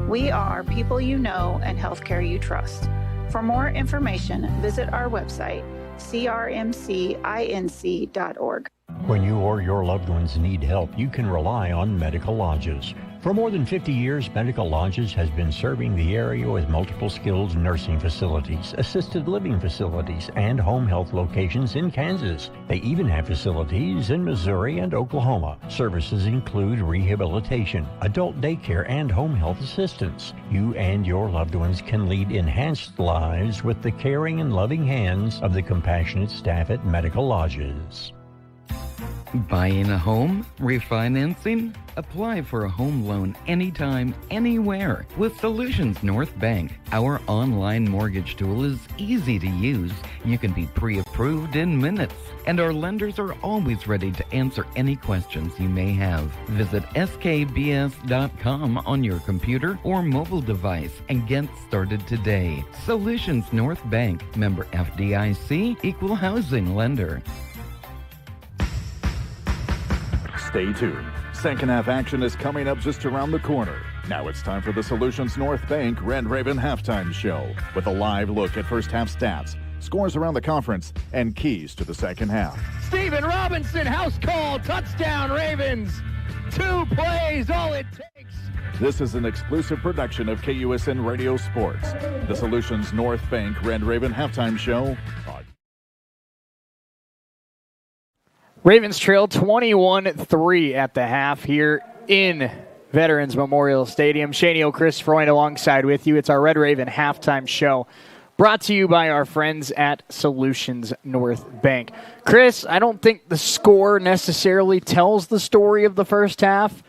we are people you know and healthcare you trust. For more information, visit our website, crmcinc.org. When you or your loved ones need help, you can rely on Medical Lodges. For more than 50 years, Medical Lodges has been serving the area with multiple skilled nursing facilities, assisted living facilities, and home health locations in Kansas. They even have facilities in Missouri and Oklahoma. Services include rehabilitation, adult daycare, and home health assistance. You and your loved ones can lead enhanced lives with the caring and loving hands of the compassionate staff at Medical Lodges. Buying a home? Refinancing? Apply for a home loan anytime, anywhere with Solutions North Bank. Our online mortgage tool is easy to use. You can be pre-approved in minutes, and our lenders are always ready to answer any questions you may have. Visit skbs.com on your computer or mobile device and get started today. Solutions North Bank, member FDIC, equal housing lender. Stay tuned. Second half action is coming up just around the corner. Now it's time for the Solutions North Bank Red Raven Halftime Show with a live look at first half stats, scores around the conference, and keys to the second half. Steven Robinson, house call, touchdown Ravens. 2 plays, all it takes. This is an exclusive production of KUSN Radio Sports. The Solutions North Bank Red Raven Halftime Show. Ravens trail 21-3 at the half here in Veterans Memorial Stadium. Shane O'Chris Freund alongside with you. It's our Red Raven Halftime Show brought to you by our friends at Solutions North Bank. Chris, I don't think the score necessarily tells the story of the first half,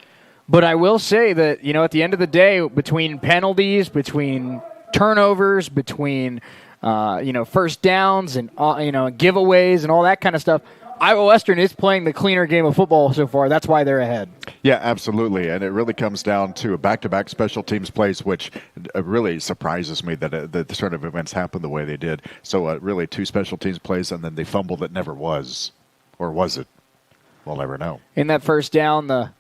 but I will say that, at the end of the day, between penalties, between turnovers, between, first downs and, giveaways and all that kind of stuff, Iowa Western is playing the cleaner game of football so far. That's why they're ahead. Yeah, absolutely. And it really comes down to a back-to-back special teams plays, which really surprises me that the sort of events happen the way they did. So really 2 special teams plays, and then they fumbled that never was. Or was it? We'll never know. In that first down, the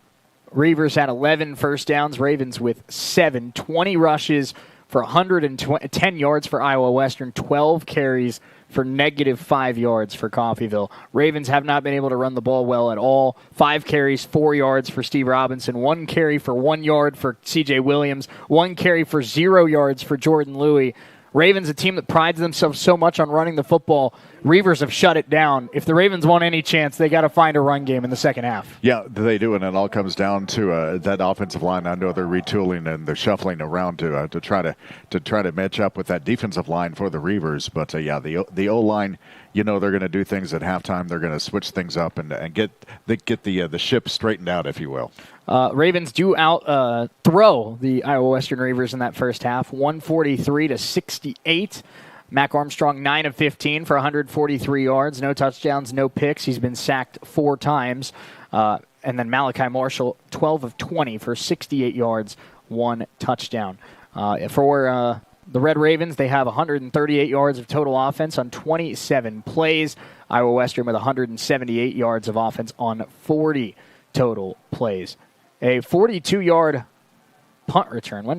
Reavers had 11 first downs. Ravens with 7, 20 rushes for 110 yards for Iowa Western, 12 carries for -5 yards for Coffeyville. Ravens have not been able to run the ball well at all. 5 carries, 4 yards for Steve Robinson, 1 carry for 1 yard for CJ Williams, 1 carry for 0 yards for Jordan Louie. Ravens, a team that prides themselves so much on running the football, Reavers have shut it down. If the Ravens want any chance, they got to find a run game in the second half. Yeah, they do, and it all comes down to that offensive line. I know they're retooling and they're shuffling around to try to match up with that defensive line for the Reavers. But the O line, they're going to do things at halftime. They're going to switch things up and get the ship straightened out, if you will. Ravens do throw the Iowa Western Reavers in that first half, 143-68. Mac Armstrong, 9 of 15 for 143 yards. No touchdowns, no picks. He's been sacked 4 times. And then Malachi Marshall, 12 of 20 for 68 yards, 1 touchdown. For the Red Ravens, they have 138 yards of total offense on 27 plays. Iowa Western with 178 yards of offense on 40 total plays. A 42-yard punt return. I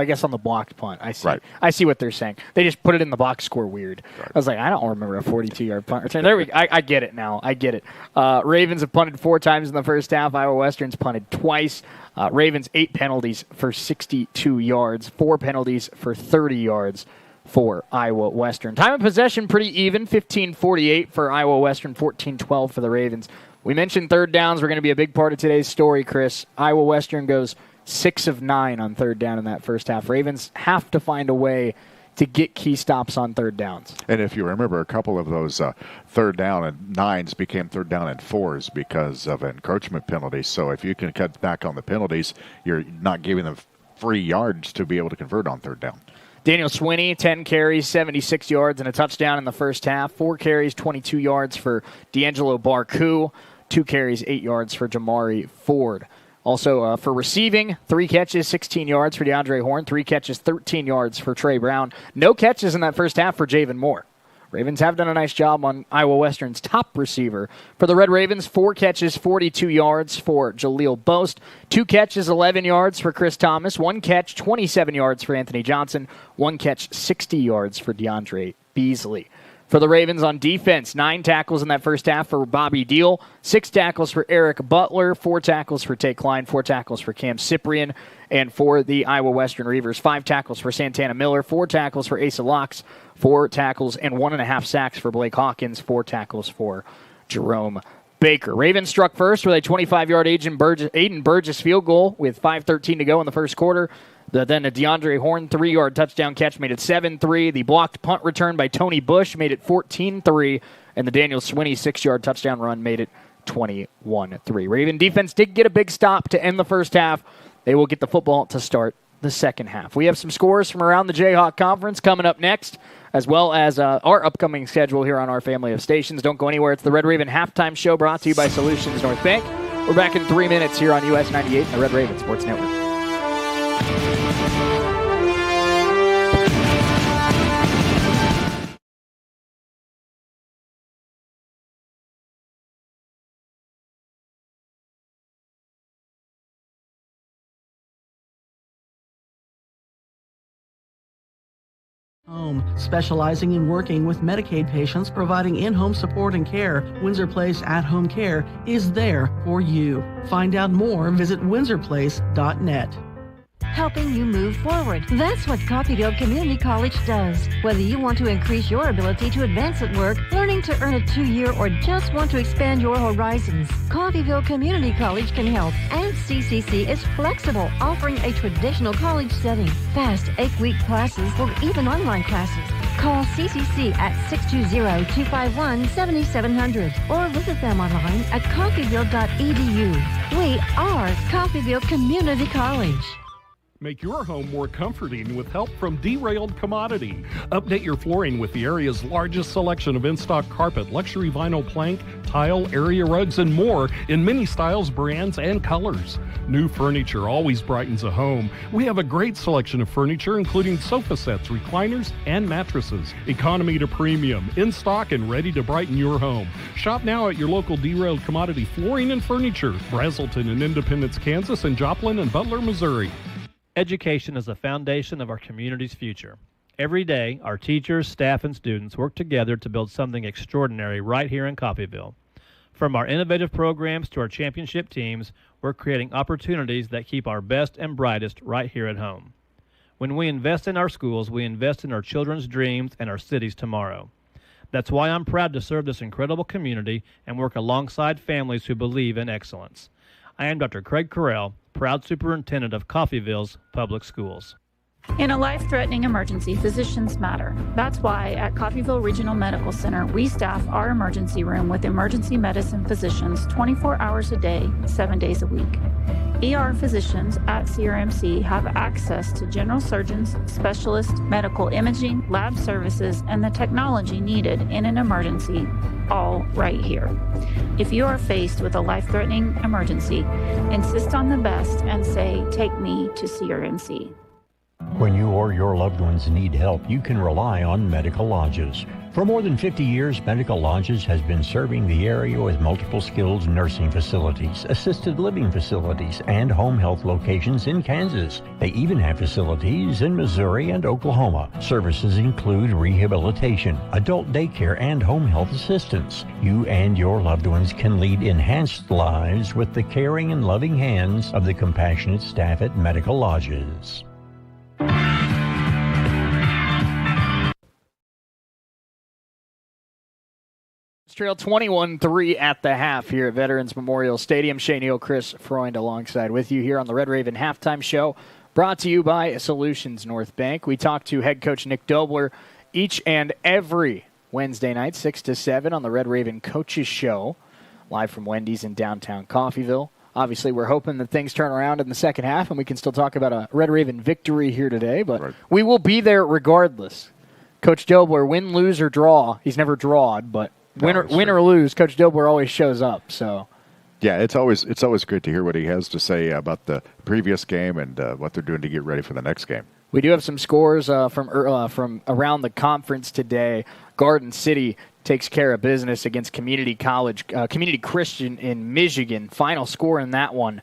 guess on the blocked punt. I see. Right. I see what they're saying. They just put it in the box score weird. Right. I was like, I don't remember a 42-yard punt return. There we go. I get it now. I get it. Ravens have punted 4 times in the first half. Iowa Western's punted twice. Ravens 8 penalties for 62 yards, 4 penalties for 30 yards for Iowa Western. Time of possession pretty even, 15-48 for Iowa Western, 14-12 for the Ravens. We mentioned third downs were going to be a big part of today's story, Chris. Iowa Western goes 6 of 9 on third down in that first half. Ravens have to find a way to get key stops on third downs. And if you remember, a couple of those third down and 9s became third down and 4s because of encroachment penalties. So if you can cut back on the penalties, you're not giving them free yards to be able to convert on third down. Daniel Swinney, 10 carries, 76 yards, and a touchdown in the first half. 4 carries, 22 yards for D'Angelo Barku. 2 carries, 8 yards for Jamari Ford. Also, for receiving, 3 catches, 16 yards for DeAndre Horn. 3 catches, 13 yards for Trey Brown. No catches in that first half for Javen Moore. Ravens have done a nice job on Iowa Western's top receiver. For the Red Ravens, 4 catches, 42 yards for Jaleel Boast. 2 catches, 11 yards for Chris Thomas. 1 catch, 27 yards for Anthony Johnson. 1 catch, 60 yards for DeAndre Beasley. For the Ravens on defense, 9 tackles in that first half for Bobby Deal, 6 tackles for Eric Butler, 4 tackles for Tay Klein, 4 tackles for Cam Cyprian, and for the Iowa Western Reavers, 5 tackles for Santana Miller, 4 tackles for Asa Locks, 4 tackles and 1.5 sacks for Blake Hawkins, 4 tackles for Jerome Baker. Ravens struck first with a 25-yard Aiden Burgess field goal with 5:13 to go in the first quarter. Then a DeAndre Horn 3-yard touchdown catch made it 7-3. The blocked punt return by Tony Bush made it 14-3. And the Daniel Swinney 6-yard touchdown run made it 21-3. Raven defense did get a big stop to end the first half. They will get the football to start the second half. We have some scores from around the Jayhawk Conference coming up next, as well as our upcoming schedule here on our family of stations. Don't go anywhere. It's the Red Raven Halftime Show brought to you by Solutions North Bank. We're back in 3 minutes here on US 98 and the Red Raven Sports Network. Home, specializing in working with Medicaid patients, providing in-home support and care, Windsor Place At-Home Care is there for you. Find out more, visit windsorplace.net. Helping you move forward. That's what Coffeyville Community College does. Whether you want to increase your ability to advance at work, learning to earn a 2-year, or just want to expand your horizons, Coffeyville Community College can help. And CCC is flexible, offering a traditional college setting, fast 8-week classes, or even online classes. Call CCC at 620-251-7700 or visit them online at coffeyville.edu. We are Coffeyville Community College. Make your home more comforting with help from Derailed Commodity. Update your flooring with the area's largest selection of in-stock carpet, luxury vinyl plank, tile, area rugs, and more in many styles, brands, and colors. New furniture always brightens a home. We have a great selection of furniture, including sofa sets, recliners, and mattresses. Economy to premium, in stock and ready to brighten your home. Shop now at your local Derailed Commodity Flooring and Furniture, Brazelton in Independence, Kansas, and Joplin and Butler, Missouri. Education is the foundation of our community's future. Every day, our teachers, staff, and students work together to build something extraordinary right here in Coffeyville. From our innovative programs to our championship teams, we're creating opportunities that keep our best and brightest right here at home. When we invest in our schools, we invest in our children's dreams and our city's tomorrow. That's why I'm proud to serve this incredible community and work alongside families who believe in excellence. I am Dr. Craig Carell, proud superintendent of Coffeyville's Public Schools. In a life-threatening emergency, physicians matter. That's why at Coffeyville Regional Medical Center, we staff our emergency room with emergency medicine physicians 24 hours a day, 7 days a week. ER physicians at CRMC have access to general surgeons, specialists, medical imaging, lab services, and the technology needed in an emergency, all right here. If you are faced with a life-threatening emergency, insist on the best and say, "Take me to CRMC." When you or your loved ones need help, you can rely on Medical Lodges. For more than 50 years, Medical Lodges has been serving the area with multiple skilled nursing facilities, assisted living facilities, and home health locations in Kansas. They even have facilities in Missouri and Oklahoma. Services include rehabilitation, adult daycare, and home health assistance. You and your loved ones can lead enhanced lives with the caring and loving hands of the compassionate staff at Medical Lodges. Trail 21-3 at the half here at Veterans Memorial Stadium. Shea Neal, Chris Freund alongside with you here on the Red Raven Halftime Show, brought to you by Solutions North Bank. We talk to head coach Nick Dobler each and every Wednesday night, 6 to 7 on the Red Raven Coaches Show, live from Wendy's in downtown Coffeyville. Obviously, we're hoping that things turn around in the second half and we can still talk about a Red Raven victory here today, but we will be there regardless. Coach Dobler, win, lose, or draw. He's never drawed, but win or lose, Coach Dobler always shows up. So, yeah, it's always good to hear what he has to say about the previous game and what they're doing to get ready for the next game. We do have some scores from around the conference today. Garden City takes care of business against Community Christian in Michigan. Final score in that one,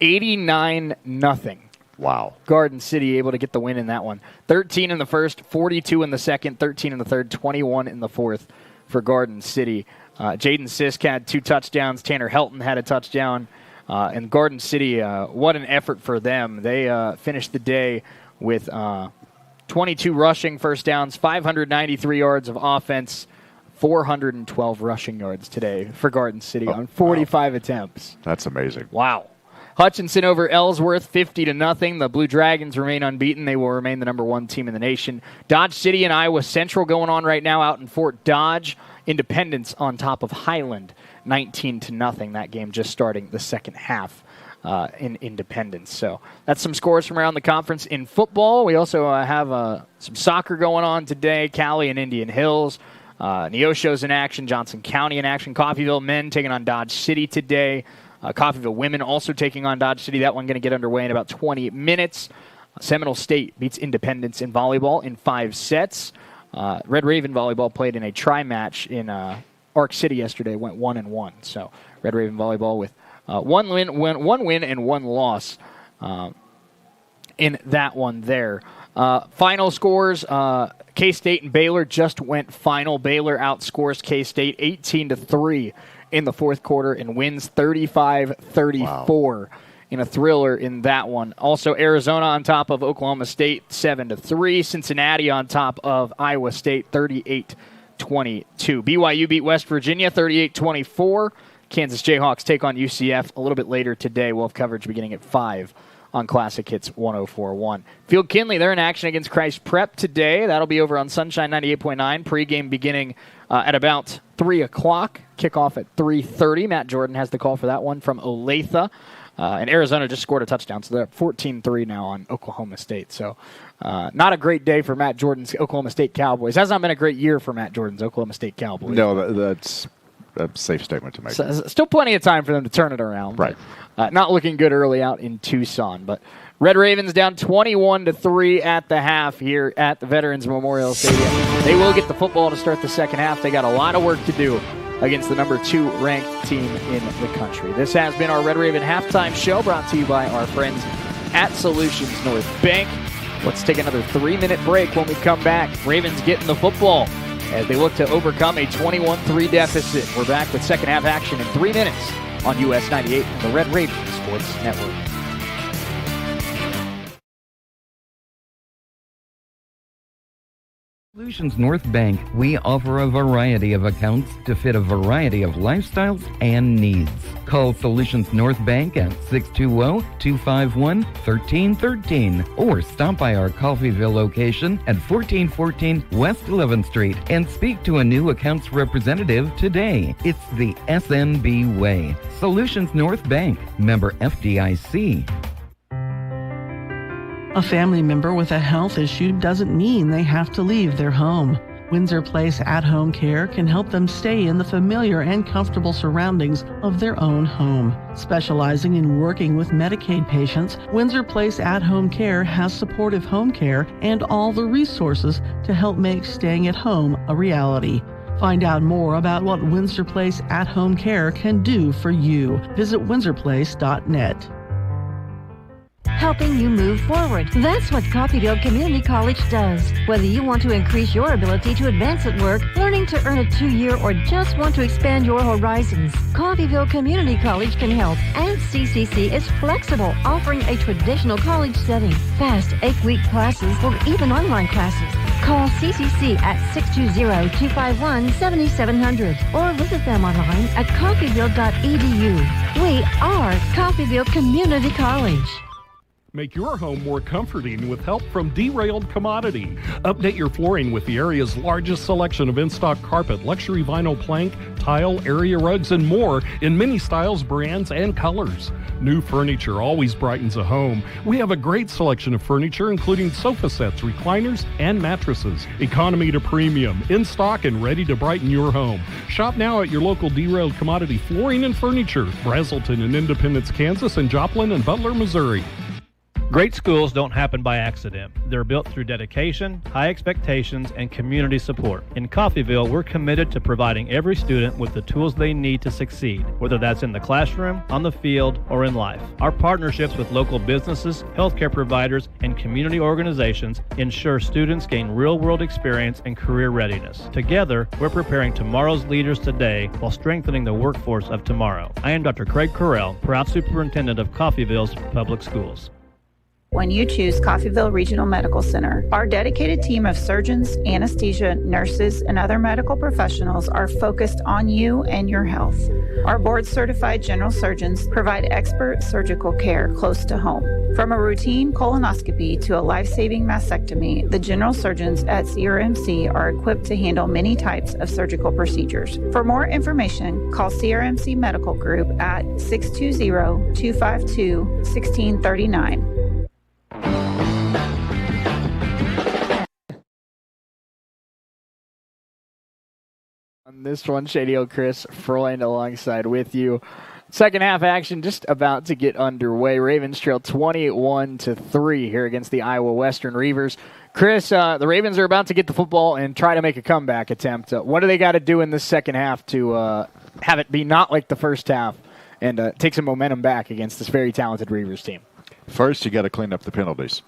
89-0. Wow. Garden City able to get the win in that one. 13 in the first, 42 in the second, 13 in the third, 21 in the fourth for Garden City. Jaden Sisk had 2 touchdowns. Tanner Helton had a touchdown. And Garden City, what an effort for them. They finished the day with 22 rushing first downs, 593 yards of offense, 412 rushing yards today for Garden City on 45 attempts. That's amazing. Wow. Hutchinson over Ellsworth, 50-0. The Blue Dragons remain unbeaten. They will remain the number 1 team in the nation. Dodge City and Iowa Central going on right now out in Fort Dodge. Independence on top of Highland, 19-0. That game just starting the second half in Independence. So that's some scores from around the conference in football. We also have some soccer going on today. Cali and Indian Hills. Neosho's in action. Johnson County in action. Coffeyville men taking on Dodge City today. Coffeyville women also taking on Dodge City. That one going to get underway in about 20 minutes. Seminole State beats Independence in volleyball in 5 sets. Red Raven volleyball played in a tri-match in Arc City yesterday. Went 1-1. So Red Raven volleyball with one win and 1 loss in that one there. Final scores, K-State and Baylor just went final. Baylor outscores K-State 18-3 in the fourth quarter and wins 35-34 in a thriller in that one. Also, Arizona on top of Oklahoma State 7-3. Cincinnati on top of Iowa State 38-22. BYU beat West Virginia 38-24. Kansas Jayhawks take on UCF a little bit later today. We'll have coverage beginning at 5 on Classic Hits 104.1. Field Kinley, they're in action against Christ Prep today. That'll be over on Sunshine 98.9. Pregame beginning at about 3 o'clock. Kickoff at 3:30. Matt Jordan has the call for that one from Olathe. And Arizona just scored a touchdown, so they're up 14-3 now on Oklahoma State. So not a great day for Matt Jordan's Oklahoma State Cowboys. Has not been a great year for Matt Jordan's Oklahoma State Cowboys. No, that's a safe statement to make. Still plenty of time for them to turn it around. Right. Not looking good early out in Tucson. But Red Ravens down 21-3 at the half here at the Veterans Memorial Stadium. They will get the football to start the second half. They got a lot of work to do against the number 2 ranked team in the country. This has been our Red Raven Halftime Show, brought to you by our friends at Solutions North Bank. Let's take another 3-minute break. When we come back, Ravens getting the football as they look to overcome a 21-3 deficit. We're back with second half action in 3 minutes on US 98 and the Red Ravens Sports Network. Solutions North Bank, we offer a variety of accounts to fit a variety of lifestyles and needs. Call Solutions North Bank at 620-251-1313 or stop by our Coffeyville location at 1414 West 11th Street and speak to a new accounts representative today. It's the SNB way. Solutions North Bank, member FDIC. A family member with a health issue doesn't mean they have to leave their home. Windsor Place at-home care can help them stay in the familiar and comfortable surroundings of their own home. Specializing in working with Medicaid patients, Windsor Place at-home care has supportive home care and all the resources to help make staying at home a reality. Find out more about what Windsor Place at-home care can do for you. Visit windsorplace.net. Helping you move forward. That's what Coffeyville Community College does. Whether you want to increase your ability to advance at work, learning to earn a 2-year, or just want to expand your horizons, Coffeyville Community College can help. And CCC is flexible, offering a traditional college setting, fast 8-week classes, or even online classes. Call CCC at 620-251-7700 or visit them online at coffeyville.edu. We are Coffeyville Community College. Make your home more comforting with help from Derailed Commodity. Update your flooring with the area's largest selection of in-stock carpet, luxury vinyl plank, tile, area rugs, and more in many styles, brands, and colors. New furniture always brightens a home. We have a great selection of furniture, including sofa sets, recliners, and mattresses. Economy to premium, in stock and ready to brighten your home. Shop now at your local Derailed Commodity Flooring and Furniture, Brazelton in Independence, Kansas, and Joplin and Butler, Missouri. Great schools don't happen by accident. They're built through dedication, high expectations, and community support. In Coffeyville, we're committed to providing every student with the tools they need to succeed, whether that's in the classroom, on the field, or in life. Our partnerships with local businesses, healthcare providers, and community organizations ensure students gain real-world experience and career readiness. Together, we're preparing tomorrow's leaders today while strengthening the workforce of tomorrow. I am Dr. Craig Correll, proud superintendent of Coffeyville's Public Schools. When you choose Coffeyville Regional Medical Center, our dedicated team of surgeons, anesthesia, nurses, and other medical professionals are focused on you and your health. Our board-certified general surgeons provide expert surgical care close to home. From a routine colonoscopy to a life-saving mastectomy, the general surgeons at CRMC are equipped to handle many types of surgical procedures. For more information, call CRMC Medical Group at 620-252-1639. On this one, Shady O Chris Freund alongside with you. Second half action just about to get underway. Ravens trail 28-3 here against the Iowa Western Reavers. Chris, the Ravens are about to get the football and try to make a comeback attempt. What do they got to do in this second half to have it be not like the first half and take some momentum back against this very talented Reavers team? First, you got to clean up the penalties.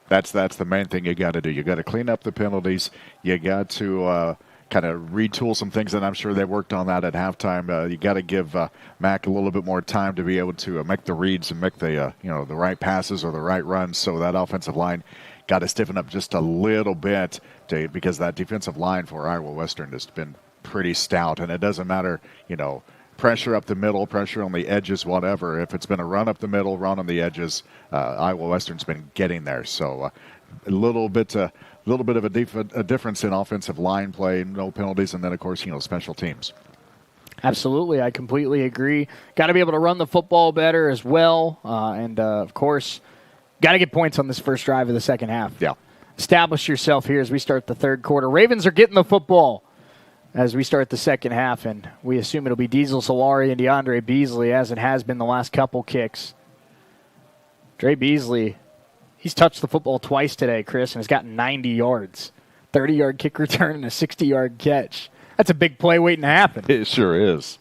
That's the main thing you got to do. You got to clean up the penalties. You got to kind of retool some things, and I'm sure they worked on that at halftime. You got to give Mac a little bit more time to be able to make the reads and make the the right passes or the right runs. So that offensive line got to stiffen up just a little bit because that defensive line for Iowa Western has been pretty stout, and it doesn't matter, pressure up the middle, pressure on the edges, whatever. If it's been a run up the middle, run on the edges, Iowa Western's been getting there. So a little bit of a difference in offensive line play, no penalties, and then, of course, special teams. Absolutely. I completely agree. Got to be able to run the football better as well. And, of course, got to get points on this first drive of the second half. Yeah. Establish yourself here as we start the third quarter. Ravens are getting the football as we start the second half, and we assume it'll be Diesel Solari and DeAndre Beasley, as it has been the last couple kicks. Dre Beasley, he's touched the football twice today, Chris, and has gotten 90 yards. 30-yard kick return and a 60-yard catch. That's a big play waiting to happen. It sure is.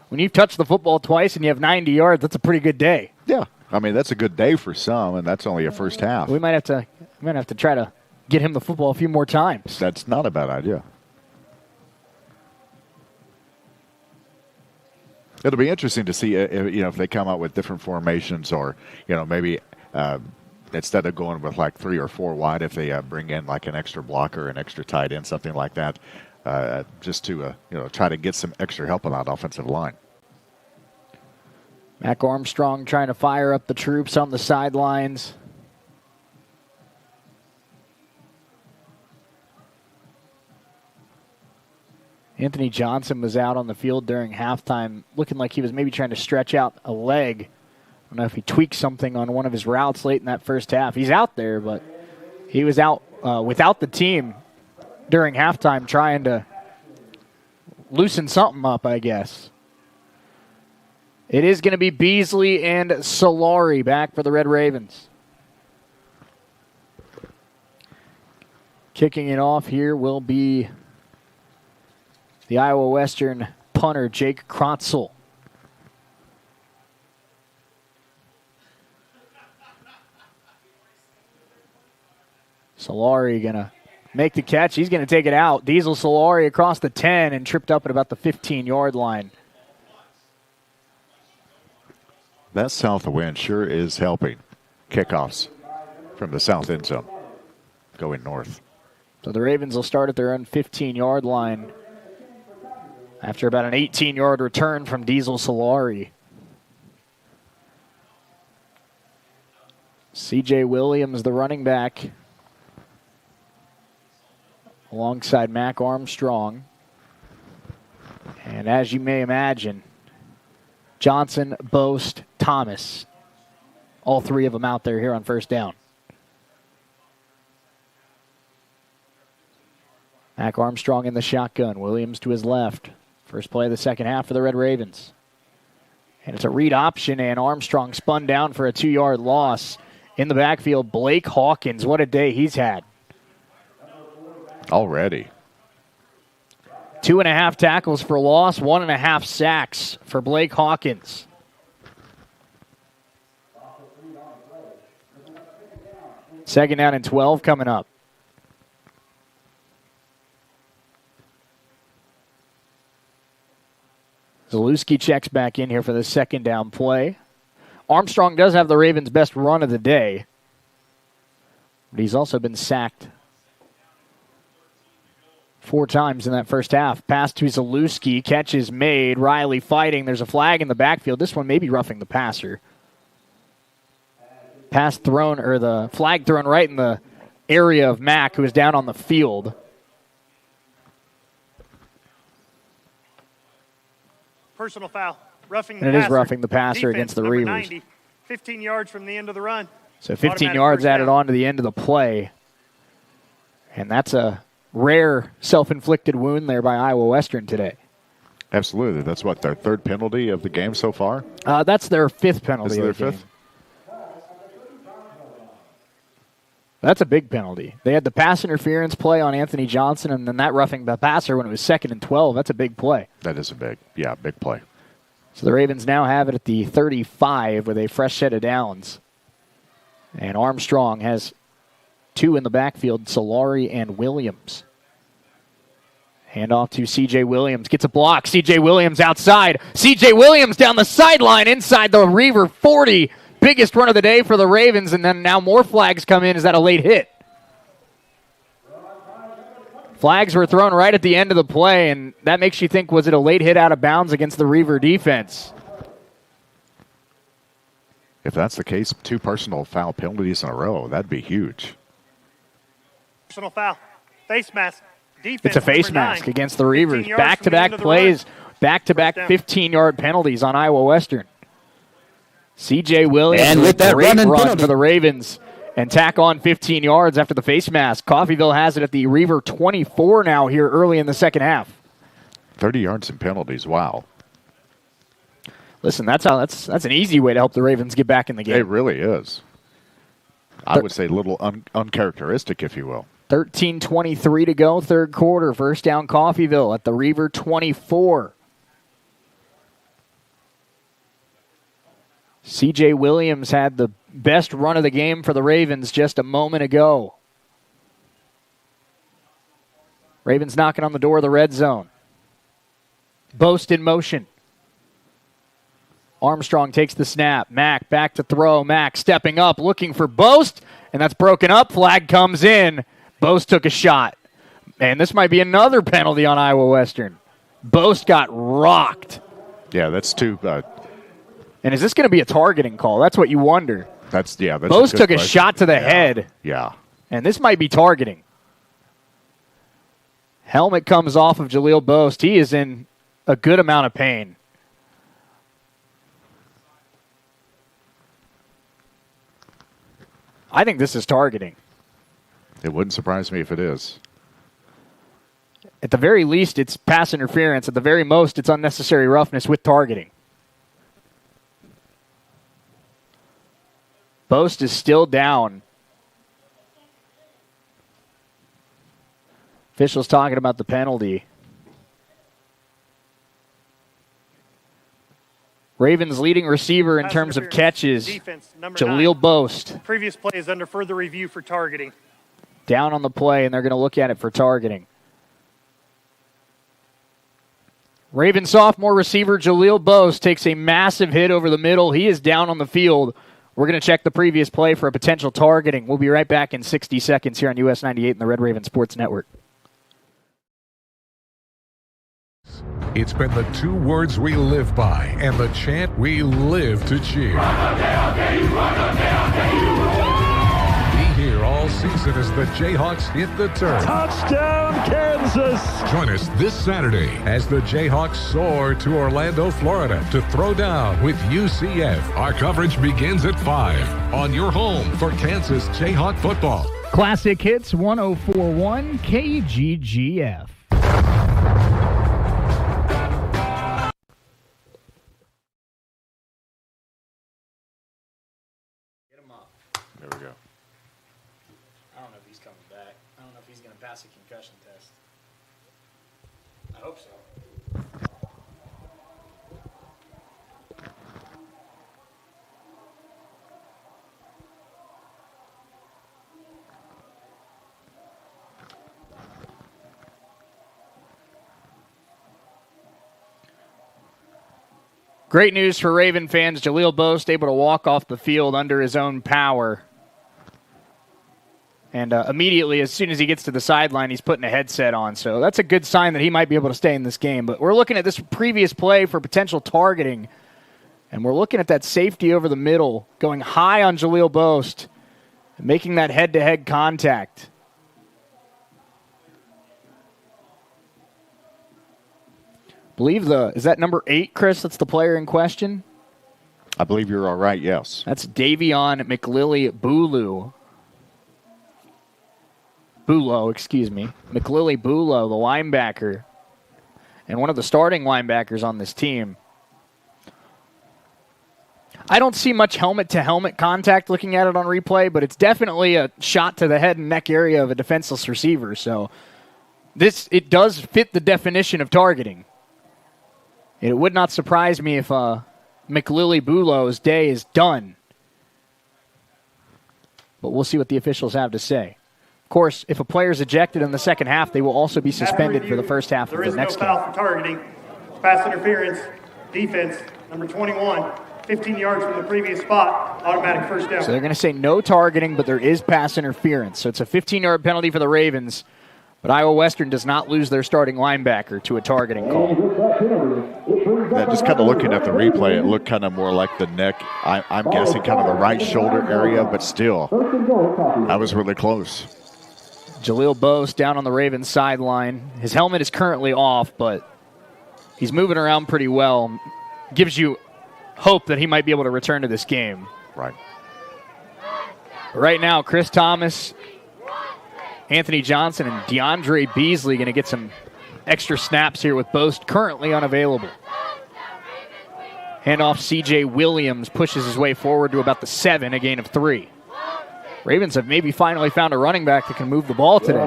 When you've touched the football twice and you have 90 yards, that's a pretty good day. Yeah. I mean, that's a good day for some, and that's only a first half. We might have to try to get him the football a few more times. That's not a bad idea. It'll be interesting to see, if they come out with different formations, or maybe instead of going with like 3 or 4 wide, if they bring in like an extra blocker, an extra tight end, something like that, just to try to get some extra help on that offensive line. Mac Armstrong trying to fire up the troops on the sidelines. Anthony Johnson was out on the field during halftime, looking like he was maybe trying to stretch out a leg. I don't know if he tweaked something on one of his routes late in that first half. He's out there, but he was out without the team during halftime trying to loosen something up, I guess. It is going to be Beasley and Solari back for the Red Ravens. Kicking it off here will be the Iowa Western punter, Jake Krotzel. Solari going to make the catch. He's going to take it out. Diesel Solari across the 10 and tripped up at about the 15-yard line. That south wind sure is helping kickoffs from the south end zone going north. So the Ravens will start at their own 15-yard line after about an 18-yard return from Diesel Solari. C.J. Williams, the running back, alongside Mac Armstrong. And as you may imagine, Johnson, Boast, Thomas, all three of them out there here on first down. Mac Armstrong in the shotgun, Williams to his left. First play of the second half for the Red Ravens. And it's a read option, and Armstrong spun down for a 2-yard loss. In the backfield, Blake Hawkins. What a day he's had. Already. 2.5 tackles for loss, 1.5 sacks for Blake Hawkins. Second down and 12 coming up. Zalewski checks back in here for the second down play. Armstrong does have the Ravens' best run of the day, but he's also been sacked 4 times in that first half. Pass to Zalewski, catch is made. Riley fighting. There's a flag in the backfield. This one may be roughing the passer. Pass thrown, or the flag thrown right in the area of Mack, who is down on the field. Personal foul. Roughing the and it passer. is roughing the passer Defense, against the number Reavers. 90, 15 yards from the end of the run. So 15 Automatic yards first added down. on to the end of the play. And that's a rare self-inflicted wound there by Iowa Western today. Absolutely. That's what, their 3rd penalty of the game so far? That's their 5th penalty. Is it their of the 5th? game. That's a big penalty. They had the pass interference play on Anthony Johnson, and then that roughing the passer when it was 2nd and 12. That's a big play. That is a big play. So the Ravens now have it at the 35 with a fresh set of downs. And Armstrong has 2 in the backfield, Solari and Williams. Hand off to C.J. Williams. Gets a block. C.J. Williams outside. C.J. Williams down the sideline inside the Reaver 40. Biggest run of the day for the Ravens, and then now more flags come in. Is that a late hit? Flags were thrown right at the end of the play, and that makes you think, was it a late hit out of bounds against the Reaver defense? If that's the case, 2 personal foul penalties in a row, that'd be huge. Personal foul. Face mask. Defense, It's a face number 9. mask against the Reavers. 15 yards from the Back-to-back end of the plays, run. back-to-back First down. 15-yard penalties on Iowa Western. C.J. Williams And with with a that great run run penalty. for the Ravens and tack on 15 yards after the face mask. Coffeyville has it at the Reaver 24 now here early in the second half. 30 yards in penalties, wow. Listen, that's an easy way to help the Ravens get back in the game. It really is. I would say a little uncharacteristic, if you will. 13:23 to go, third quarter. First down, Coffeyville at the Reaver 24. C.J. Williams had the best run of the game for the Ravens just a moment ago. Ravens knocking on the door of the red zone. Boast in motion. Armstrong takes the snap. Mack back to throw. Mack stepping up, looking for Boast, and that's broken up. Flag comes in. Boast took a shot. Man, this might be another penalty on Iowa Western. Boast got rocked. Yeah, that's too And is this going to be a targeting call? That's what you wonder. That's Boast took a shot to the head. Yeah. And this might be targeting. Helmet comes off of Jaleel Boast. He is in a good amount of pain. I think this is targeting. It wouldn't surprise me if it is. At the very least, it's pass interference. At the very most, it's unnecessary roughness with targeting. Boast is still down. Officials talking about the penalty. Ravens leading receiver in terms of catches, Jaleel Boast. Previous play is under further review for targeting. Down on the play, and they're going to look at it for targeting. Raven sophomore receiver Jaleel Boast takes a massive hit over the middle. He is down on the field. We're going to check the previous play for a potential targeting. We'll be right back in 60 seconds here on US 98 and the Red Raven Sports Network. It's been the two words we live by and the chant we live to cheer. Be here all season as the Jayhawks hit the turf. Touchdown, Kansas! Join us this Saturday as the Jayhawks soar to Orlando, Florida to throw down with UCF. Our coverage begins at 5 on your home for Kansas Jayhawk football. Classic Hits 104.1 KGGF. There we go. I don't know if he's coming back. I don't know if he's going to pass a concussion test. I hope so. Great news for Raven fans. Jaleel Boast able to walk off the field under his own power. And immediately, as soon as he gets to the sideline, he's putting a headset on. So that's a good sign that he might be able to stay in this game. But we're looking at this previous play for potential targeting. And we're looking at that safety over the middle, going high on Jaleel Boast, and making that head-to-head contact. Is that number 8, Chris? That's the player in question? I believe you're all right, yes. That's Davion McLilly-Bulow. McLilly-Bulow, the linebacker, and one of the starting linebackers on this team. I don't see much helmet-to-helmet contact looking at it on replay, but it's definitely a shot to the head and neck area of a defenseless receiver. So it does fit the definition of targeting. It would not surprise me if McLilly-Bulow's day is done. But we'll see what the officials have to say. Of course, if a player is ejected in the second half, they will also be suspended for the first half of the next game. There is no foul for targeting. Pass interference, defense, number 21, 15 yards from the previous spot, automatic first down. So they're going to say no targeting, but there is pass interference. So it's a 15-yard penalty for the Ravens, but Iowa Western does not lose their starting linebacker to a targeting call. Yeah, just kind of looking at the replay, it looked kind of more like the neck. I'm guessing kind of the right shoulder area, but still, I was really close. Jaleel Boast down on the Ravens sideline. His helmet is currently off, but he's moving around pretty well. Gives you hope that he might be able to return to this game. Right. Right now, Chris Thomas, Anthony Johnson, and DeAndre Beasley going to get some extra snaps here with Boast currently unavailable. Handoff, C.J. Williams pushes his way forward to about the 7, a gain of 3. Ravens have maybe finally found a running back that can move the ball today.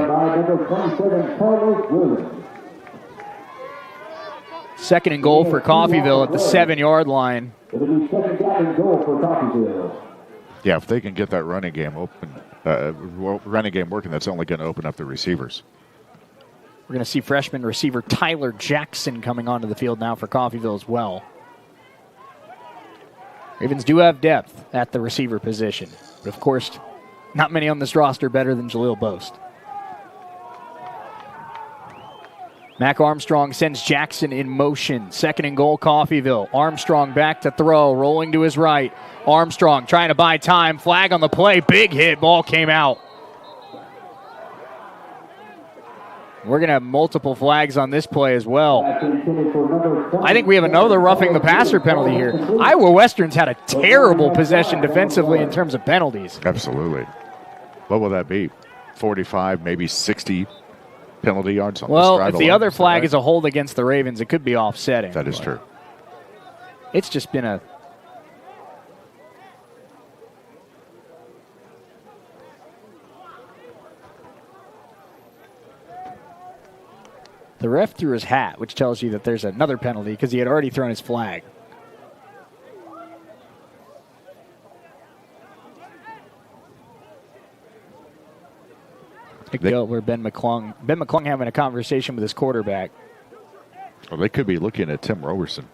Second and goal for Coffeyville at the 7-yard line. It'll be second down and goal for Coffeyville. Yeah, if they can get that running game working, that's only going to open up the receivers. We're going to see freshman receiver Tyler Jackson coming onto the field now for Coffeyville as well. Ravens do have depth at the receiver position. But, of course, not many on this roster better than Jaleel Boast. Mac Armstrong sends Jackson in motion. Second and goal, Coffeyville. Armstrong back to throw, rolling to his right. Armstrong trying to buy time. Flag on the play. Big hit. Ball came out. We're going to have multiple flags on this play as well. I think we have another roughing the passer penalty here. Iowa Western's had a terrible possession defensively in terms of penalties. Absolutely. What will that be? 45, maybe 60 penalty yards on well, this drive if the alone, other flag is a hold against the Ravens, it could be offsetting. That is true. It's just been a... The ref threw his hat, which tells you that there's another penalty because he had already thrown his flag. Where Ben McClung having a conversation with his quarterback. Well, they could be looking at Tim Roberson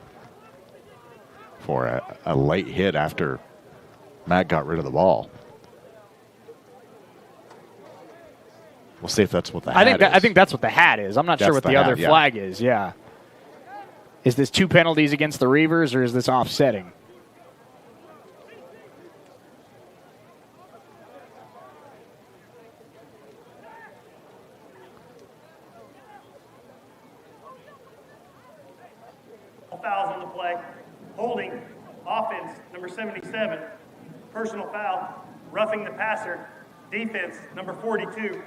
for a late hit after Matt got rid of the ball. We'll see if that's what the hat is. I think that's what the hat is. I'm not sure what the other flag is. Yeah. Is this 2 penalties against the Reavers, or is this offsetting? Fouls on the play. Holding, offense, number 77. Personal foul, roughing the passer. Defense, number 42.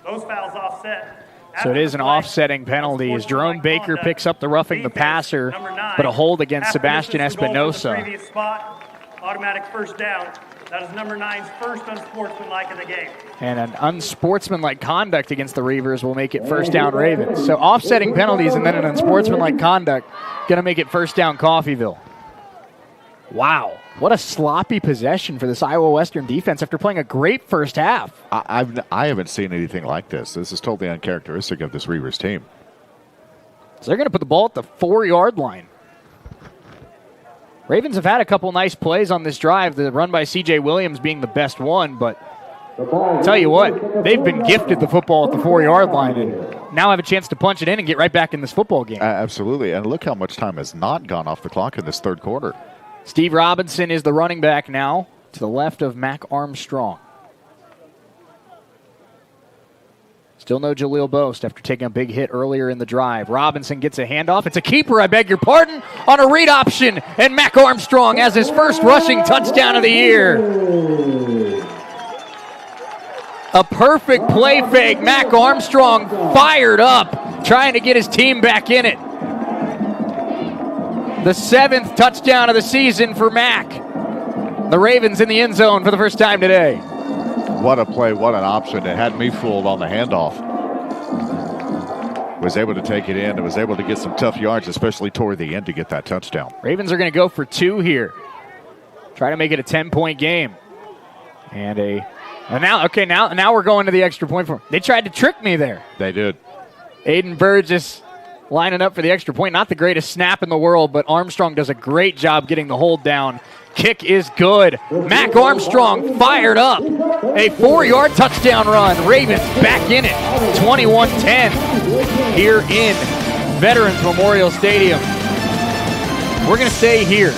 Those fouls offset. So it is an offsetting penalty as Jerome Baker picks up the roughing the passer, but a hold against Sebastian Espinosa. Previous spot, automatic first down. That is number 9's first unsportsmanlike of the game. And an unsportsmanlike conduct against the Reavers will make it first down Ravens. So offsetting penalties and then an unsportsmanlike conduct going to make it first down Coffeyville. Wow. What a sloppy possession for this Iowa Western defense after playing a great first half. I haven't seen anything like this. This is totally uncharacteristic of this Reavers team. So they're going to put the ball at the 4-yard line. Ravens have had a couple nice plays on this drive, the run by C.J. Williams being the best one, but I'll tell you what, they've been gifted the football at the 4-yard line and now have a chance to punch it in and get right back in this football game. Absolutely, and look how much time has not gone off the clock in this third quarter. Steve Robinson is the running back now to the left of Mac Armstrong. Still no Jaleel Boast after taking a big hit earlier in the drive. Robinson gets a handoff. It's a keeper, I beg your pardon, on a read option. And Mac Armstrong has his first rushing touchdown of the year. A perfect play fake. Mac Armstrong fired up, trying to get his team back in it. The 7th touchdown of the season for Mac. The Ravens in the end zone for the first time today. What a play, what an option. It had me fooled on the handoff. Was able to take it in and was able to get some tough yards, especially toward the end to get that touchdown. Ravens are going to go for 2 here. Try to make it a 10-point game. And now we're going to the extra point. They tried to trick me there. They did. Aiden Burgess lining up for the extra point. Not the greatest snap in the world, but Armstrong does a great job getting the hold down. Kick is good. Mac Armstrong fired up. A 4-yard touchdown run. Ravens back in it. 21-10 here in Veterans Memorial Stadium. We're going to stay here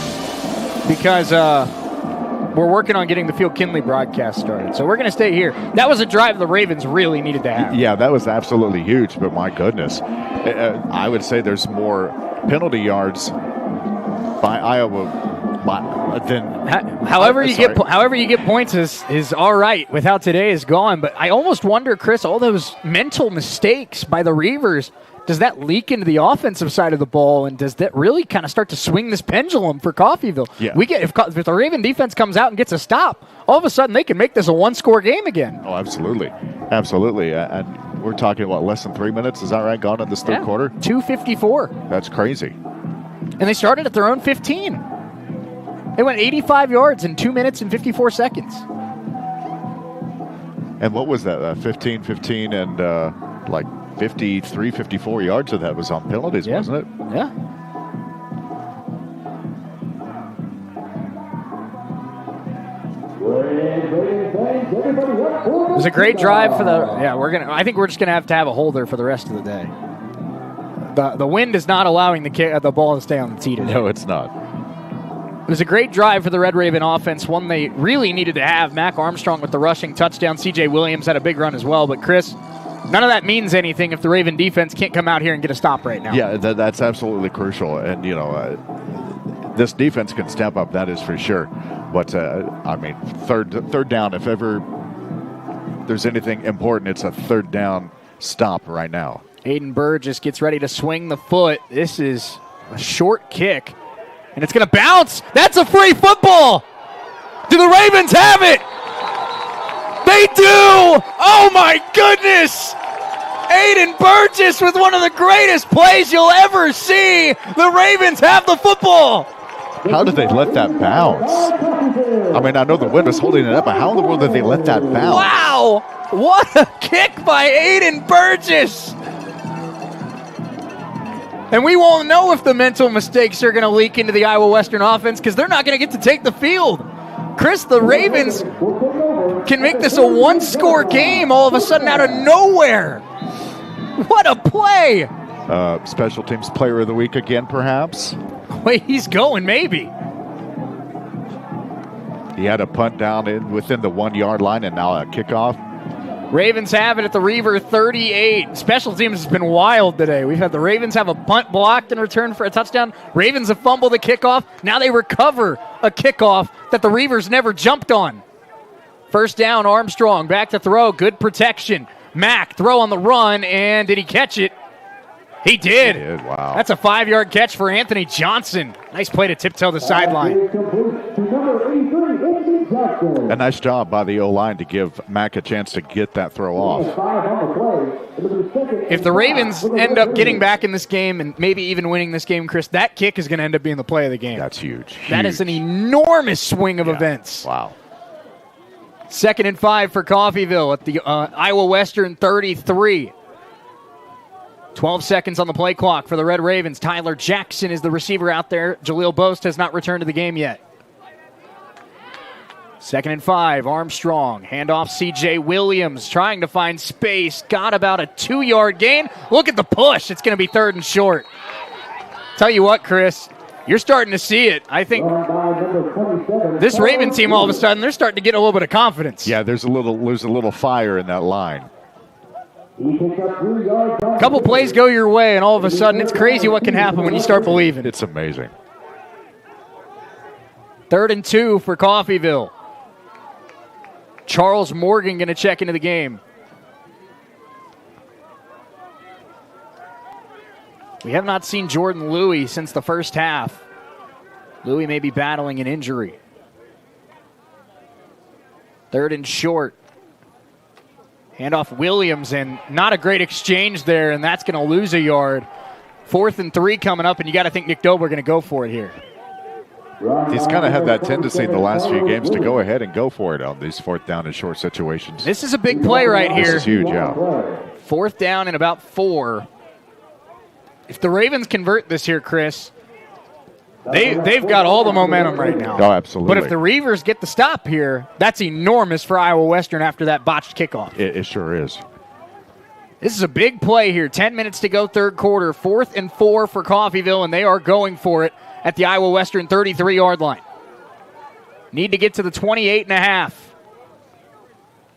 because we're working on getting the Field Kinley broadcast started. So we're going to stay here. That was a drive the Ravens really needed to have. Yeah, that was absolutely huge, but my goodness. I would say there's more penalty yards by Iowa However you get points is all right with how today is gone. But I almost wonder, Chris, all those mental mistakes by the Reavers, does that leak into the offensive side of the ball, and does that really kind of start to swing this pendulum for Coffeyville? Yeah. If the Raven defense comes out and gets a stop, all of a sudden they can make this a one-score game again. Oh, absolutely. And we're talking, less than 3 minutes? Is that right, gone in this third quarter? 2:54. That's crazy. And they started at their own 15. They went 85 yards in 2 minutes and 54 seconds. And what was that? 15-15 and 53, 54 yards of that was on penalties, wasn't it? Yeah. It was a great drive for the. Yeah, I think we're just gonna have to have a holder for the rest of the day. The wind is not allowing the ball to stay on the tee today. No, it's not. It was a great drive for the Red Raven offense, one they really needed to have. Mac Armstrong with the rushing touchdown. CJ Williams had a big run as well. But, Chris, none of that means anything if the Raven defense can't come out here and get a stop right now. Yeah, that's absolutely crucial. And, this defense can step up, that is for sure. But, third down, if ever there's anything important, it's a third down stop right now. Aiden Burgess gets ready to swing the foot. This is a short kick. And it's going to bounce. That's a free football. Do the Ravens have it? They do. Oh, my goodness. Aiden Burgess with one of the greatest plays you'll ever see. The Ravens have the football. How did they let that bounce? I know the wind was holding it up, but how in the world did they let that bounce? Wow. What a kick by Aiden Burgess. And we won't know if the mental mistakes are going to leak into the Iowa Western offense because they're not going to get to take the field. Chris, the Ravens can make this a one-score game all of a sudden out of nowhere. What a play. Special teams player of the week again, perhaps? Wait, he's going, maybe. He had a punt down within the 1 yard line and now a kickoff. Ravens have it at the Reaver 38. Special teams has been wild today. We've had the Ravens have a punt blocked in return for a touchdown. Ravens have fumbled a kickoff. Now they recover a kickoff that the Reavers never jumped on. First down, Armstrong back to throw. Good protection. Mack throw on the run, and did he catch it? He did. Wow. That's a 5-yard catch for Anthony Johnson. Nice play to tiptoe the sideline. A nice job by the O-line to give Mack a chance to get that throw off. If the Ravens end up getting back in this game and maybe even winning this game, Chris, that kick is going to end up being the play of the game. That's huge. That is an enormous swing of events. Wow. 2nd and 5 for Coffeyville at the Iowa Western 33. 12 seconds on the play clock for the Red Ravens. Tyler Jackson is the receiver out there. Jaleel Boast has not returned to the game yet. 2nd and 5, Armstrong. Handoff CJ Williams trying to find space. Got about a 2-yard gain. Look at the push. It's going to be 3rd and short. Tell you what, Chris, you're starting to see it. I think this Raven team, all of a sudden, they're starting to get a little bit of confidence. Yeah, there's a little fire in that line. A couple plays go your way, and all of a sudden, it's crazy what can happen when you start believing. It's amazing. 3rd and 2 for Coffeyville. Charles Morgan going to check into the game. We have not seen Jordan Louie since the first half. Louie may be battling an injury. 3rd and short. Handoff Williams, and not a great exchange there, and that's going to lose a yard. 4th and 3 coming up, and you got to think Nick Dobler going to go for it here. He's kind of had that tendency in the last few games to go ahead and go for it on these 4th down and short situations. This is a big play right here. This is huge, yeah. 4th down and about 4. If the Ravens convert this here, Chris, they've got all the momentum right now. Oh, absolutely. But if the Reavers get the stop here, that's enormous for Iowa Western after that botched kickoff. It sure is. This is a big play here. 10 minutes to go, 3rd quarter. 4th and 4 for Coffeyville, and they are going for it at the Iowa Western 33-yard line. Need to get to the 28.5.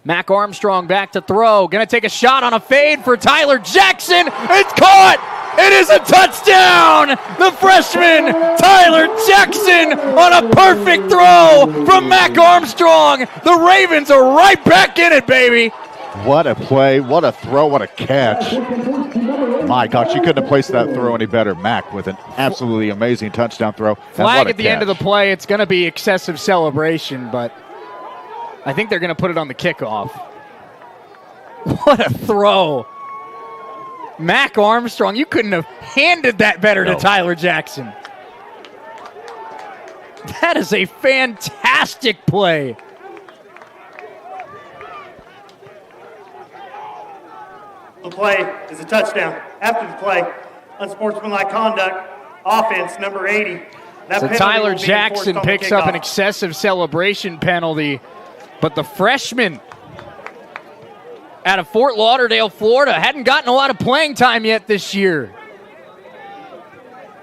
Mac Armstrong back to throw. Going to take a shot on a fade for Tyler Jackson. It's caught! It is a touchdown! The freshman, Tyler Jackson, on a perfect throw from Mac Armstrong. The Ravens are right back in it, baby. What a play, what a throw, what a catch. My gosh, you couldn't have placed that throw any better. Mac with an absolutely amazing touchdown throw. Flag at the end of the play. It's going to be excessive celebration, but I think they're going to put it on the kickoff. What a throw. Mac Armstrong, you couldn't have handed that better to Tyler Jackson. That is a fantastic play. The play is a touchdown. After the play, unsportsmanlike conduct, offense, number 80. So Tyler Jackson picks up an excessive celebration penalty, but the freshman out of Fort Lauderdale, Florida, hadn't gotten a lot of playing time yet this year.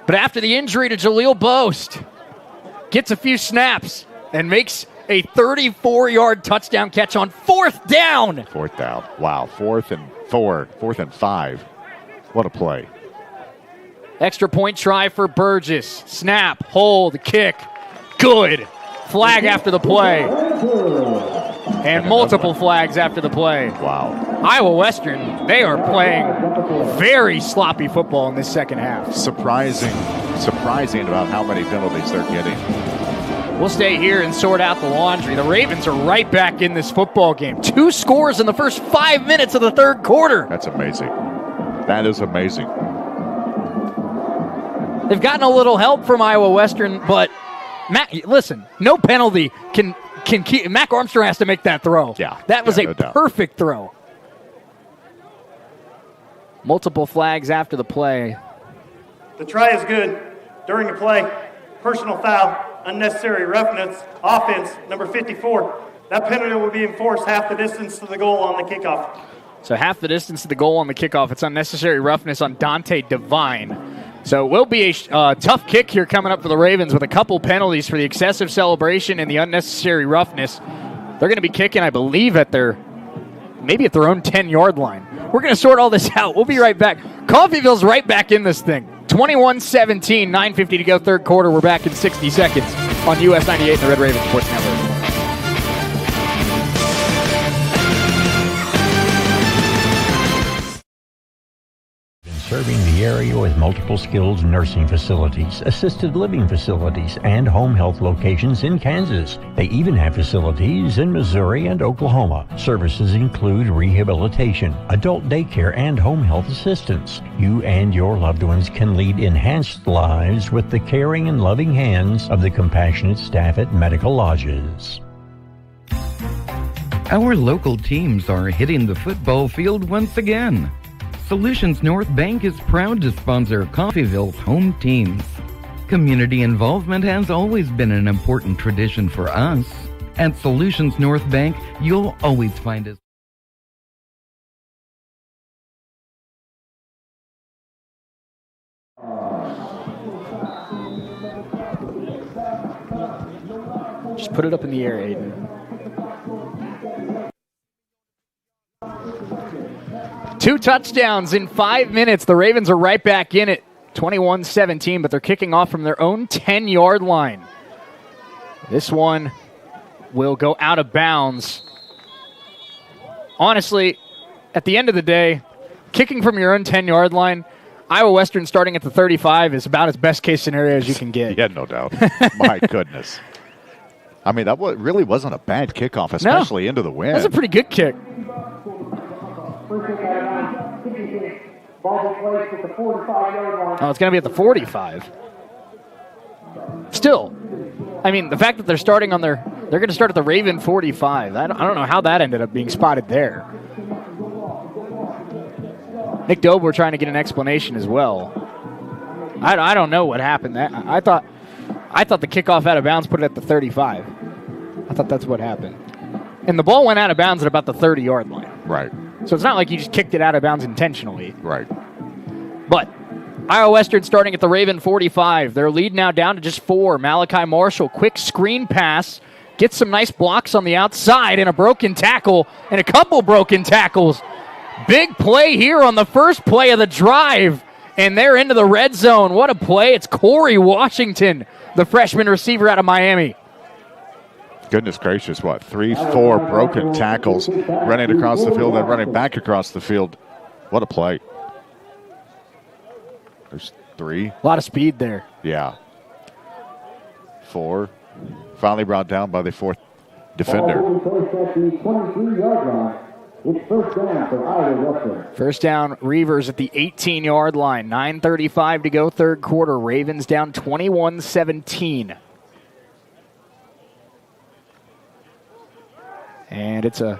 But after the injury to Jaleel Boast, gets a few snaps and makes a 34-yard touchdown catch on 4th down. 4th down. Wow, 4th and 4, 4th and 5. What a play. Extra point try for Burgess. Snap, hold, kick. Good. Flag after the play. And multiple flags after the play. Wow. Iowa Western, they are playing very sloppy football in this second half. Surprising about how many penalties they're getting. We'll stay here and sort out the laundry. The Ravens are right back in this football game. 2 scores in the first 5 minutes of the third quarter. That's amazing. That is amazing. They've gotten a little help from Iowa Western, but listen, no penalty can keep. Mac Armstrong has to make that throw. Yeah, that was no a doubt. Perfect throw. Multiple flags after the play. The try is good. During the play, personal foul, unnecessary roughness, offense, number 54. That penalty will be enforced half the distance to the goal on the kickoff. So half the distance to the goal on the kickoff. It's unnecessary roughness on Dante Devine. So it will be a tough kick here coming up for the Ravens with a couple penalties for the excessive celebration and the unnecessary roughness. They're going to be kicking, I believe, at their own 10-yard line. We're going to sort all this out. We'll be right back. Coffeyville's right back in this thing. 21-17, 9:50 to go, third quarter. We're back in 60 seconds on US 98 and the Red Raven Sports Network. Serving the area with multiple skilled nursing facilities, assisted living facilities, and home health locations in Kansas. They even have facilities in Missouri and Oklahoma. Services include rehabilitation, adult daycare, and home health assistance. You and your loved ones can lead enhanced lives with the caring and loving hands of the compassionate staff at Medical Lodges. Our local teams are hitting the football field once again. Solutions North Bank is proud to sponsor Coffeyville's home teams. Community involvement has always been an important tradition for us. At Solutions North Bank, you'll always find us. Just put it up in the air, Aiden. 2 touchdowns in 5 minutes. The Ravens are right back in it. 21-17, but they're kicking off from their own 10-yard line. This one will go out of bounds. Honestly, at the end of the day, kicking from your own 10-yard line, Iowa Western starting at the 35 is about as best-case scenario as you can get. Yeah, no doubt. My goodness. I mean, that really wasn't a bad kickoff, especially into the wind. That was a pretty good kick. Oh, it's going to be at the 45. Still, I mean, the fact that they're starting on they're going to start at the Raven 45. I don't know how that ended up being spotted there. Nick Dober trying to get an explanation as well. I don't know what happened. I thought the kickoff out of bounds put it at the 35. I thought that's what happened. And the ball went out of bounds at about the 30-yard line. Right. So it's not like you just kicked it out of bounds intentionally. Right. But Iowa Western starting at the Raven 45. Their lead now down to just 4. Malachi Marshall, quick screen pass. Gets some nice blocks on the outside and a broken tackle and a couple broken tackles. Big play here on the first play of the drive. And they're into the red zone. What a play. It's Corey Washington, the freshman receiver out of Miami. Goodness gracious, what? 3-4 broken tackles, running across the field and running back across the field. What a play. There's 3. A lot of speed there. Yeah. 4. Finally brought down by the 4th defender. First down, Reavers at the 18-yard line. 9:35 to go, third quarter. Ravens down 21-17. And it's a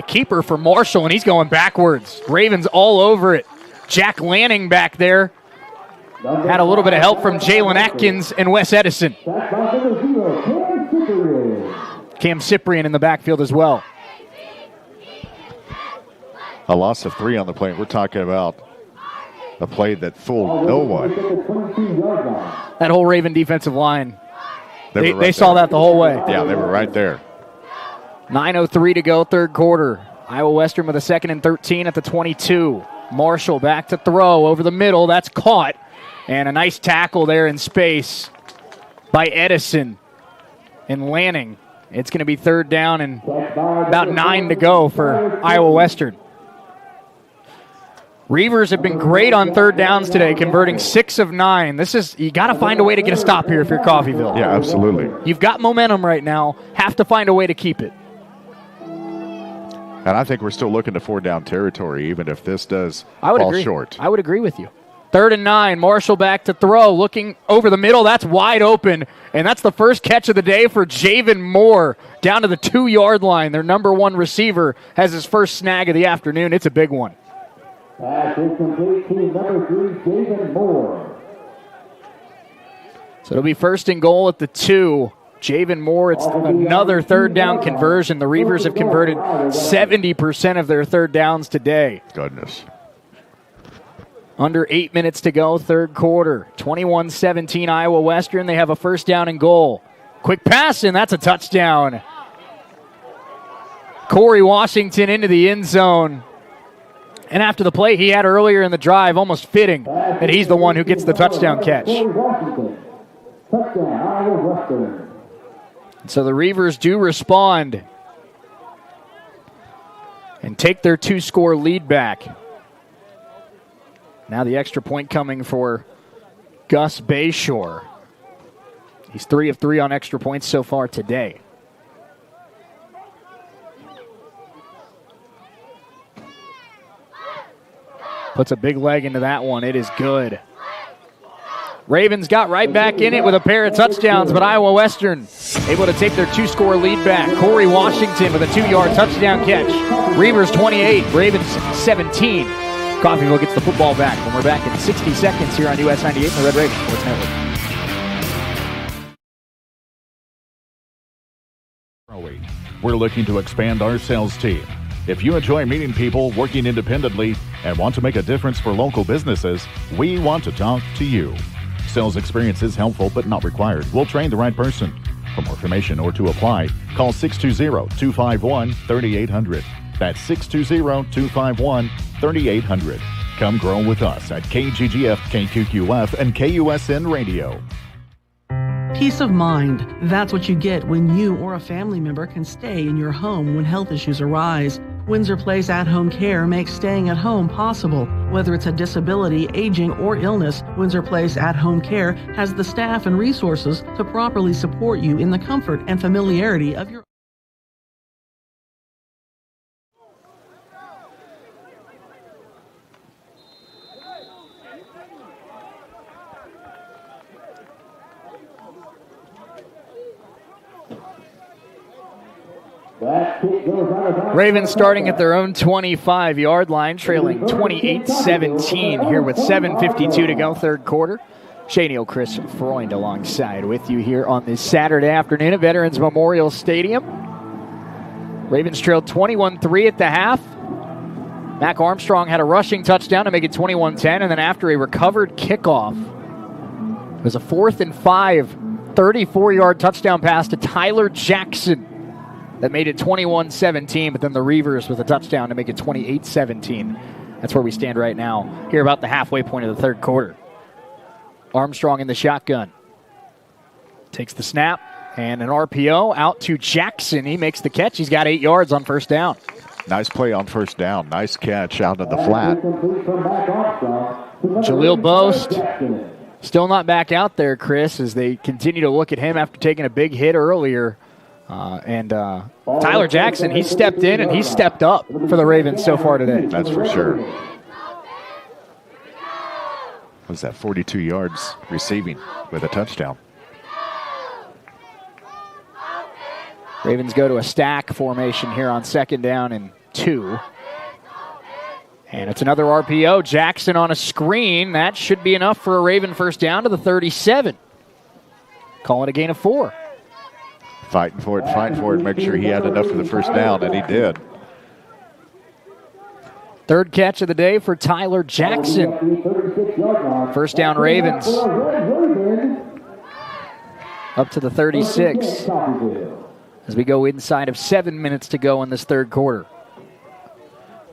keeper for Marshall, and he's going backwards. Ravens all over it. Jack Lanning back there. Had a little bit of help from Jalen Atkins and Wes Edison. Cam Cyprian in the backfield as well. A loss of 3 on the play. We're talking about a play that fooled no one. That whole Raven defensive line, they saw that the whole way. Yeah, they were right there. 9:03 to go, third quarter. Iowa Western with a 2nd and 13 at the 22. Marshall back to throw over the middle. That's caught. And a nice tackle there in space by Edison and Lanning. It's going to be third down and about 9 to go for Iowa Western. Reavers have been great on third downs today, converting 6 of 9. You got to find a way to get a stop here if you're Coffeyville. Yeah, absolutely. You've got momentum right now. Have to find a way to keep it. And I think we're still looking to 4-down territory, even if this does fall short. I would agree with you. 3rd and 9, Marshall back to throw, looking over the middle. That's wide open, and that's the first catch of the day for Javen Moore down to the 2-yard line. Their number 1 receiver has his first snag of the afternoon. It's a big one. Pass is complete to number 3, Javen Moore. So it'll be 1st and goal at the 2. Javen Moore, it's another third down conversion. The Reavers have converted 70% of their third downs today. Goodness. Under 8 minutes to go, third quarter. 21-17 Iowa Western. They have a first down and goal. Quick pass, and that's a touchdown. Corey Washington into the end zone. And after the play he had earlier in the drive, almost fitting that he's the one who gets the touchdown catch. Touchdown, Iowa Western. So the Reavers do respond and take their 2-score lead back. Now the extra point coming for Gus Bayshore. He's 3 of 3 on extra points so far today. Puts a big leg into that one. It is good. Ravens got right back in it with a pair of touchdowns, but Iowa Western able to take their 2-score lead back. Corey Washington with a 2-yard touchdown catch. Reavers 28, Ravens 17. Coffeyville gets the football back when we're back in 60 seconds here on US 98 and the Red Raven Sports Network. We're looking to expand our sales team. If you enjoy meeting people, working independently, and want to make a difference for local businesses, we want to talk to you. Sales experience is helpful but not required. We'll train the right person. For more information or to apply, call 620-251-3800. That's 620-251-3800. Come grow with us at KGGF, KQQF, and KUSN Radio. Peace of mind. That's what you get when you or a family member can stay in your home when health issues arise. Windsor Place at-home care makes staying at home possible. Whether it's a disability, aging, or illness, Windsor Place at-home care has the staff and resources to properly support you in the comfort and familiarity of your Ravens starting at their own 25-yard line, trailing 28-17 here with 7:52 to go, third quarter. Shane Chris Freund alongside with you here on this Saturday afternoon at Veterans Memorial Stadium. Ravens trailed 21-3 at the half. Mac Armstrong had a rushing touchdown to make it 21-10, and then after a recovered kickoff, it was a 4th and 5, 34-yard touchdown pass to Tyler Jackson that made it 21-17, but then the Reavers with a touchdown to make it 28-17. That's where we stand right now, here about the halfway point of the third quarter. Armstrong in the shotgun. Takes the snap, and an RPO out to Jackson. He makes the catch. He's got 8 yards on first down. Nice play on first down. Nice catch out of the flat. Jaleel Boast still not back out there, Chris, as they continue to look at him after taking a big hit earlier. Tyler Jackson, he stepped in and he stepped up for the Ravens so far today. That's for sure. Was that 42 yards receiving with a touchdown? Ravens go to a stack formation here on 2nd down and 2. And it's another RPO. Jackson on a screen. That should be enough for a Raven first down to the 37. Call it a gain of 4. Fighting for it, make sure he had enough for the first down, and he did. Third catch of the day for Tyler Jackson. First down Ravens. Up to the 36. As we go inside of 7 minutes to go in this third quarter.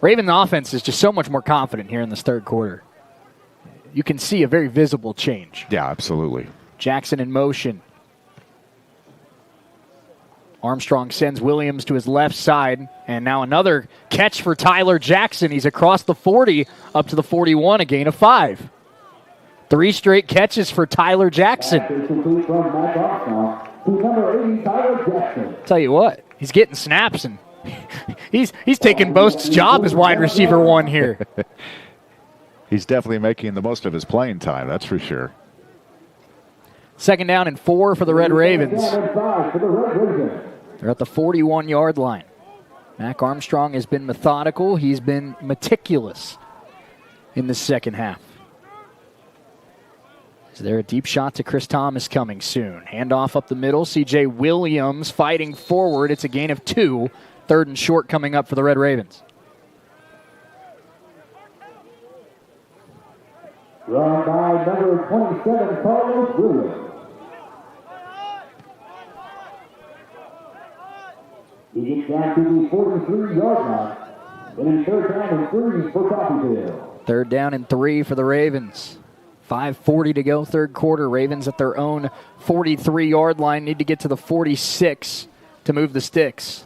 Raven offense is just so much more confident here in this third quarter. You can see a very visible change. Yeah, absolutely. Jackson in motion. Armstrong sends Williams to his left side, and now another catch for Tyler Jackson. He's across the 40 up to the 41, a gain of 5. 3 straight catches for Tyler Jackson. Tell you what, he's getting snaps, and he's taking Boast's job as wide receiver 1 here. He's definitely making the most of his playing time, that's for sure. 2nd down and 4 for the Red Ravens. They're at the 41-yard line. Mac Armstrong has been methodical. He's been meticulous in the second half. Is there a deep shot to Chris Thomas coming soon? Handoff up the middle. C.J. Williams fighting forward. It's a gain of 2. 3rd and short coming up for the Red Ravens. Run by number 27, Carlos Williams. He gets down to the 43-yard line. And 3rd down and 3 for Coffeyville. 3rd down and 3 for the Ravens. 5:40 to go, third quarter. Ravens at their own 43-yard line. Need to get to the 46 to move the sticks.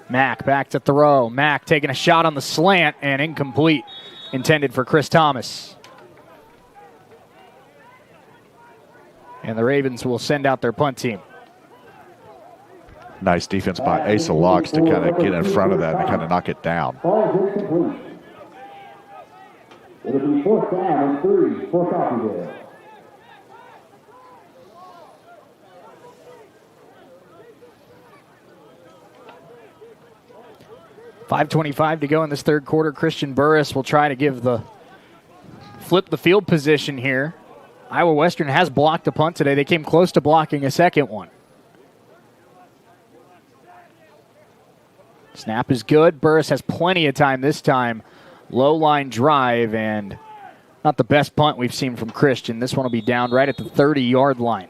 Mack back to throw. Mack taking a shot on the slant and incomplete. Intended for Chris Thomas. And the Ravens will send out their punt team. Nice defense by Asa Locks to kind of get in front of that and kind of knock it down. It'll be 4th down and 3 for Coffeyville. .525 to go in this third quarter. Christian Burris will try to flip the field position here. Iowa Western has blocked a punt today. They came close to blocking a second one. Snap is good. Burris has plenty of time this time. Low line drive, and not the best punt we've seen from Christian. This one will be down right at the 30-yard line.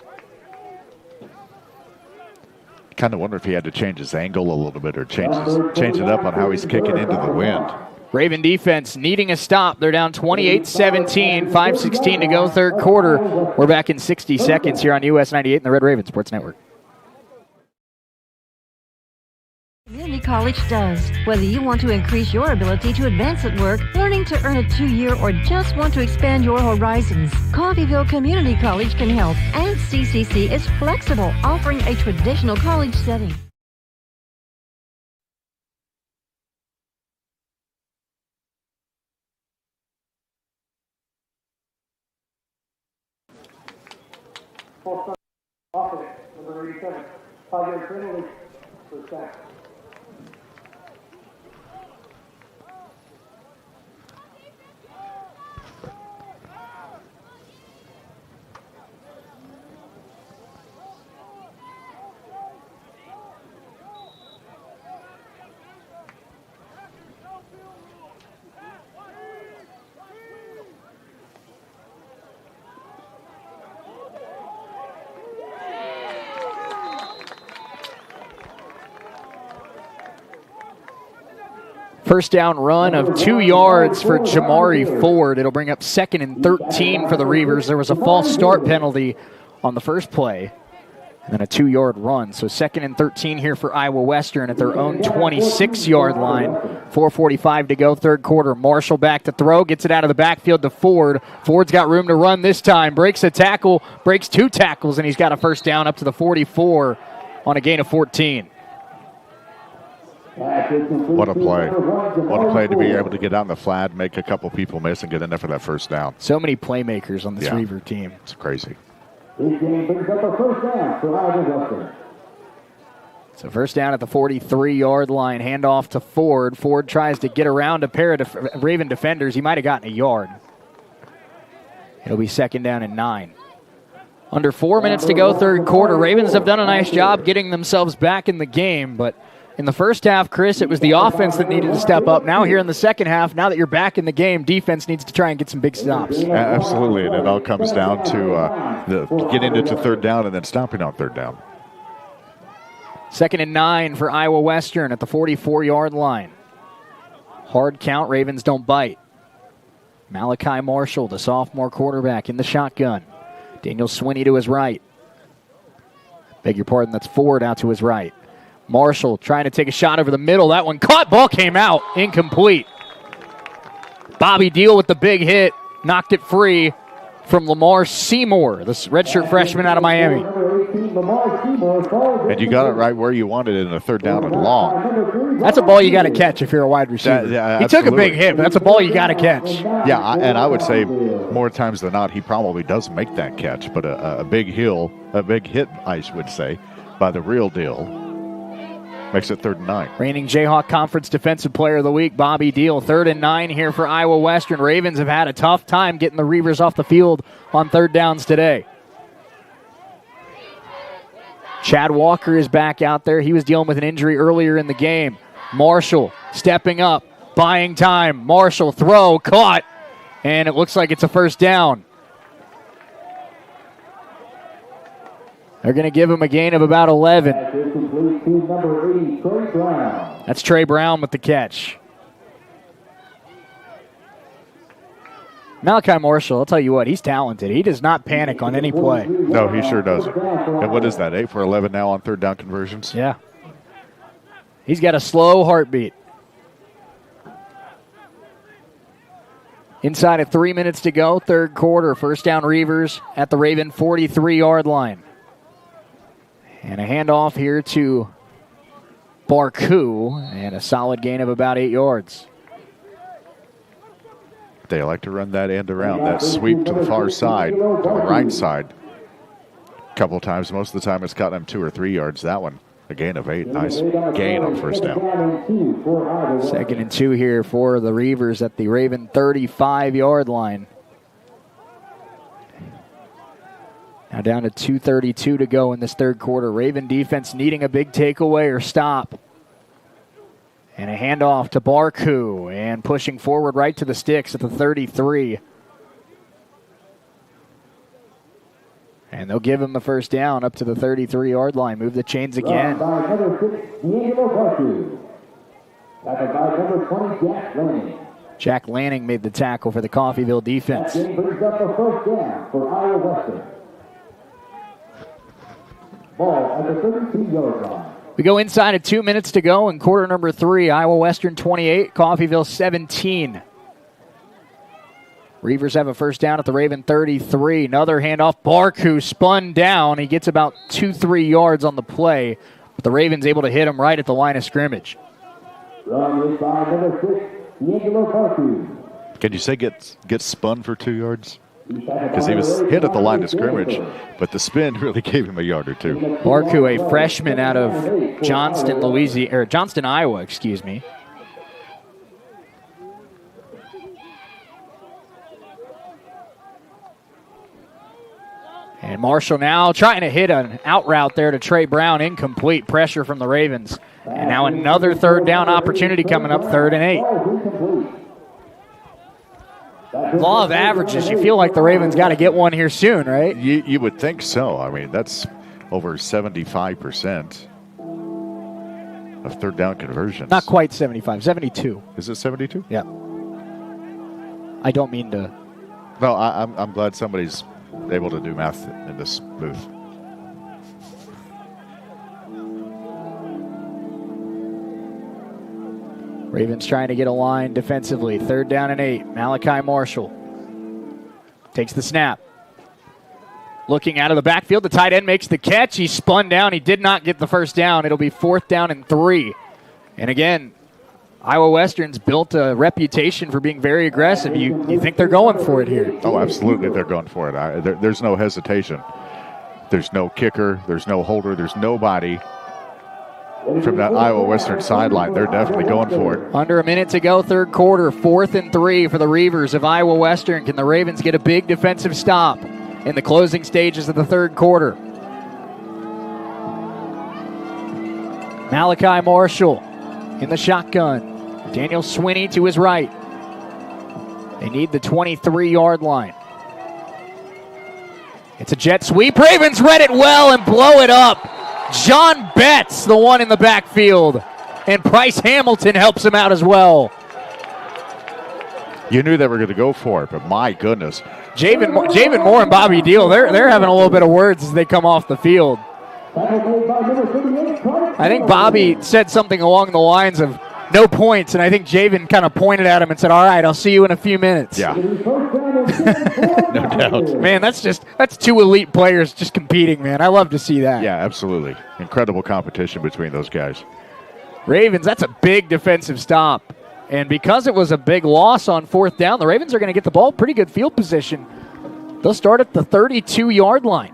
Kind of wonder if he had to change his angle a little bit or change it up on how he's kicking into the wind. Raven defense needing a stop. They're down 28-17, 5:16 to go, third quarter. We're back in 60 seconds here on US 98 and the Red Raven Sports Network. Community College does. Whether you want to increase your ability to advance at work, learning to earn a 2-year, or just want to expand your horizons, Coffeyville Community College can help. And CCC is flexible, offering a traditional college setting. Offense, number 87, 5-yard penalty for sack. First down run of 2 yards for Jamari Ford. It'll bring up 2nd and 13 for the Reavers. There was a false start penalty on the first play, and then a 2-yard run. So 2nd and 13 here for Iowa Western at their own 26-yard line. 4:45 to go, third quarter. Marshall back to throw, gets it out of the backfield to Ford. Ford's got room to run this time. Breaks a tackle, breaks 2 tackles, and he's got a first down up to the 44 on a gain of 14. What a play. What a play to be able to get out in the flat, make a couple people miss, and get in there for that first down. So many playmakers on this Reaver team. It's crazy. This game brings up a first down for Iowa Western. So first down at the 43-yard line, handoff to Ford. Ford tries to get around a pair of Raven defenders. He might have gotten a yard. It'll be 2nd down and 9. Under 4 minutes to go, third quarter. Ravens have done a nice job getting themselves back in the game, but in the first half, Chris, it was the offense that needed to step up. Now here in the second half, now that you're back in the game, defense needs to try and get some big stops. Absolutely, and it all comes down to getting into third down and then stopping on third down. 2nd and 9 for Iowa Western at the 44-yard line. Hard count, Ravens don't bite. Malachi Marshall, the sophomore quarterback, in the shotgun. Daniel Swinney to his right. Beg your pardon, that's Ford out to his right. Marshall trying to take a shot over the middle. That one caught, ball came out, incomplete. Bobby Deal with the big hit, knocked it free from Lamar Seymour, the redshirt freshman out of Miami. And you got it right where you wanted it in a third down and long. That's a ball you got to catch if you're a wide receiver. He took a big hit, but that's a ball you got to catch. Yeah, and I would say more times than not, he probably does make that catch, but a big hit, I would say, by the real deal. Makes it 3rd and 9. Reigning Jayhawk Conference Defensive Player of the Week, Bobby Deal. 3rd and 9 here for Iowa Western. Ravens have had a tough time getting the Reavers off the field on third downs today. Chad Walker is back out there. He was dealing with an injury earlier in the game. Marshall stepping up, buying time. Marshall throw, caught, and it looks like it's a first down. They're going to give him a gain of about 11. That's Trey Brown with the catch. Malachi Marshall, I'll tell you what, he's talented. He does not panic on any play. No, he sure doesn't. And what is that, 8 for 11 now on third down conversions? Yeah. He's got a slow heartbeat. Inside of 3 minutes to go, third quarter. First down Reavers at the Raven 43-yard line. And a handoff here to Barku, and a solid gain of about 8 yards. They like to run that end around, that sweep to the far side, to the right side. A couple of times, most of the time it's got them 2 or 3 yards. That one, a gain of 8. Nice gain on first down. 2nd and 2 here for the Reavers at the Raven 35-yard line. Now down to 2:32 to go in this third quarter. Raven defense needing a big takeaway or stop. And a handoff to Barku, and pushing forward right to the sticks at the 33. And they'll give him the first down up to the 33-yard line. Move the chains again. Jack Lanning made the tackle for the Coffeyville defense. That brings up the first down for Iowa Western. Ball at the 32-yard line. We go inside of 2 minutes to go in quarter number 3. Iowa Western 28, Coffeyville 17. Reavers have a first down at the Raven 33. Another handoff. Barku spun down. He gets about 2-3 yards on the play, but the Ravens able to hit him right at the line of scrimmage. Run by number 6, D'Angelo Barku. Can you say get spun for 2 yards? Because he was hit at the line of scrimmage, but the spin really gave him a yard or 2. Barku, a freshman out of Johnston, Iowa, excuse me. And Marshall now trying to hit an out route there to Trey Brown. Incomplete. Pressure from the Ravens. And now another third down opportunity coming up, 3rd and 8. Law of averages. You feel like the Ravens got to get one here soon, right? You would think so. I mean, that's over 75%. of third down conversions. Not quite 75, 72. Is it 72? Yeah. I don't mean to. No, I'm glad somebody's able to do math in this booth. Ravens trying to get a line defensively. 3rd down and 8. Malachi Marshall takes the snap. Looking out of the backfield, the tight end makes the catch. He spun down. He did not get the first down. It'll be 4th down and 3. And again, Iowa Western's built a reputation for being very aggressive. You think they're going for it here? Oh, absolutely, they're going for it. There's no hesitation. There's no kicker. There's no holder. There's nobody from that Iowa Western sideline. They're definitely going for it. Under a minute to go, 3rd quarter, 4th and 3 for the Reavers of Iowa Western. Can the Ravens get a big defensive stop in the closing stages of the 3rd quarter? Malachi Marshall in the shotgun. Daniel Swinney to his right. They need the 23-yard line. It's a jet sweep. Ravens read it well and blow it up. John Betts, the one in the backfield. And Bryce Hamilton helps him out as well. You knew they were going to go for it, but my goodness. Javen Moore and Bobby Deal, they're having a little bit of words as they come off the field. I think Bobby said something along the lines of no points, and I think Javen kind of pointed at him and said, all right, I'll see you in a few minutes. Yeah. No doubt. Man, that's 2 elite players just competing, man. I love to see that. Yeah, absolutely. Incredible competition between those guys. Ravens, that's a big defensive stop. And because it was a big loss on 4th down, the Ravens are going to get the ball pretty good field position. They'll start at the 32-yard line.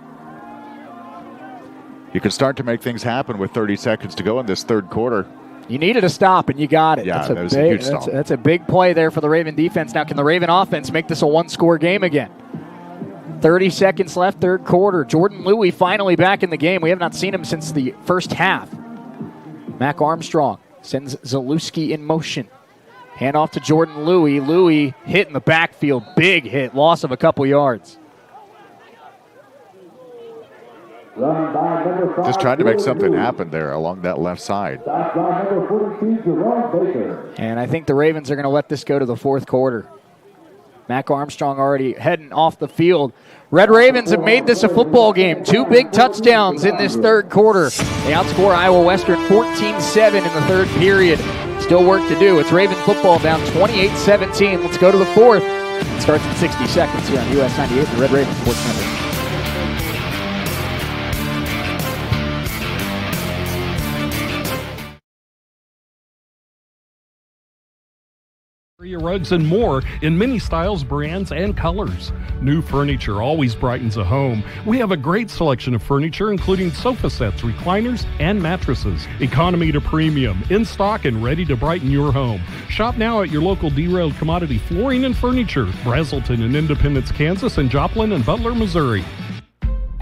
You can start to make things happen with 30 seconds to go in this 3rd quarter. You needed a stop, and you got it. Yeah, that was a huge stop. That's a big play there for the Raven defense. Now, can the Raven offense make this a 1-score game again? 30 seconds left, 3rd quarter. Jordan Louie finally back in the game. We have not seen him since the first half. Mac Armstrong sends Zalewski in motion. Hand off to Jordan Louie. Louie hit in the backfield. Big hit. Loss of a couple yards. Just trying to make something happen there along that left side. And I think the Ravens are going to let this go to the 4th quarter. Mac Armstrong already heading off the field. Red Ravens have made this a football game. 2 big touchdowns in this 3rd quarter. They outscore Iowa Western 14-7 in the 3rd period. Still work to do. It's Raven football down 28-17. Let's go to the 4th. It starts in 60 seconds here on US 98, the Red Raven Sports Network. Rugs and more in many styles, brands, and colors. New furniture always brightens a home. We have a great selection of furniture, including sofa sets, recliners, and mattresses. Economy to premium, in stock and ready to brighten your home. Shop now at your local Derailed Commodity Flooring and Furniture, Brazelton in Independence, Kansas, and Joplin and Butler, Missouri.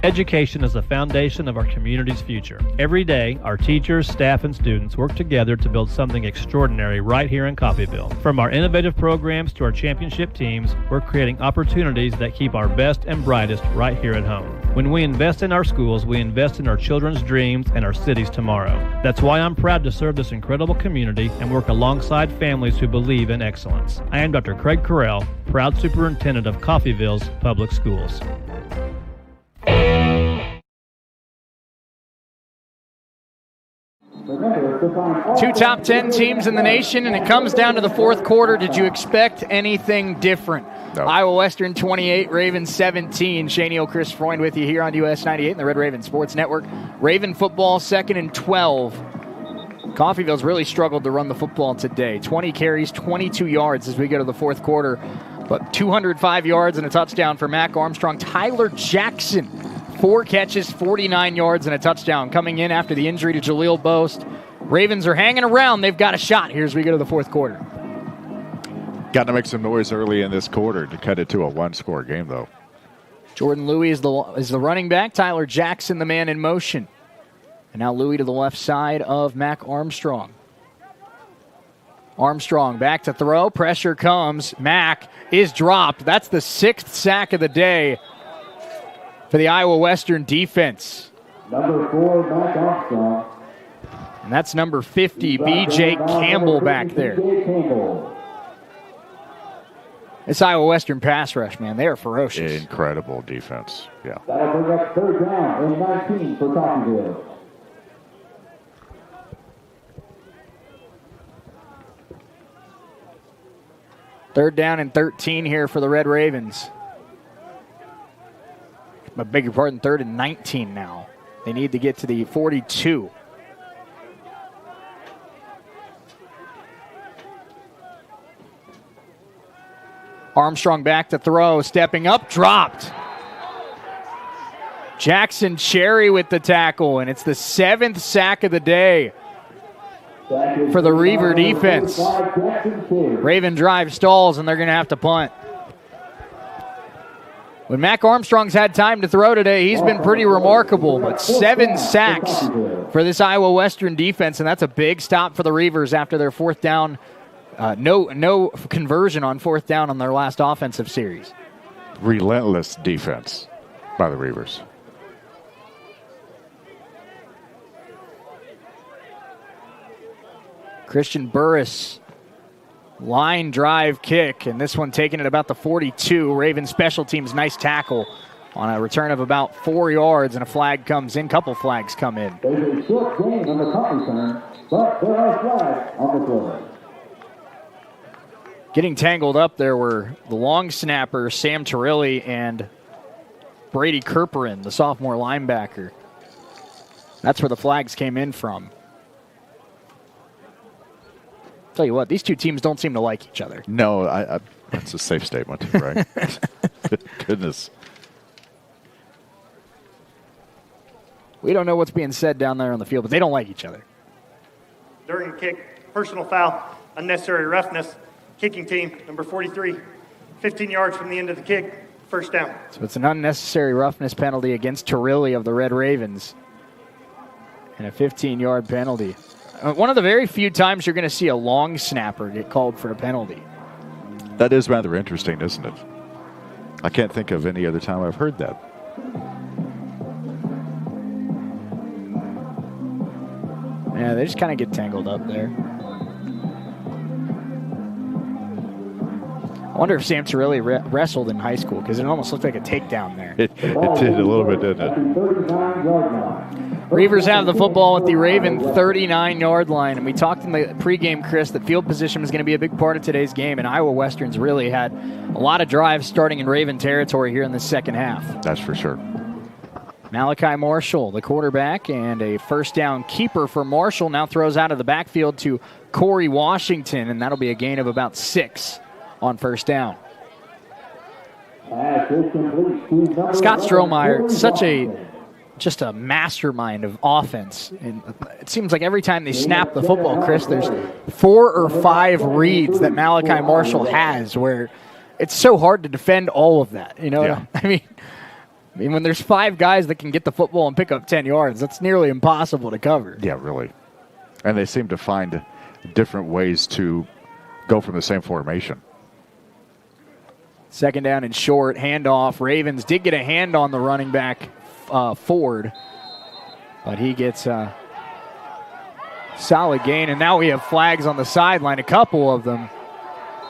Education is the foundation of our community's future. Every day, our teachers, staff, and students work together to build something extraordinary right here in Coffeyville. From our innovative programs to our championship teams, we're creating opportunities that keep our best and brightest right here at home. When we invest in our schools, we invest in our children's dreams and our city's tomorrow. That's why I'm proud to serve this incredible community and work alongside families who believe in excellence. I am Dr. Craig Carell, proud superintendent of Coffeyville's Public Schools. 2 top 10 teams in the nation, and it comes down to the 4th quarter. Did you expect anything different? No. Iowa Western 28, Ravens 17. Shane Chris Freund with you here on US 98 and the Red Raven Sports Network. Raven football 2nd and 12. Coffeyville's really struggled to run the football today. 20 carries, 22 yards as we go to the 4th quarter. But 205 yards and a touchdown for Mac Armstrong. Tyler Jackson, 4 catches, 49 yards and a touchdown. Coming in after the injury to Jaleel Boast. Ravens are hanging around. They've got a shot here as we go to the 4th quarter. Got to make some noise early in this quarter to cut it to a 1-score game, though. Jordan Louie is the running back. Tyler Jackson, the man in motion. And now Louie to the left side of Mac Armstrong. Armstrong back to throw. Pressure comes. Mac is dropped. That's the 6th sack of the day for the Iowa Western defense. Number 4, Mac Armstrong. And that's number 50, B.J. Campbell back there. This Iowa Western pass rush, man, they are ferocious. Incredible defense. Yeah. That'll bring up third down and 19 for Coffeyville. Third down and 13 here for the Red Ravens. I beg your pardon, third and 19 now. They need to get to the 42. Armstrong back to throw, stepping up, dropped. Jackson Cherry with the tackle, and it's the 7th sack of the day for the Reaver defense. Raven drive stalls, and they're going to have to punt. When Mac Armstrong's had time to throw today, he's been pretty remarkable, but 7 sacks for this Iowa Western defense, and that's a big stop for the Reavers after their fourth down. No conversion on fourth down on their last offensive series. Relentless defense by the Reavers. Christian Burris, line drive kick, and this one taken at about the 42. Ravens special teams, nice tackle on a return of about 4 yards, and a flag comes in. Couple flags come in. There's a short gain on the punt return, but there are flags on the play. Getting tangled up there were the long snapper, Sam Turilli, and Brady Kerperin, the sophomore linebacker. That's where the flags came in from. Tell you what, these two teams don't seem to like each other. No, that's a safe statement, right? Goodness. We don't know what's being said down there on the field, but they don't like each other. During the kick, personal foul, unnecessary roughness. Kicking team, number 43, 15 yards from the end of the kick, first down. So it's an unnecessary roughness penalty against Turilli of the Red Ravens. And a 15-yard penalty. One of the very few times you're going to see a long snapper get called for a penalty. That is rather interesting, isn't it? I can't think of any other time I've heard that. Yeah, they just kind of get tangled up there. I wonder if Sam Turilli wrestled in high school, because it almost looked like a takedown there. It did a little bit, didn't it? Reavers have the football at the Raven 39-yard line, and we talked in the pregame, Chris, that field position was going to be a big part of today's game, and Iowa Western's really had a lot of drives starting in Raven territory here in the second half. That's for sure. Malachi Marshall, the quarterback, and a first down keeper for Marshall, now throws out of the backfield to Corey Washington, and that'll be a gain of about 6 on first down. Scott Strohmeyer, just a mastermind of offense. And it seems like every time they snap the football, Chris, there's 4 or 5 reads that Malachi Marshall has where it's so hard to defend all of that. You know, yeah. I mean, when there's 5 guys that can get the football and pick up 10 yards, that's nearly impossible to cover. Yeah, really. And they seem to find different ways to go from the same formation. Second down and short, handoff. Ravens did get a hand on the running back, Ford, but he gets a solid gain. And now we have flags on the sideline, a couple of them,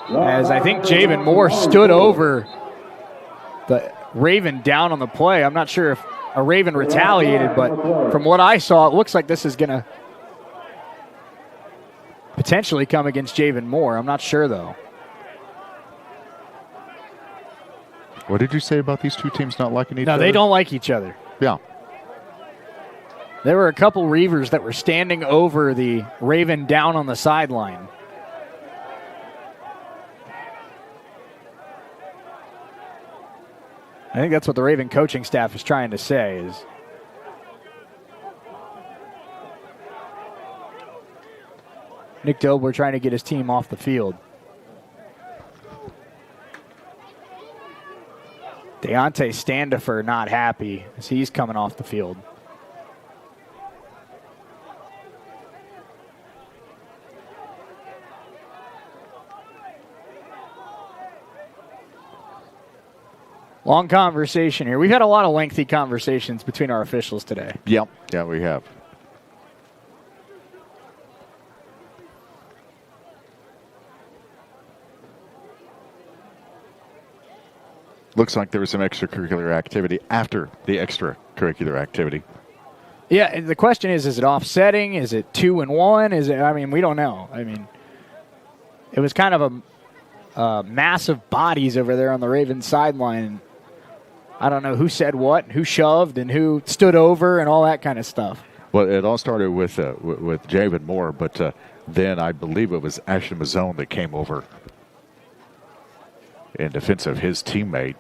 as I think Javen Moore stood over the Raven down on the play. I'm not sure if a Raven retaliated, but from what I saw, it looks like this is going to potentially come against Javen Moore. I'm not sure, though. What did you say about these two teams not liking each other? No, they don't like each other. Yeah. There were a couple Reavers that were standing over the Raven down on the sideline. I think that's what the Raven coaching staff is trying to say is Nick Dobler trying to get his team off the field. Deontay Standifer not happy as he's coming off the field. Long conversation here. We've had a lot of lengthy conversations between our officials today. Yep. Yeah, we have. Looks like there was some extracurricular activity after the extracurricular activity. Yeah, the question is it offsetting? Is it 2-1? Is it? I mean, we don't know. I mean, it was kind of a massive bodies over there on the Ravens sideline. I don't know who said what, who shoved, and who stood over, and all that kind of stuff. Well, it all started with Javen Moore, but then I believe it was Ashton Mazzone that came over in defense of his teammate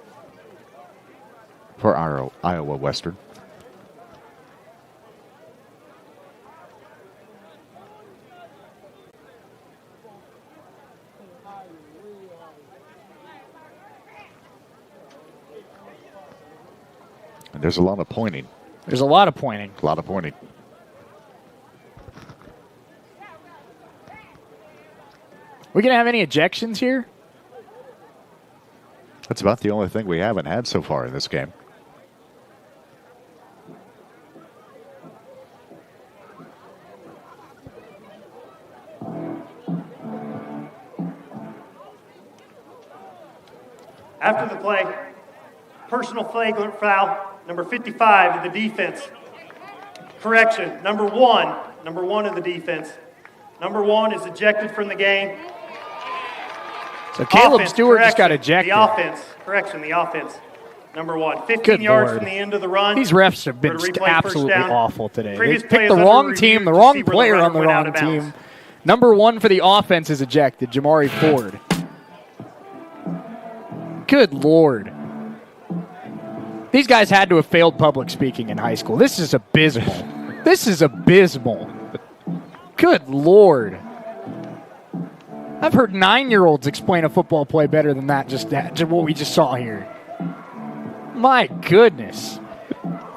for Iowa Western. And there's a lot of pointing. There's a lot of pointing. A lot of pointing. We going to have any ejections here? That's about the only thing we haven't had so far in this game. After the play, personal flagrant foul, number 55 of the defense. Correction, number one of the defense. Number 1 is ejected from the game. So Caleb Stewart just got ejected. The offense. Number 1. 15 yards from the end of the run. These refs have been absolutely awful today. They picked play the is wrong under team, review the to wrong see where the player on the runner went out wrong of bounds. team. Number 1 for the offense is ejected, Jamari Ford. Good Lord. These guys had to have failed public speaking in high school. This is abysmal. This is abysmal. Good Lord. I've heard 9-year-olds explain a football play better than that, just what we just saw here. My goodness.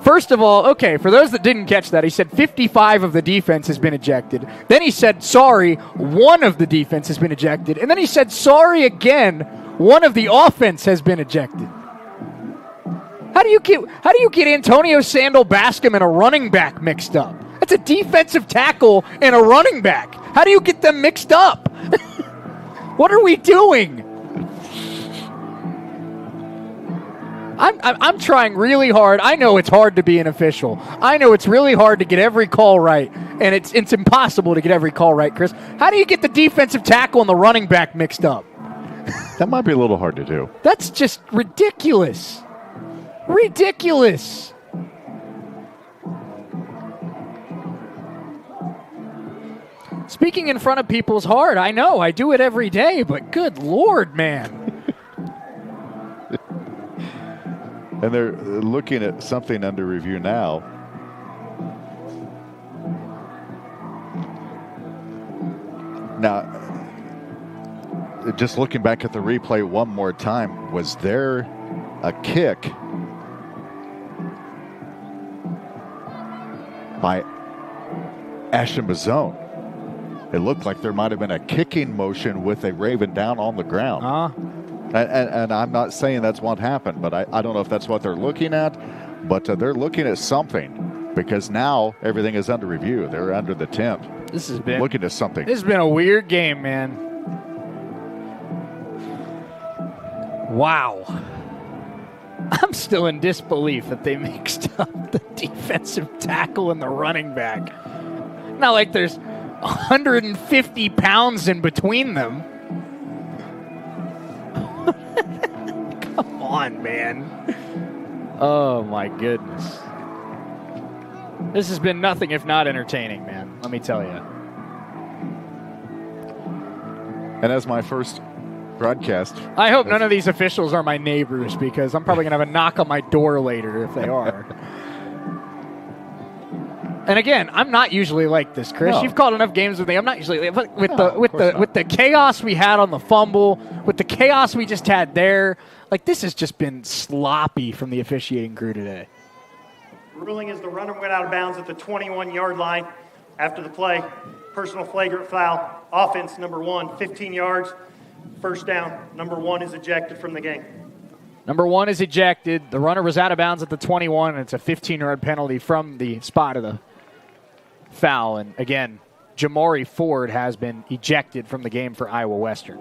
First of all, okay, for those that didn't catch that, he said 55 of the defense has been ejected. Then he said, sorry, 1 of the defense has been ejected. And then he said, sorry again, 1 of the offense has been ejected. How do you get Antonio Sandal Bascom and a running back mixed up? That's a defensive tackle and a running back. How do you get them mixed up? What are we doing? I'm trying really hard. I know it's hard to be an official. I know it's really hard to get every call right, and it's impossible to get every call right, Chris. How do you get the defensive tackle and the running back mixed up? That might be a little hard to do. That's just ridiculous. Ridiculous. Speaking in front of people is hard. I know. I do it every day, but good Lord, man. And they're looking at something under review now. Now, just looking back at the replay one more time, was there a kick by Ashton Mazzone? It looked like there might have been a kicking motion with a Raven down on the ground. And I'm not saying that's what happened, but I don't know if that's what they're looking at. But they're looking at something because now everything is under review. They're under the tent. This has been looking at something. This has been a weird game, man. Wow. I'm still in disbelief that they mixed up the defensive tackle and the running back. Not like there's 150 pounds in between them. Come on, man. Oh, my goodness. This has been nothing if not entertaining, man. Let me tell you. And as my first broadcast, I hope none of these officials are my neighbors because I'm probably going to have a knock on my door later if they are. And again, I'm not usually like this, Chris. No. You've called enough games with me. I'm not usually with the chaos we had on the fumble, with the chaos we just had there. Like, this has just been sloppy from the officiating crew today. Ruling is the runner went out of bounds at the 21-yard line after the play. Personal flagrant foul. Offense, number 1, 15 yards. First down. Number 1 is ejected from the game. Number 1 is ejected. The runner was out of bounds at the 21, and it's a 15-yard penalty from the spot of the foul. And again, Jamari Ford has been ejected from the game for Iowa Western.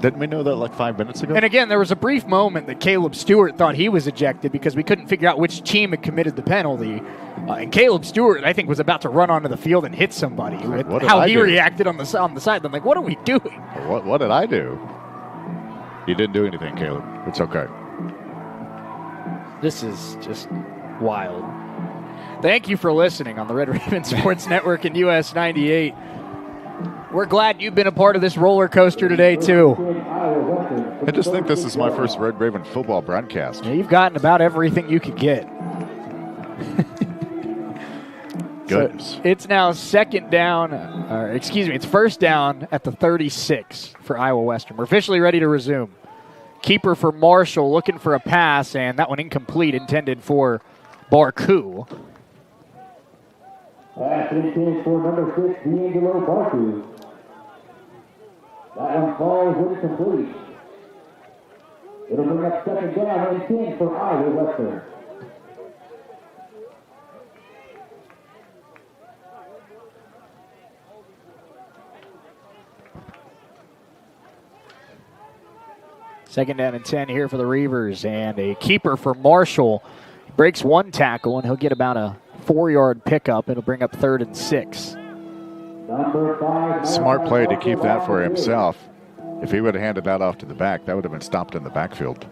Didn't we know that like 5 minutes ago? And again, there was a brief moment that Caleb Stewart thought he was ejected because we couldn't figure out which team had committed the penalty. And Caleb Stewart, I think, was about to run onto the field and hit somebody. How he reacted on the side. I'm like, what are we doing? What did I do? You didn't do anything, Caleb. It's okay. This is just wild. Thank you for listening on the Red Raven Sports Network and US 98. We're glad you've been a part of this roller coaster today, too. I just think this is my first Red Raven football broadcast. Yeah, you've gotten about everything you could get. Goodness. So it's now it's first down at the 36 for Iowa Western. We're officially ready to resume. Keeper for Marshall looking for a pass, and that one incomplete, intended for Barku. Pass intended for number 6, D'Angelo Barku. That one falls incomplete. It'll bring up second down and 10 for Iowa Western. Second down and 10 here for the Reavers, and a keeper for Marshall. Breaks one tackle, and he'll get about a 4-yard pickup. It'll bring up 3rd and 6. Smart play to keep that for himself. If he would have handed that off to the back, that would have been stopped in the backfield.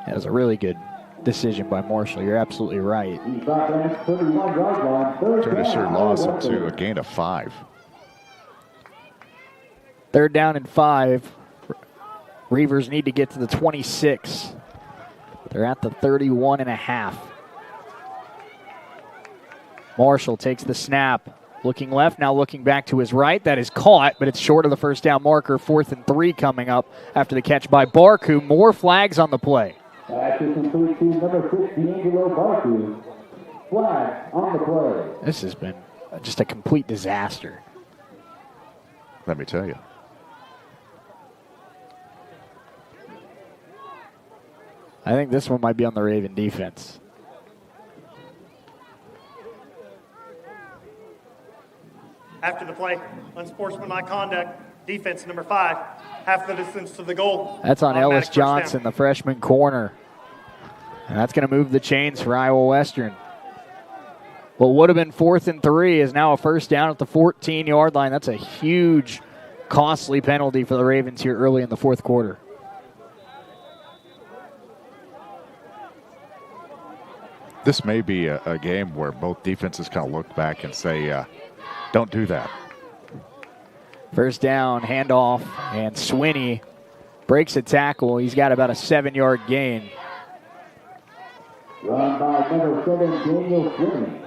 That was a really good decision by Marshall. You're absolutely right. Turned a short loss into a gain of 5. 3rd down and 5. Reavers need to get to the 26. They're at the 31.5. Marshall takes the snap. Looking left, now looking back to his right. That is caught, but it's short of the first down marker. 4th and 3 coming up after the catch by Barku. More flags on the play. Pass is complete to number 6, D'Angelo Barku. Flag on the play. This has been just a complete disaster. Let me tell you. I think this one might be on the Raven defense. After the play, unsportsmanlike conduct, defense number 5, half the distance to the goal. That's on Automatic Ellis first Johnson, the freshman corner. And that's going to move the chains for Iowa Western. What would have been 4th and 3 is now a first down at the 14-yard line. That's a huge, costly penalty for the Ravens here early in the 4th quarter. This may be a game where both defenses kind of look back and say, don't do that. First down, handoff, and Swinney breaks a tackle. He's got about a 7-yard gain. Run by number 7, Daniel Swinney.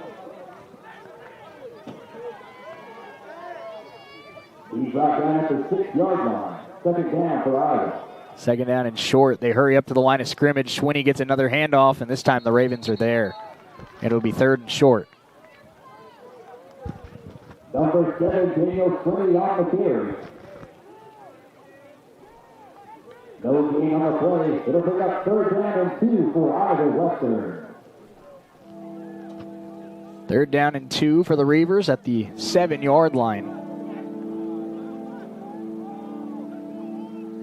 He's brought down at the 6-yard line. Second down for Iowa. Second down and short. They hurry up to the line of scrimmage. Swinney gets another handoff, and this time the Ravens are there. It'll be 3rd and short. Number 7, Daniel Swinney on the carry. No gain on the play. It'll pick up 3rd down and 2 for Iowa Western. 3rd down and 2 for the Reavers at the 7-yard line.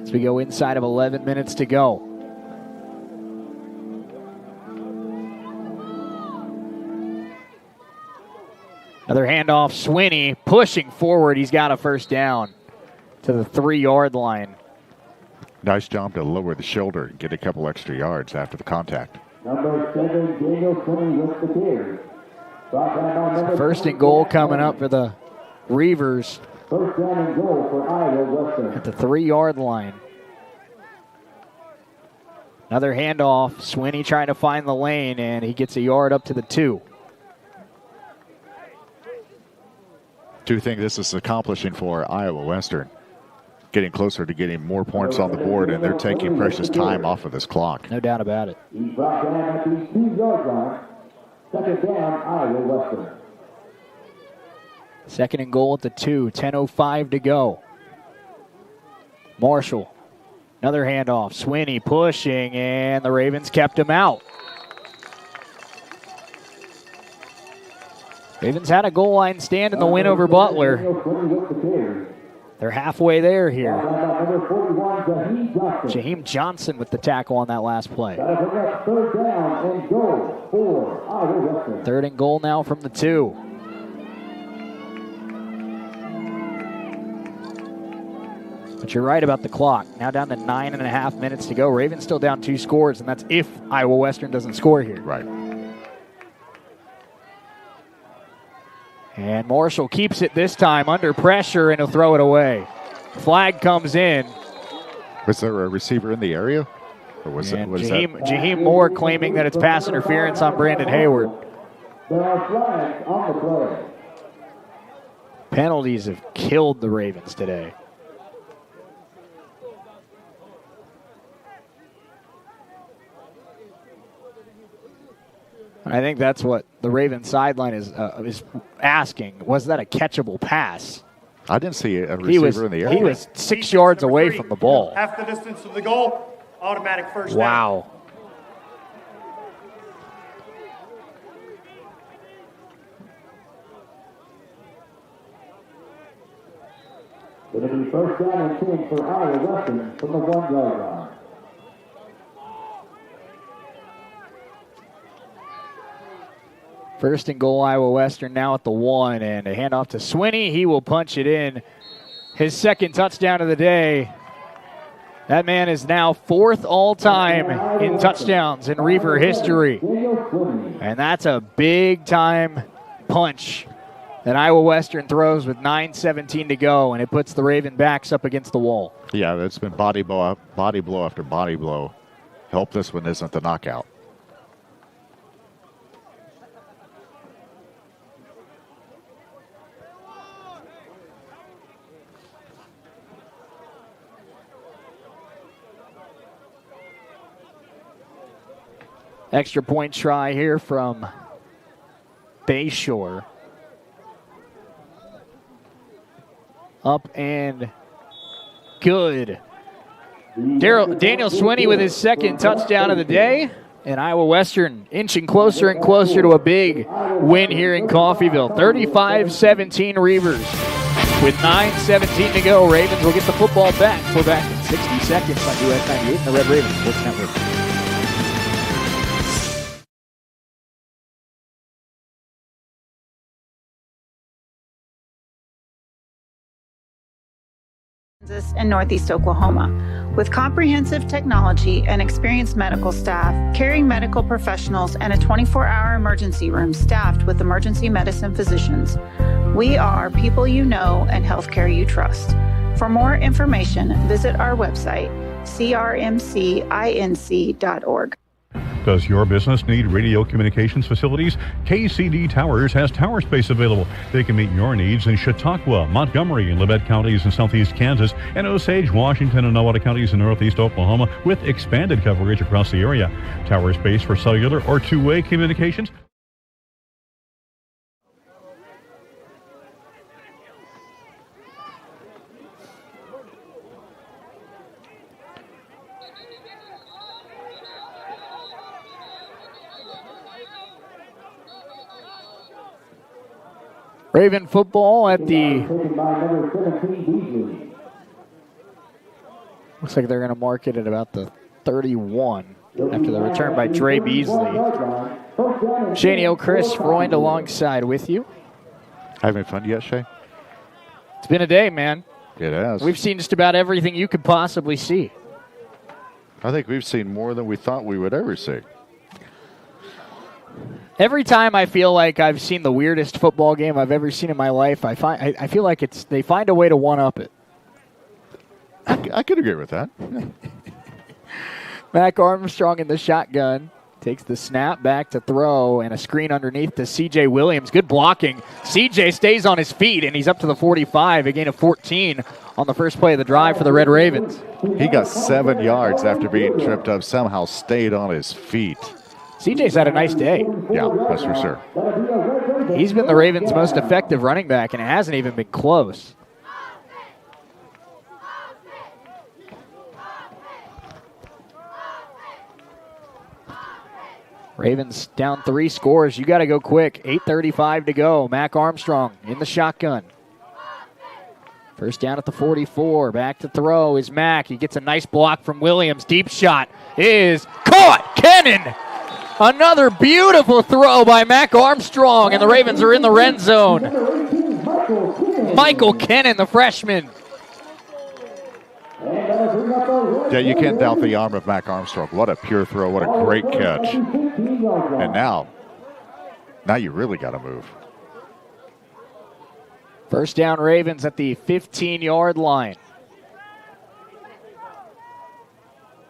As we go inside of 11 minutes to go. Another handoff, Swinney pushing forward. He's got a first down to the 3-yard line. Nice job to lower the shoulder and get a couple extra yards after the contact. Number 7, Daniel Swinney with the carry. First and goal coming up for the Reavers. First down and goal for Iowa Western. At the 3-yard line. Another handoff. Swinney trying to find the lane, and he gets a yard up to the 2. Do you think this is accomplishing for Iowa Western? Getting closer to getting more points on the board, and they're taking precious time off of this clock. No doubt about it. He's brought down at the 2-yard line. Second down, Iowa Western. Second and goal at the 2. 10:05 to go. Marshall. Another handoff. Swinney pushing, and the Ravens kept him out. Ravens had a goal line stand in the win over Butler. They're halfway there here. Number 41, Jaheim Johnson with the tackle on that last play. Third down and goal for Iowa Western. 3rd and goal now from the 2. But you're right about the clock. Now down to 9.5 minutes to go. Ravens still down 2 scores, and that's if Iowa Western doesn't score here. Right. And Marshall keeps it this time under pressure, and he'll throw it away. Flag comes in. Was there a receiver in the area? Or was it? Was Jaheim Moore claiming that it's pass interference on Brandon Hayward. There are flags on the play. Penalties have killed the Ravens today. I think that's what the Ravens sideline is asking. Was that a catchable pass? I didn't see a receiver in the area. He was 6 yards away from the ball. Half the distance of the goal, automatic first down. Wow. It'll be first down and 10 for Iowa Western from the 1 yard line. First and goal, Iowa Western now at the 1, and a handoff to Swinney. He will punch it in. His 2nd touchdown of the day. That man is now 4th all-time in touchdowns in Reaver history. And that's a big-time punch that Iowa Western throws with 9:17 to go, and it puts the Raven backs up against the wall. Yeah, that's been body blow after body blow. Hope this one isn't the knockout. Extra point try here from Bayshore. Up and good. Daniel Swinney with his 2nd touchdown of the day. And Iowa Western inching closer and closer to a big win here in Coffeyville. 35-17 Reavers. With 9:17 to go, Ravens will get the football back. We're back in 60 seconds on US 98 and the Red Ravens Sports Network. In Northeast Oklahoma. With comprehensive technology and experienced medical staff, caring medical professionals, and a 24-hour emergency room staffed with emergency medicine physicians, we are people you know and healthcare you trust. For more information, visit our website, crmcinc.org. Does your business need radio communications facilities? KCD Towers has tower space available. They can meet your needs in Chautauqua, Montgomery, and Labette counties in southeast Kansas, and Osage, Washington, and Nowata counties in northeast Oklahoma with expanded coverage across the area. Tower space for cellular or two-way communications. Raven football at the... Looks like they're going to mark it at about the 31 after the return by Dre Beasley. Shaney O'Chris Freund alongside with you. Having fun yet, Shay? It's been a day, man. It has. We've seen just about everything you could possibly see. I think we've seen more than we thought we would ever see. Every time I feel like I've seen the weirdest football game I've ever seen in my life, I feel like they find a way to one-up it. I could agree with that. Mac Armstrong in the shotgun. Takes the snap back to throw, and a screen underneath to C.J. Williams. Good blocking. C.J. stays on his feet, and he's up to the 45, a gain of 14 on the first play of the drive for the Red Ravens. He got 7 yards after being tripped up, somehow stayed on his feet. CJ's had a nice day. Yeah, that's for sure. He's been the Ravens' most effective running back, and it hasn't even been close. Ravens down 3 scores. You got to go quick. 8:35 to go. Mac Armstrong in the shotgun. First down at the 44. Back to throw is Mack. He gets a nice block from Williams. Deep shot is caught. Kennan. Another beautiful throw by Mac Armstrong, and the Ravens are in the red zone. Michael Kennan, the freshman. Yeah, you can't doubt the arm of Mac Armstrong. What a pure throw. What a great catch. And now you really got to move. First down Ravens at the 15-yard line.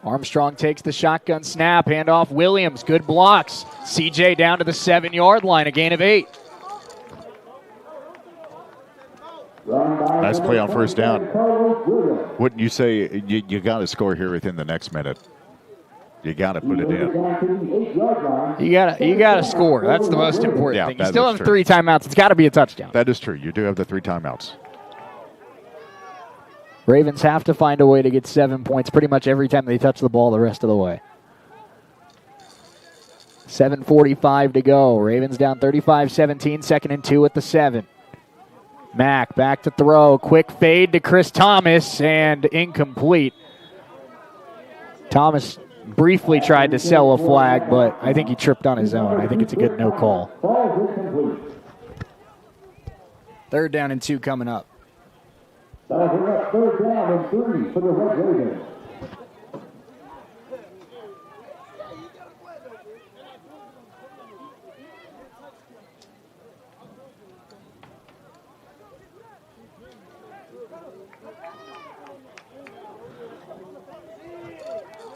Armstrong takes the shotgun snap, handoff Williams, good blocks. CJ down to the 7-yard line, a gain of 8. Nice play on first down. Wouldn't you say you got to score here within the next minute? You got to put it in. You got to score. That's the most important thing. You still have true. 3 timeouts. It's got to be a touchdown. That is true. You do have the 3 timeouts. Ravens have to find a way to get 7 points pretty much every time they touch the ball the rest of the way. 7:45 to go. Ravens down 35-17, 2nd and 2 at the 7. Mack back to throw. Quick fade to Chris Thomas and incomplete. Thomas briefly tried to sell a flag, but I think he tripped on his own. I think it's a good no call. 3rd down and 2 coming up. Third down and 3 for the Red Ravens.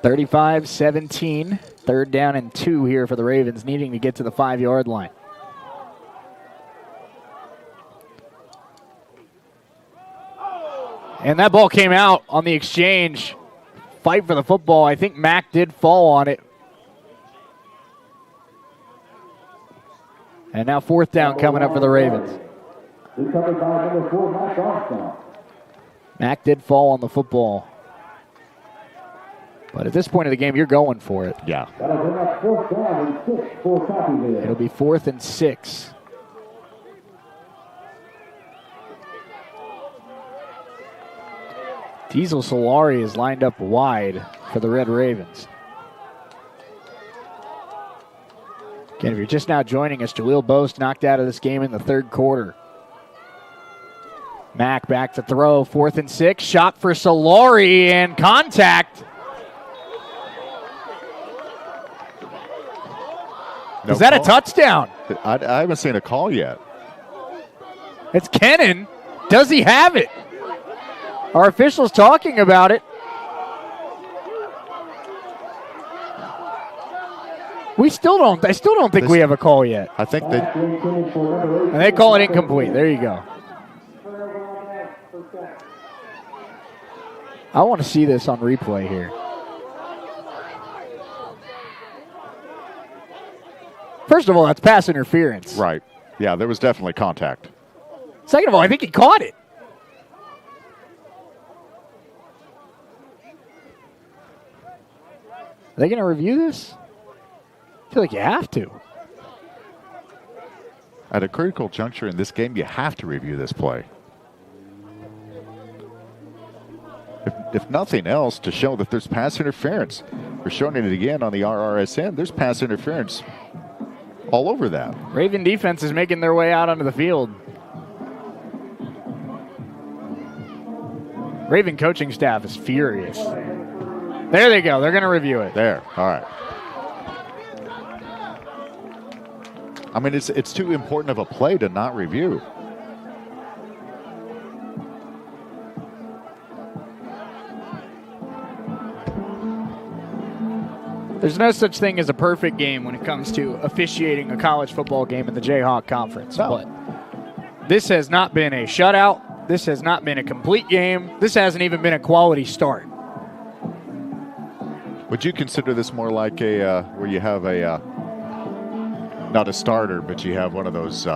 (35-17). 3rd down and 2 here for the Ravens, needing to get to the 5-yard line. And that ball came out on the exchange. Fight for the football. I think Mack did fall on it. And now 4th down coming up for the Ravens. Recovered by number 4, Mac Armstrong. Mack did fall on the football. But at this point of the game, you're going for it. Yeah. That'll bring up 4th down and 6 for Coffeyville. It'll be 4th and 6. Diesel Solari is lined up wide for the Red Ravens. Again, if you're just now joining us, Jaleel Boast knocked out of this game in the 3rd quarter. Mack back to throw, 4th and 6. Shot for Solari and contact. Is that a touchdown? I haven't seen a call yet. It's Kennan. Does he have it? Our official's talking about it. I still don't think we have a call yet. I think they... And they call it incomplete. There you go. I want to see this on replay here. First of all, that's pass interference. Right. Yeah, there was definitely contact. Second of all, I think he caught it. Are they going to review this? I feel like you have to. At a critical juncture in this game, you have to review this play. If nothing else, to show that there's pass interference. We're showing it again on the RRSN. There's pass interference all over that. Raven defense is making their way out onto the field. Raven coaching staff is furious. There they go. They're going to review it. There. All right. I mean, it's too important of a play to not review. There's no such thing as a perfect game when it comes to officiating a college football game in the Jayhawk Conference. No. But this has not been a shutout. This has not been a complete game. This hasn't even been a quality start. Would you consider this more like a where you have a not a starter, but you have one of those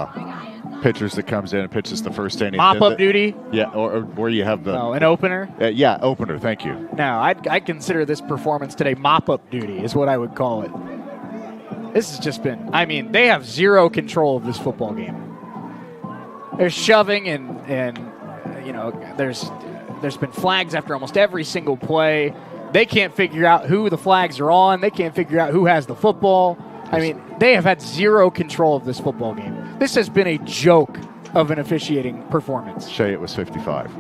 pitchers that comes in and pitches the first inning? Mop-up duty? Yeah, or where you have the... an opener? Yeah, opener, thank you. No, I'd consider this performance today mop-up duty is what I would call it. This has just been... I mean, they have zero control of this football game. They're shoving and there's been flags after almost every single play. They can't figure out who the flags are on. They can't figure out who has the football. I mean, they have had zero control of this football game. This has been a joke of an officiating performance. Shay, it was 55.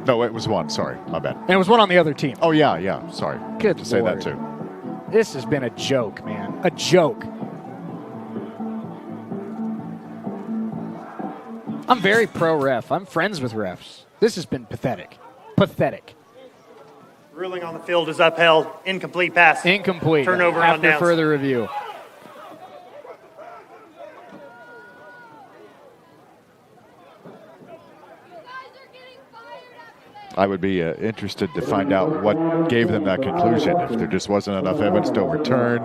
No, it was 1. Sorry, my bad. And it was 1 on the other team. Oh, yeah. Sorry. Good to say Lord. that, too. This has been a joke, man. A joke. I'm very pro-ref. I'm friends with refs. This has been pathetic. Pathetic. Ruling on the field is upheld. Incomplete pass. Incomplete. Turnover on after downs. further review. I would be interested to find out what gave them that conclusion. If there just wasn't enough evidence to overturn,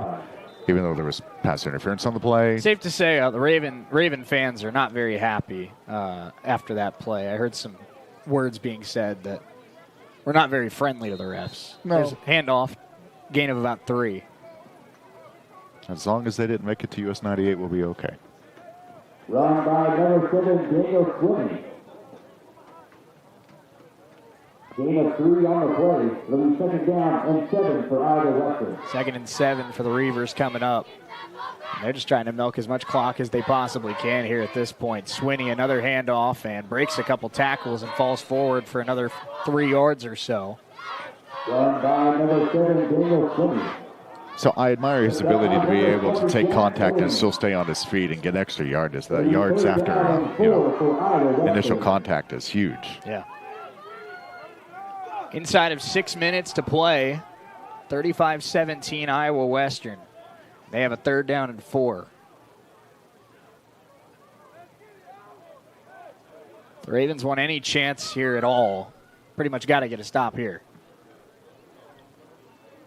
even though there was pass interference on the play. Safe to say the Raven fans are not very happy after that play. I heard some words being said that were not very friendly to the refs. No. There's a handoff, gain of about 3. As long as they didn't make it to US 98, we'll be okay. Run by number 7, Daniel Swimming. Gain of 3 on the play. It'll be 2nd down and 7 for Iowa Western. 2nd and 7 for the Reavers coming up. And they're just trying to milk as much clock as they possibly can here at this point. Swinney, another handoff, and breaks a couple tackles and falls forward for another 3 yards or so. Run by number 7, Daniel Swimming. So I admire his ability to be able to take contact and still stay on his feet and get extra yards. The yards after initial contact is huge. Yeah. Inside of 6 minutes to play, 35-17 Iowa Western. They have a 3rd down and 4. The Ravens want any chance here at all. Pretty much got to get a stop here.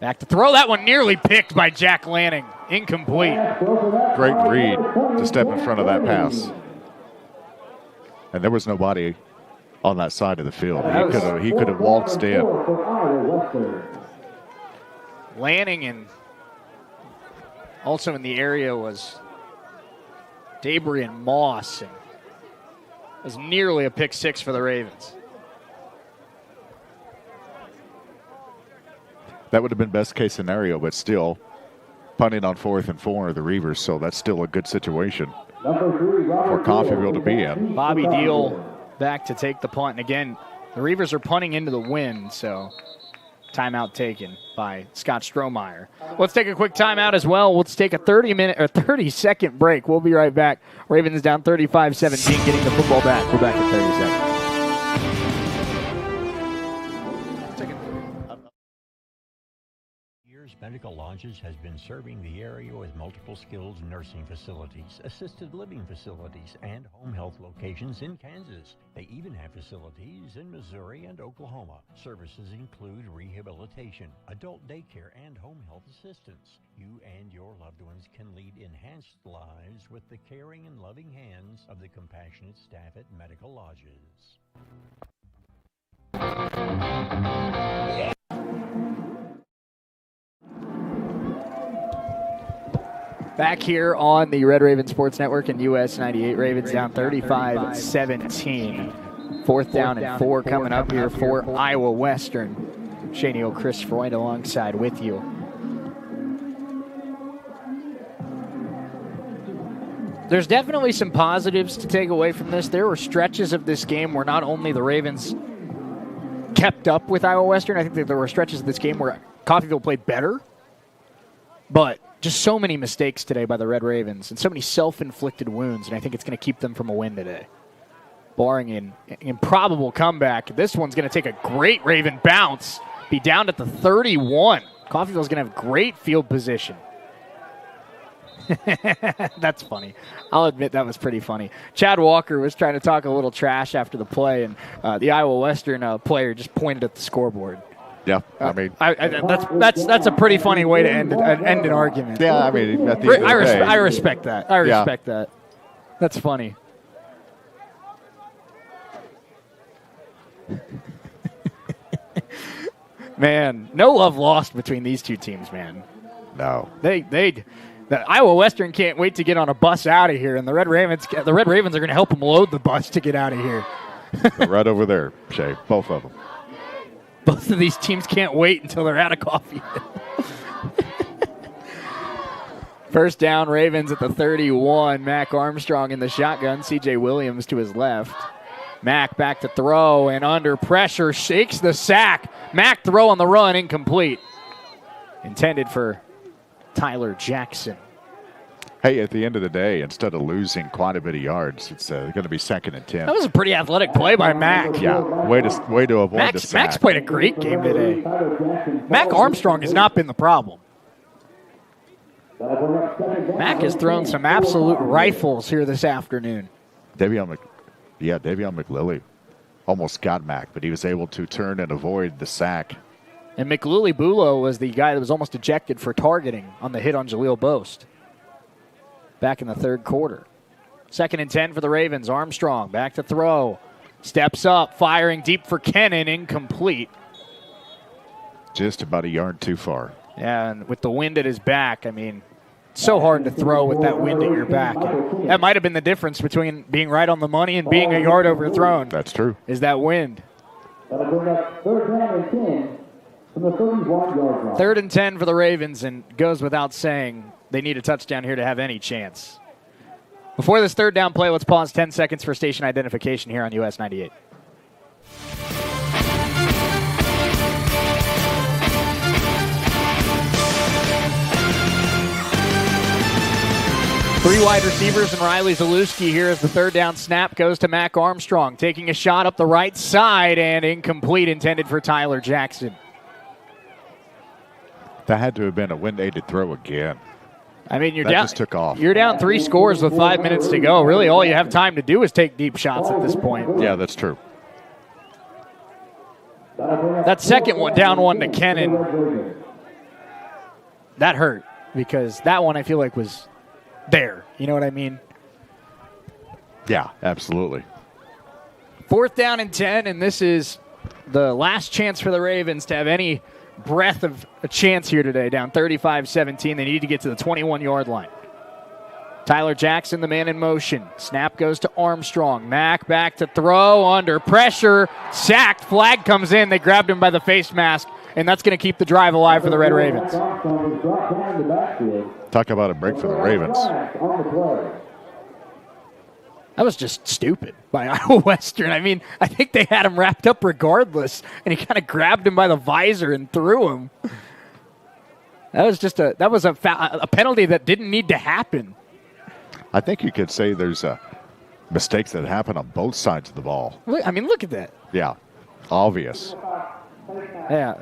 Back to throw. That one nearly picked by Jack Lanning. Incomplete. Great read to step in front of that pass. And there was nobody on that side of the field. He could have waltzed in. Lanning, and also in the area was Debris and Moss. And it was nearly a pick 6 for the Ravens. That would have been best case scenario, but still punting on 4th and 4 of the Reavers, so that's still a good situation for Coffeyville to be in. Bobby Deal back to take the punt. And again, the Reavers are punting into the wind, so timeout taken by Scott Strohmeyer. Let's take a quick timeout as well. Let's take a 30-second break. We'll be right back. Ravens down 35-17, getting the football back. We're back in 30 seconds. Medical Lodges has been serving the area with multiple skilled nursing facilities, assisted living facilities, and home health locations in Kansas. They even have facilities in Missouri and Oklahoma. Services include rehabilitation, adult daycare, and home health assistance. You and your loved ones can lead enhanced lives with the caring and loving hands of the compassionate staff at Medical Lodges. Back here on the Red Raven Sports Network and US 98. Ravens down 35-17. 4th down and 4 coming up here for Iowa Western. Shane Chris Freund alongside with you. There's definitely some positives to take away from this. There were stretches of this game where not only the Ravens kept up with Iowa Western, I think that there were stretches of this game where Coffeyville played better, but just so many mistakes today by the Red Ravens and so many self-inflicted wounds, and I think it's going to keep them from a win today. Barring an improbable comeback, this one's going to take a great Raven bounce, be down at the 31. Coffeyville's going to have great field position. That's funny. I'll admit that was pretty funny. Chad Walker was trying to talk a little trash after the play, and the Iowa Western player just pointed at the scoreboard. Yeah, I mean, that's a pretty funny way to end an argument. Yeah, I mean, at the end of the day, I respect that. I respect that. That's funny. Man, no love lost between these two teams, man. No. The Iowa Western can't wait to get on a bus out of here, and the Red Ravens are going to help them load the bus to get out of here. They're right over there, Shay. Both of them. Both of these teams can't wait until they're out of coffee. First down, Ravens at the 31. Mac Armstrong in the shotgun. C.J. Williams to his left. Mac back to throw, and under pressure, shakes the sack. Mac throw on the run, incomplete. Intended for Tyler Jackson. Hey, at the end of the day, instead of losing quite a bit of yards, it's going to be 2nd and 10. That was a pretty athletic play by Mac. Yeah, way to avoid the sack. Mac's played a great game today. Mac Armstrong has not been the problem. Mac has thrown some absolute rifles here this afternoon. Davion McLilley almost got Mac, but he was able to turn and avoid the sack. And McLilley Bulo was the guy that was almost ejected for targeting on the hit on Jaleel Boast back in the third quarter. 2nd and 10 for the Ravens. Armstrong back to throw. Steps up, firing deep for Kennan, incomplete. Just about a yard too far. Yeah, and with the wind at his back, I mean, it's so hard to throw with that wind at your back. And that might have been the difference between being right on the money and being a yard overthrown. That's true. Is that wind. That'll bring up 3rd down and 10 from the 31-yard line. 3rd and 10 for the Ravens, and goes without saying they need a touchdown here to have any chance. Before this 3rd down play, let's pause 10 seconds for station identification here on US 98. Three wide receivers and Riley Zalewski here as the 3rd down snap goes to Mac Armstrong. Taking a shot up the right side and incomplete, intended for Tyler Jackson. That had to have been a wind-aided throw again. I mean, that just took off. You're down 3 scores with 5 minutes to go. Really, all you have time to do is take deep shots at this point. Yeah, that's true. That second one, down one to Kennan, that hurt because that one I feel like was there. You know what I mean? Yeah, absolutely. 4th down and 10, and this is the last chance for the Ravens to have any breath of a chance here today. Down 35-17. They need to get to the 21-yard line. Tyler Jackson, the man in motion. Snap goes to Armstrong. Mac back to throw, under pressure, sacked. Flag comes in. They grabbed him by the face mask, and that's going to keep the drive alive for the Red Ravens. Talk about a break for the Ravens. That was just stupid by Iowa Western. I mean, I think they had him wrapped up regardless, and he kind of grabbed him by the visor and threw him. That was just a penalty that didn't need to happen. I think you could say there's mistakes that happen on both sides of the ball. I mean, look at that. Yeah, obvious. Yeah,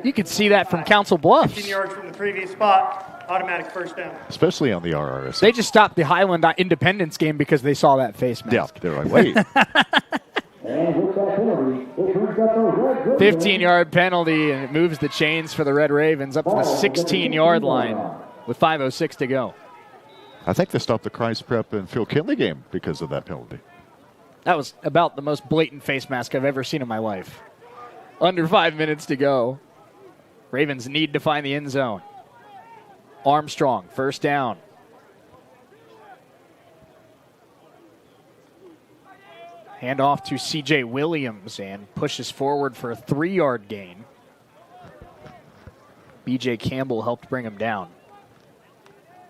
you could see that from Council Bluffs. 15 yards from the previous spot, automatic 1st down. Especially on the RRS. They just stopped the Highland Independence game because they saw that face mask. Yeah, they're like, wait. 15-yard penalty, and it moves the chains for the Red Ravens up to the 16-yard line with 5:06 to go. I think they stopped the Christ Prep and Phil Kinley game because of that penalty. That was about the most blatant face mask I've ever seen in my life. Under 5 minutes to go. Ravens need to find the end zone. Armstrong, 1st down. Hand off to C.J. Williams and pushes forward for a 3-yard gain. B.J. Campbell helped bring him down.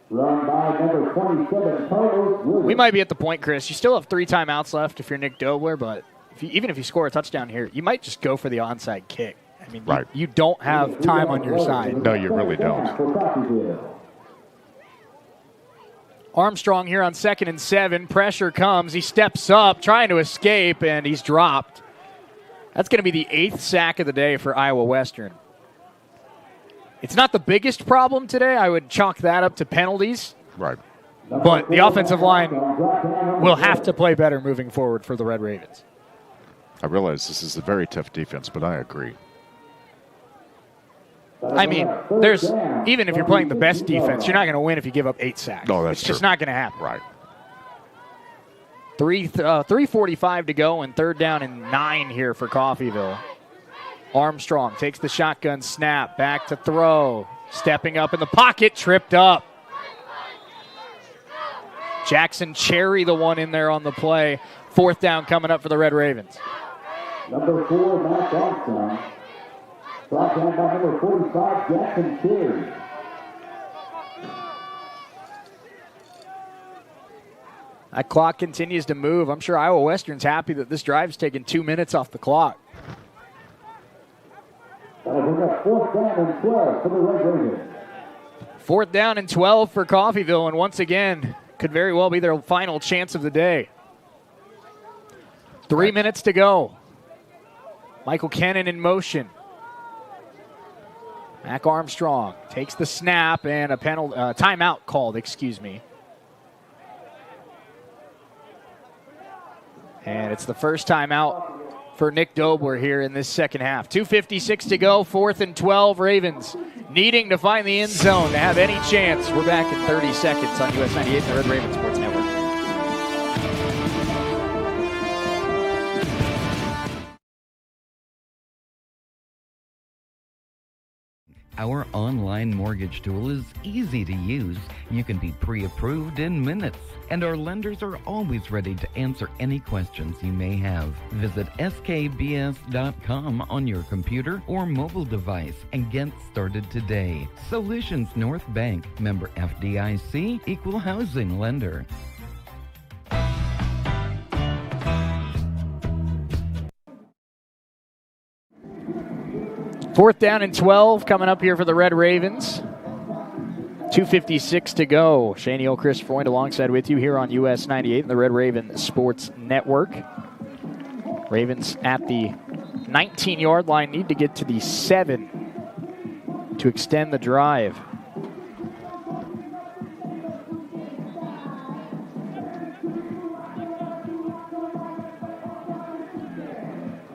Run by number 27, Carlos Williams. We might be at the point, Chris. You still have 3 timeouts left if you're Nick Dobler, but even if you score a touchdown here, you might just go for the onside kick. I mean, right. You don't have time on your side. No, you really don't. Armstrong here on 2nd and 7. Pressure comes. He steps up, trying to escape, and he's dropped. That's going to be the 8th sack of the day for Iowa Western. It's not the biggest problem today. I would chalk that up to penalties. Right. But the offensive line will have to play better moving forward for the Red Ravens. I realize this is a very tough defense, but I agree. I mean, even if you're playing the best defense, you're not going to win if you give up 8 sacks. No, that's It's just not going to happen. Right. 3:45 to go and 3rd down and 9 here for Coffeyville. Armstrong takes the shotgun snap, back to throw. Stepping up in the pocket, tripped up. Jackson Cherry, the one in there on the play. 4th down coming up for the Red Ravens. Number 4, Matt Armstrong. Brought down by number 45, Jackson Cherry. That clock continues to move. I'm sure Iowa Western's happy that this drive's taken 2 minutes off the clock. That'll bring up 4th down and 12 for the Red Ravens. 4th down and 12 for Coffeyville, and once again, could very well be their final chance of the day. 3 minutes to go. Michael Kennan in motion. Mac Armstrong takes the snap and a timeout called, And it's the first timeout for Nick Dobler here in this second half. 2:56 to go, 4th and 12. Ravens needing to find the end zone to have any chance. We're back in 30 seconds on US 98 and the Red Raven Sports Network. Our online mortgage tool is easy to use. You can be pre-approved in minutes, and our lenders are always ready to answer any questions you may have. Visit skbs.com on your computer or mobile device and get started today. Solutions North Bank, member FDIC, equal housing lender. 4th down and 12 coming up here for the Red Ravens. 2:56 to go. Shane Chris Freund alongside with you here on US 98 and the Red Raven Sports Network. Ravens at the 19-yard line need to get to the 7 to extend the drive.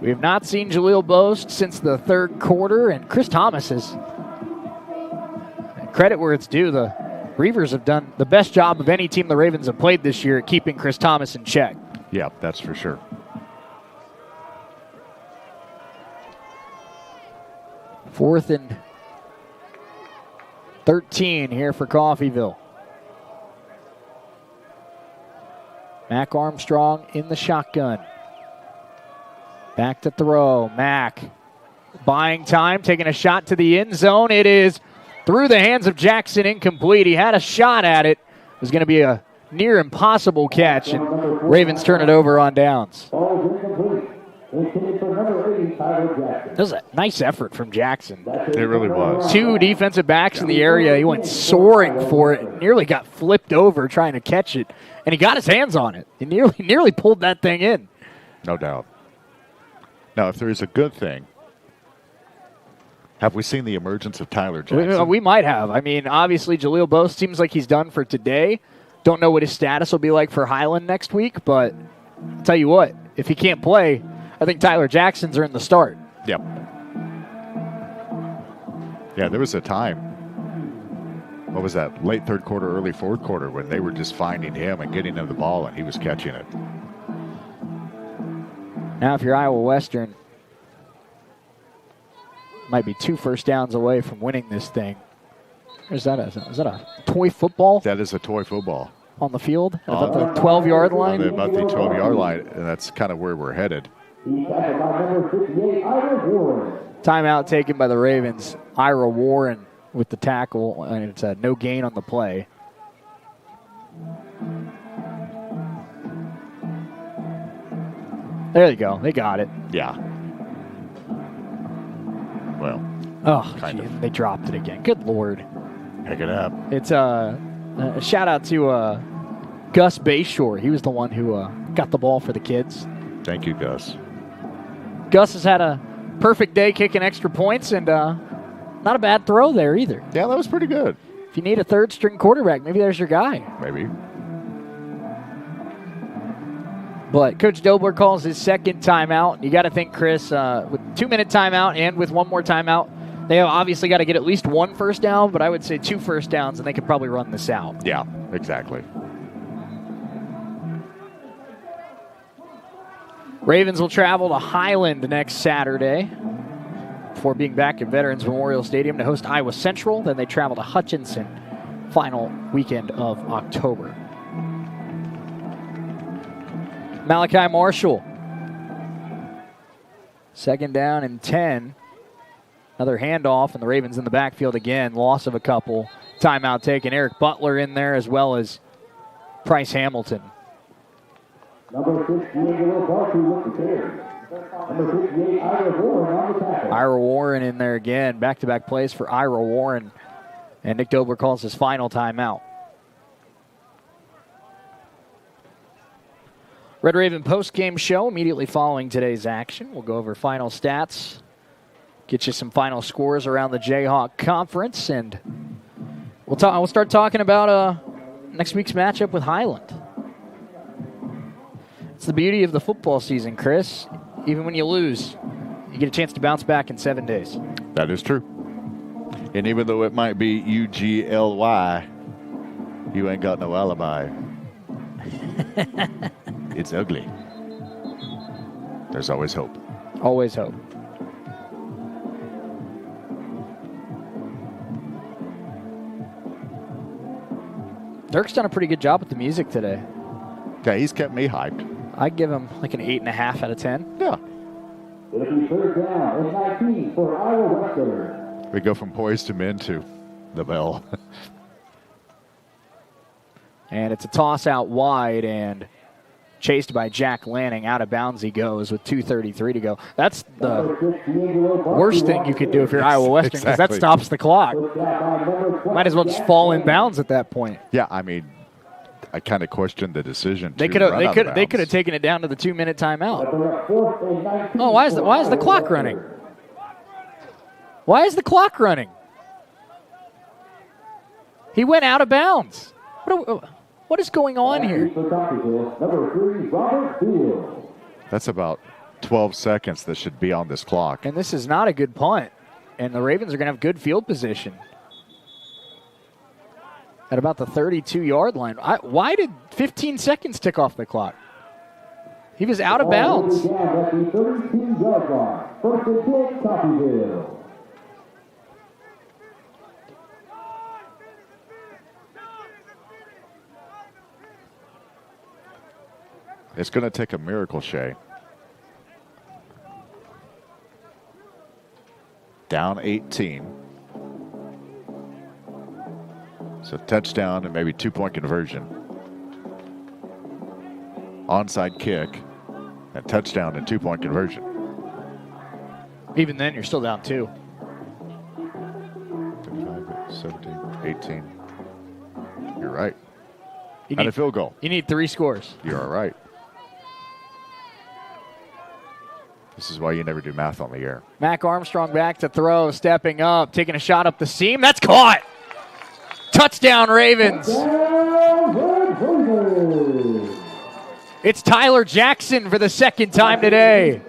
We have not seen Jaleel Boast since the 3rd quarter, and Chris Thomas is, credit where it's due, the Reavers have done the best job of any team the Ravens have played this year at keeping Chris Thomas in check. Yeah, that's for sure. Fourth and 13 here for Coffeyville. Mac Armstrong in the shotgun. Back to throw. Mac buying time, taking a shot to the end zone. It is through the hands of Jackson, incomplete. He had a shot at it. It was going to be a near impossible catch, and Ravens turn it over on downs. That was a nice effort from Jackson. It really was. 2 defensive backs in the area. He went soaring for it. Nearly got flipped over trying to catch it, and he got his hands on it. He nearly pulled that thing in. No doubt. Now, if there is a good thing, have we seen the emergence of Tyler Jackson? We might have. I mean, obviously, Jaleel Boast seems like he's done for today. Don't know what his status will be like for Highland next week, but I'll tell you what, if he can't play, I think Tyler Jackson's earned the start. Yep. Yeah, there was a time, what was that, late 3rd quarter, early 4th quarter, when they were just finding him and getting him the ball, and he was catching it. Now, if you're Iowa Western, might be 2 first downs away from winning this thing. Is that a toy football? That is a toy football. On the field? About the 12-yard line? About the 12-yard line, and that's kind of where we're headed. Timeout taken by the Ravens. Ira Warren with the tackle, and it's a no gain on the play. There you go. They got it. Yeah. Well. Oh, they dropped it again. Good Lord. Pick it up. It's a shout out to Gus Bayshore. He was the one who got the ball for the kids. Thank you, Gus. Gus has had a perfect day kicking extra points, and not a bad throw there either. Yeah, that was pretty good. If you need a 3rd-string quarterback, maybe there's your guy. Maybe. But Coach Dobler calls his 2nd timeout. You got to think, Chris, with 2-minute timeout and with 1 more timeout, they have obviously got to get at least 1 first down, but I would say 2 first downs, and they could probably run this out. Yeah, exactly. Ravens will travel to Highland next Saturday before being back at Veterans Memorial Stadium to host Iowa Central. Then they travel to Hutchinson final weekend of October. Malachi Marshall. 2nd down and 10. Another handoff, and the Ravens in the backfield again. Loss of a couple. Timeout taken. Eric Butler in there as well as Price Hamilton. Number 6, D'Angelo Barkley with the carry. Number 58, Ira Warren on the tackle. Ira Warren in there again. Back-to-back plays for Ira Warren. And Nick Dobler calls his final timeout. Red Raven post-game show immediately following today's action. We'll go over final stats, get you some final scores around the Jayhawk Conference, and we'll start talking about next week's matchup with Highland. It's the beauty of the football season, Chris. Even when you lose, you get a chance to bounce back in 7 days. That is true. And even though it might be UGLY, you ain't got no alibi. It's ugly. There's always hope. Always hope. Dirk's done a pretty good job with the music today. Yeah, he's kept me hyped. I'd give him like an 8.5 out of 10. Yeah. It'll be 3rd down and 19 for Iowa Western. We go from poise to men to the bell. And it's a toss out wide and chased by Jack Lanning. Out of bounds he goes with 2:33 to go. That's the worst thing you could do if you're Iowa Western, because that stops the clock. Might as well just fall in bounds at that point. Yeah, I mean, I kind of questioned the decision. They could have taken it down to the 2-minute timeout. Oh, why is the clock running? Why is the clock running? He went out of bounds. What is going on here? That's about 12 seconds that should be on this clock. And this is not a good punt. And the Ravens are going to have good field position at about the 32-yard line. Why did 15 seconds tick off the clock? He was out of bounds. It's going to take a miracle, Shay. Down 18. So touchdown and maybe 2-point conversion. Onside kick and touchdown and 2-point conversion. Even then, you're still down 2. 35, 17, 18. You're right. And a field goal. You need 3 scores. You're all right. This is why you never do math on the air. Mac Armstrong back to throw, stepping up, taking a shot up the seam. That's caught. Touchdown, Ravens. It's Tyler Jackson for the 2nd time today.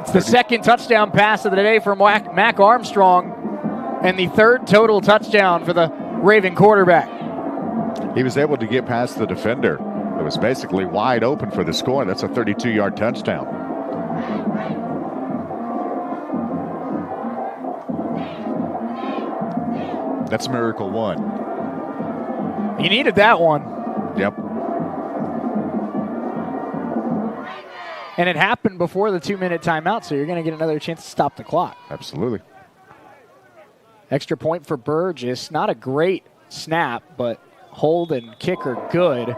It's the 2nd touchdown pass of the day for Mac Armstrong, and the 3rd total touchdown for the Raven quarterback. He was able to get past the defender. It was basically wide open for the score. That's a 32-yard touchdown. That's miracle 1. You needed that one. Yep. And it happened before the 2-minute timeout, so you're going to get another chance to stop the clock. Absolutely. Extra point for Burgess. Not a great snap, but hold and kick are good.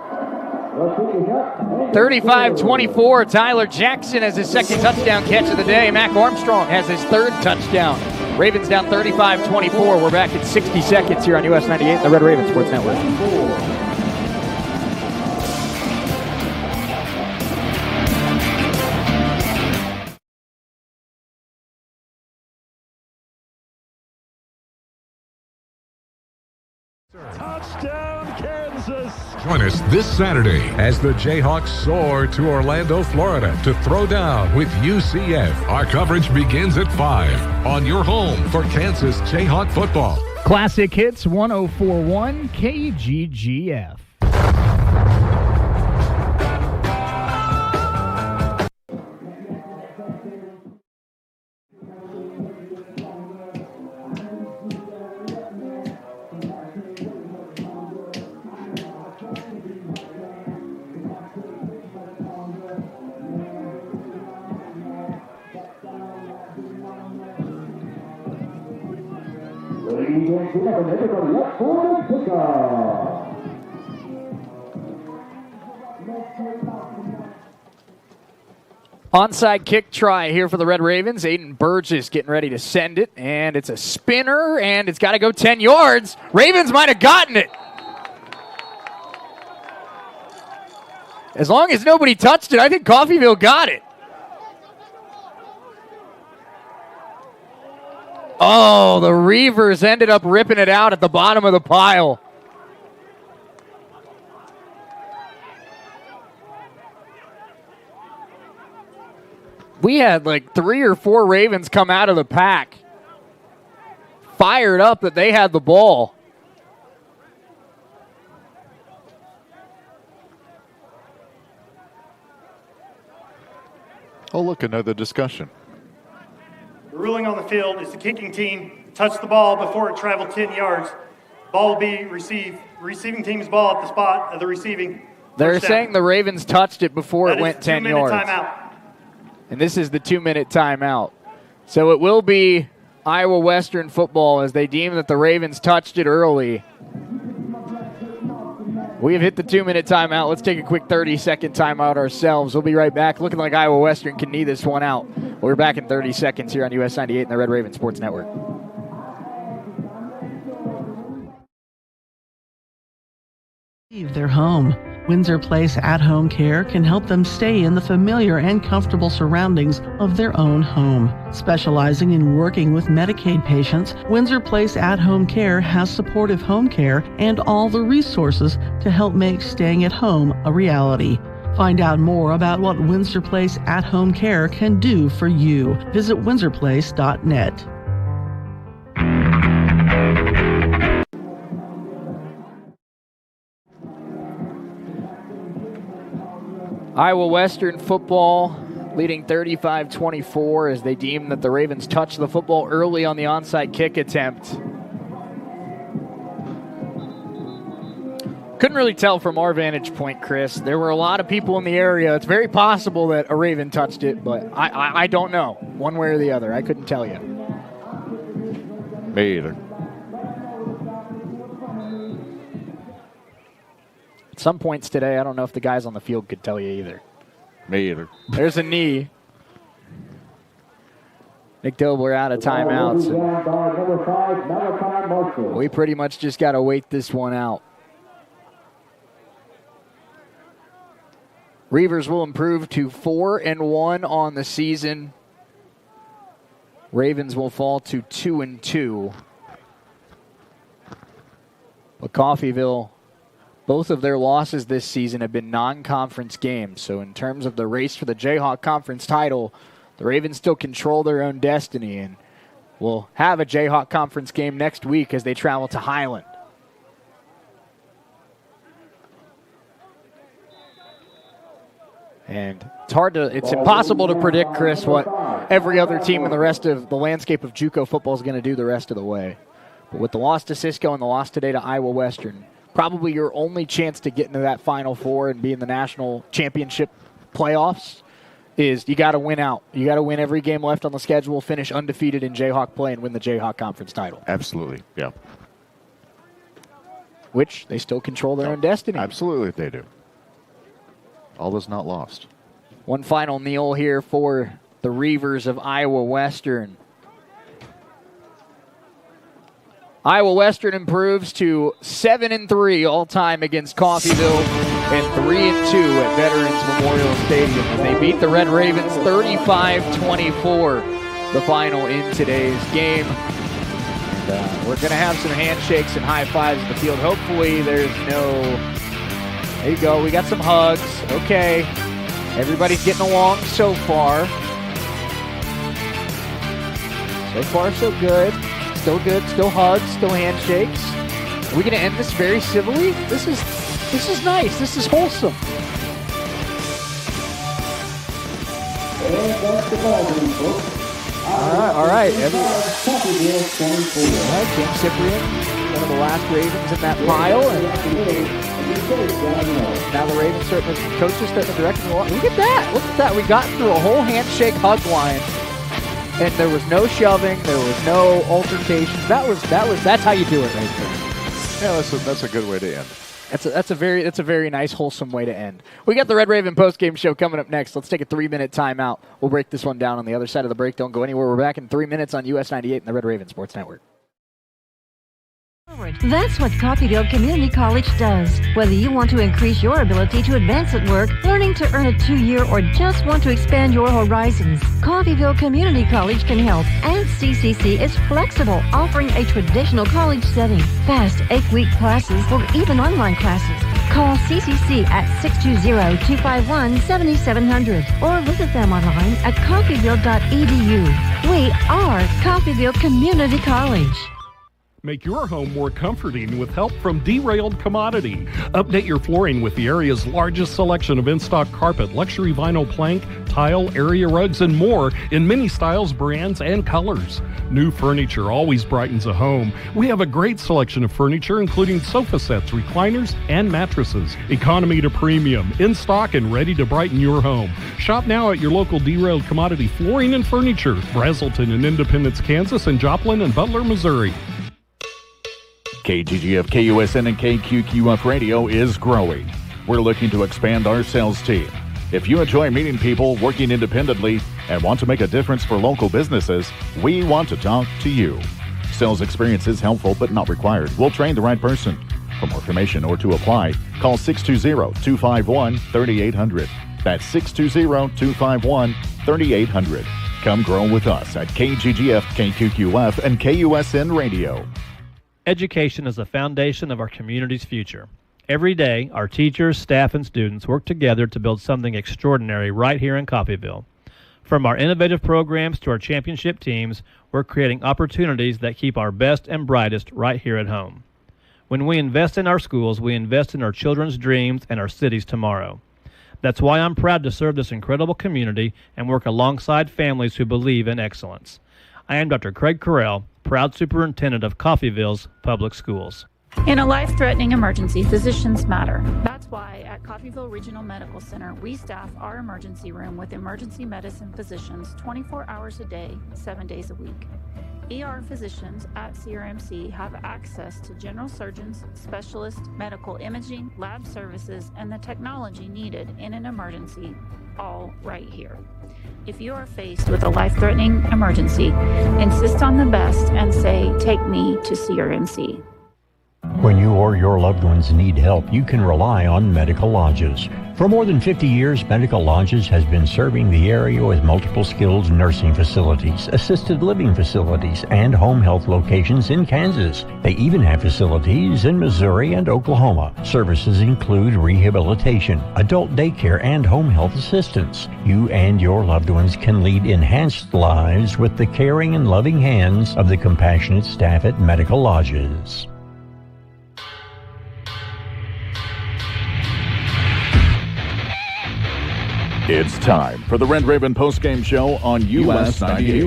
35-24. Tyler Jackson has his 2nd touchdown catch of the day. Mac Armstrong has his 3rd touchdown. Ravens down 35-24. We're back in 60 seconds here on US 98, the Red Raven Sports Network. Touchdown, Kansas! Join us this Saturday as the Jayhawks soar to Orlando, Florida to throw down with UCF. Our coverage begins at 5 on your home for Kansas Jayhawk football. Classic Hits 104.1 KGGF. Onside kick try here for the Red Ravens. Aiden Burgess getting ready to send it, and it's a spinner, and it's got to go 10 yards. Ravens might have gotten it. As long as nobody touched it, I think Coffeyville got it. Oh, the Reavers ended up ripping it out at the bottom of the pile. We had like 3 or 4 Ravens come out of the pack, fired up that they had the ball. Oh, look, another discussion. The ruling on the field is the kicking team touched the ball before it traveled 10 yards. Ball will be receiving team's ball at the spot of the receiving. They're saying the Ravens touched it before it went 10 yards. Timeout. And this is the 2-minute timeout. So it will be Iowa Western football as they deem that the Ravens touched it early. We have hit the 2-minute timeout. Let's take a quick 30-second timeout ourselves. We'll be right back. Looking like Iowa Western can knee this one out. We're back in 30 seconds here on US 98 and the Red Raven Sports Network. Leave their home. Windsor Place at-home care can help them stay in the familiar and comfortable surroundings of their own home. Specializing in working with Medicaid patients, Windsor Place at-home care has supportive home care and all the resources to help make staying at home a reality. Find out more about what Windsor Place at-home care can do for you. Visit windsorplace.net. Iowa Western football leading 35-24 as they deem that the Ravens touched the football early on the onside kick attempt. Couldn't really tell from our vantage point, Chris. There were a lot of people in the area. It's very possible that a Raven touched it, but I don't know one way or the other. I couldn't tell you. Me either. At some points today, I don't know if the guys on the field could tell you either. Me either. There's a knee. Nick Dobler out of timeouts. We pretty much just got to wait this one out. Reavers will improve to 4-1 on the season. Ravens will fall to 2-2. But Coffeyville, both of their losses this season have been non-conference games. So in terms of the race for the Jayhawk Conference title, the Ravens still control their own destiny and will have a Jayhawk Conference game next week as they travel to Highland. And it's impossible to predict, Chris, what every other team in the rest of the landscape of JUCO football is going to do the rest of the way. But with the loss to Cisco and the loss today to Iowa Western, probably your only chance to get into that Final Four and be in the national championship playoffs is you got to win out. You got to win every game left on the schedule, finish undefeated in Jayhawk play, and win the Jayhawk Conference title. Absolutely, yeah. Which they still control their own destiny. Absolutely, they do. All is not lost. One final kneel here for the Reavers of Iowa Western. Iowa Western improves to 7-3 all-time against Coffeyville and 3-2 at Veterans Memorial Stadium as they beat the Red Ravens 35-24, the final in today's game. And we're going to have some handshakes and high fives in the field. Hopefully there's no... There you go. We got some hugs. Okay. Everybody's getting along so far. So far, so good. Still good. Still hugs. Still handshakes. Are we going to end this very civilly? This is nice. This is wholesome. All right. James Cyprian, one of the last Ravens in that pile. And now the Ravens coaches starting to direct them. Look at that. We got through a whole handshake hug line And there was no shoving. There was no altercations. That's how you do it right there. Yeah, that's a good way to end. That's a very nice, wholesome way to end. We got the Red Raven postgame show coming up next. Let's take a 3-minute timeout. We'll break this one down on the other side of the break. Don't go anywhere. We're back in 3 minutes on US 98 and the Red Raven Sports Network. That's what Coffeyville Community College does. Whether you want to increase your ability to advance at work, learning to earn a 2-year, or just want to expand your horizons, Coffeyville Community College can help. And CCC is flexible, offering a traditional college setting, fast 8-week classes, or even online classes. Call CCC at 620-251-7700 or visit them online at coffeyville.edu. We are Coffeyville Community College. Make your home more comforting with help from Derailed Commodity. Update your flooring with the area's largest selection of in-stock carpet, luxury vinyl plank, tile, area rugs, and more in many styles, brands, and colors. New furniture always brightens a home. We have a great selection of furniture, including sofa sets, recliners, and mattresses. Economy to premium, in stock and ready to brighten your home. Shop now at your local Derailed Commodity Flooring and Furniture, Brazelton in Independence, Kansas, and Joplin and Butler, Missouri. KGGF, KUSN, and KQQF Radio is growing. We're looking to expand our sales team. If you enjoy meeting people, working independently, and want to make a difference for local businesses, we want to talk to you. Sales experience is helpful but not required. We'll train the right person. For more information or to apply, call 620-251-3800. That's 620-251-3800. Come grow with us at KGGF, KQQF, and KUSN Radio. Education is the foundation of our community's future. Every day, our teachers, staff, and students work together to build something extraordinary right here in Coffeyville. From our innovative programs to our championship teams, we're creating opportunities that keep our best and brightest right here at home. When we invest in our schools, we invest in our children's dreams and our city's tomorrow. That's why I'm proud to serve this incredible community and work alongside families who believe in excellence. I am Dr. Craig Carell, proud superintendent of Coffeyville's public schools. In a life-threatening emergency, physicians matter. That's why at Coffeyville Regional Medical Center, we staff our emergency room with emergency medicine physicians 24 hours a day, 7 days a week. ER physicians at CRMC have access to general surgeons, specialists, medical imaging, lab services, and the technology needed in an emergency, all right here. If you are faced with a life-threatening emergency, insist on the best and say, "Take me to CRMC." When you or your loved ones need help, you can rely on Medical Lodges. For more than 50 years, Medical Lodges has been serving the area with multiple skilled nursing facilities, assisted living facilities, and home health locations in Kansas. They even have facilities in Missouri and Oklahoma. Services include rehabilitation, adult daycare, and home health assistance. You and your loved ones can lead enhanced lives with the caring and loving hands of the compassionate staff at Medical Lodges. It's time for the Red Raven postgame show on US 98.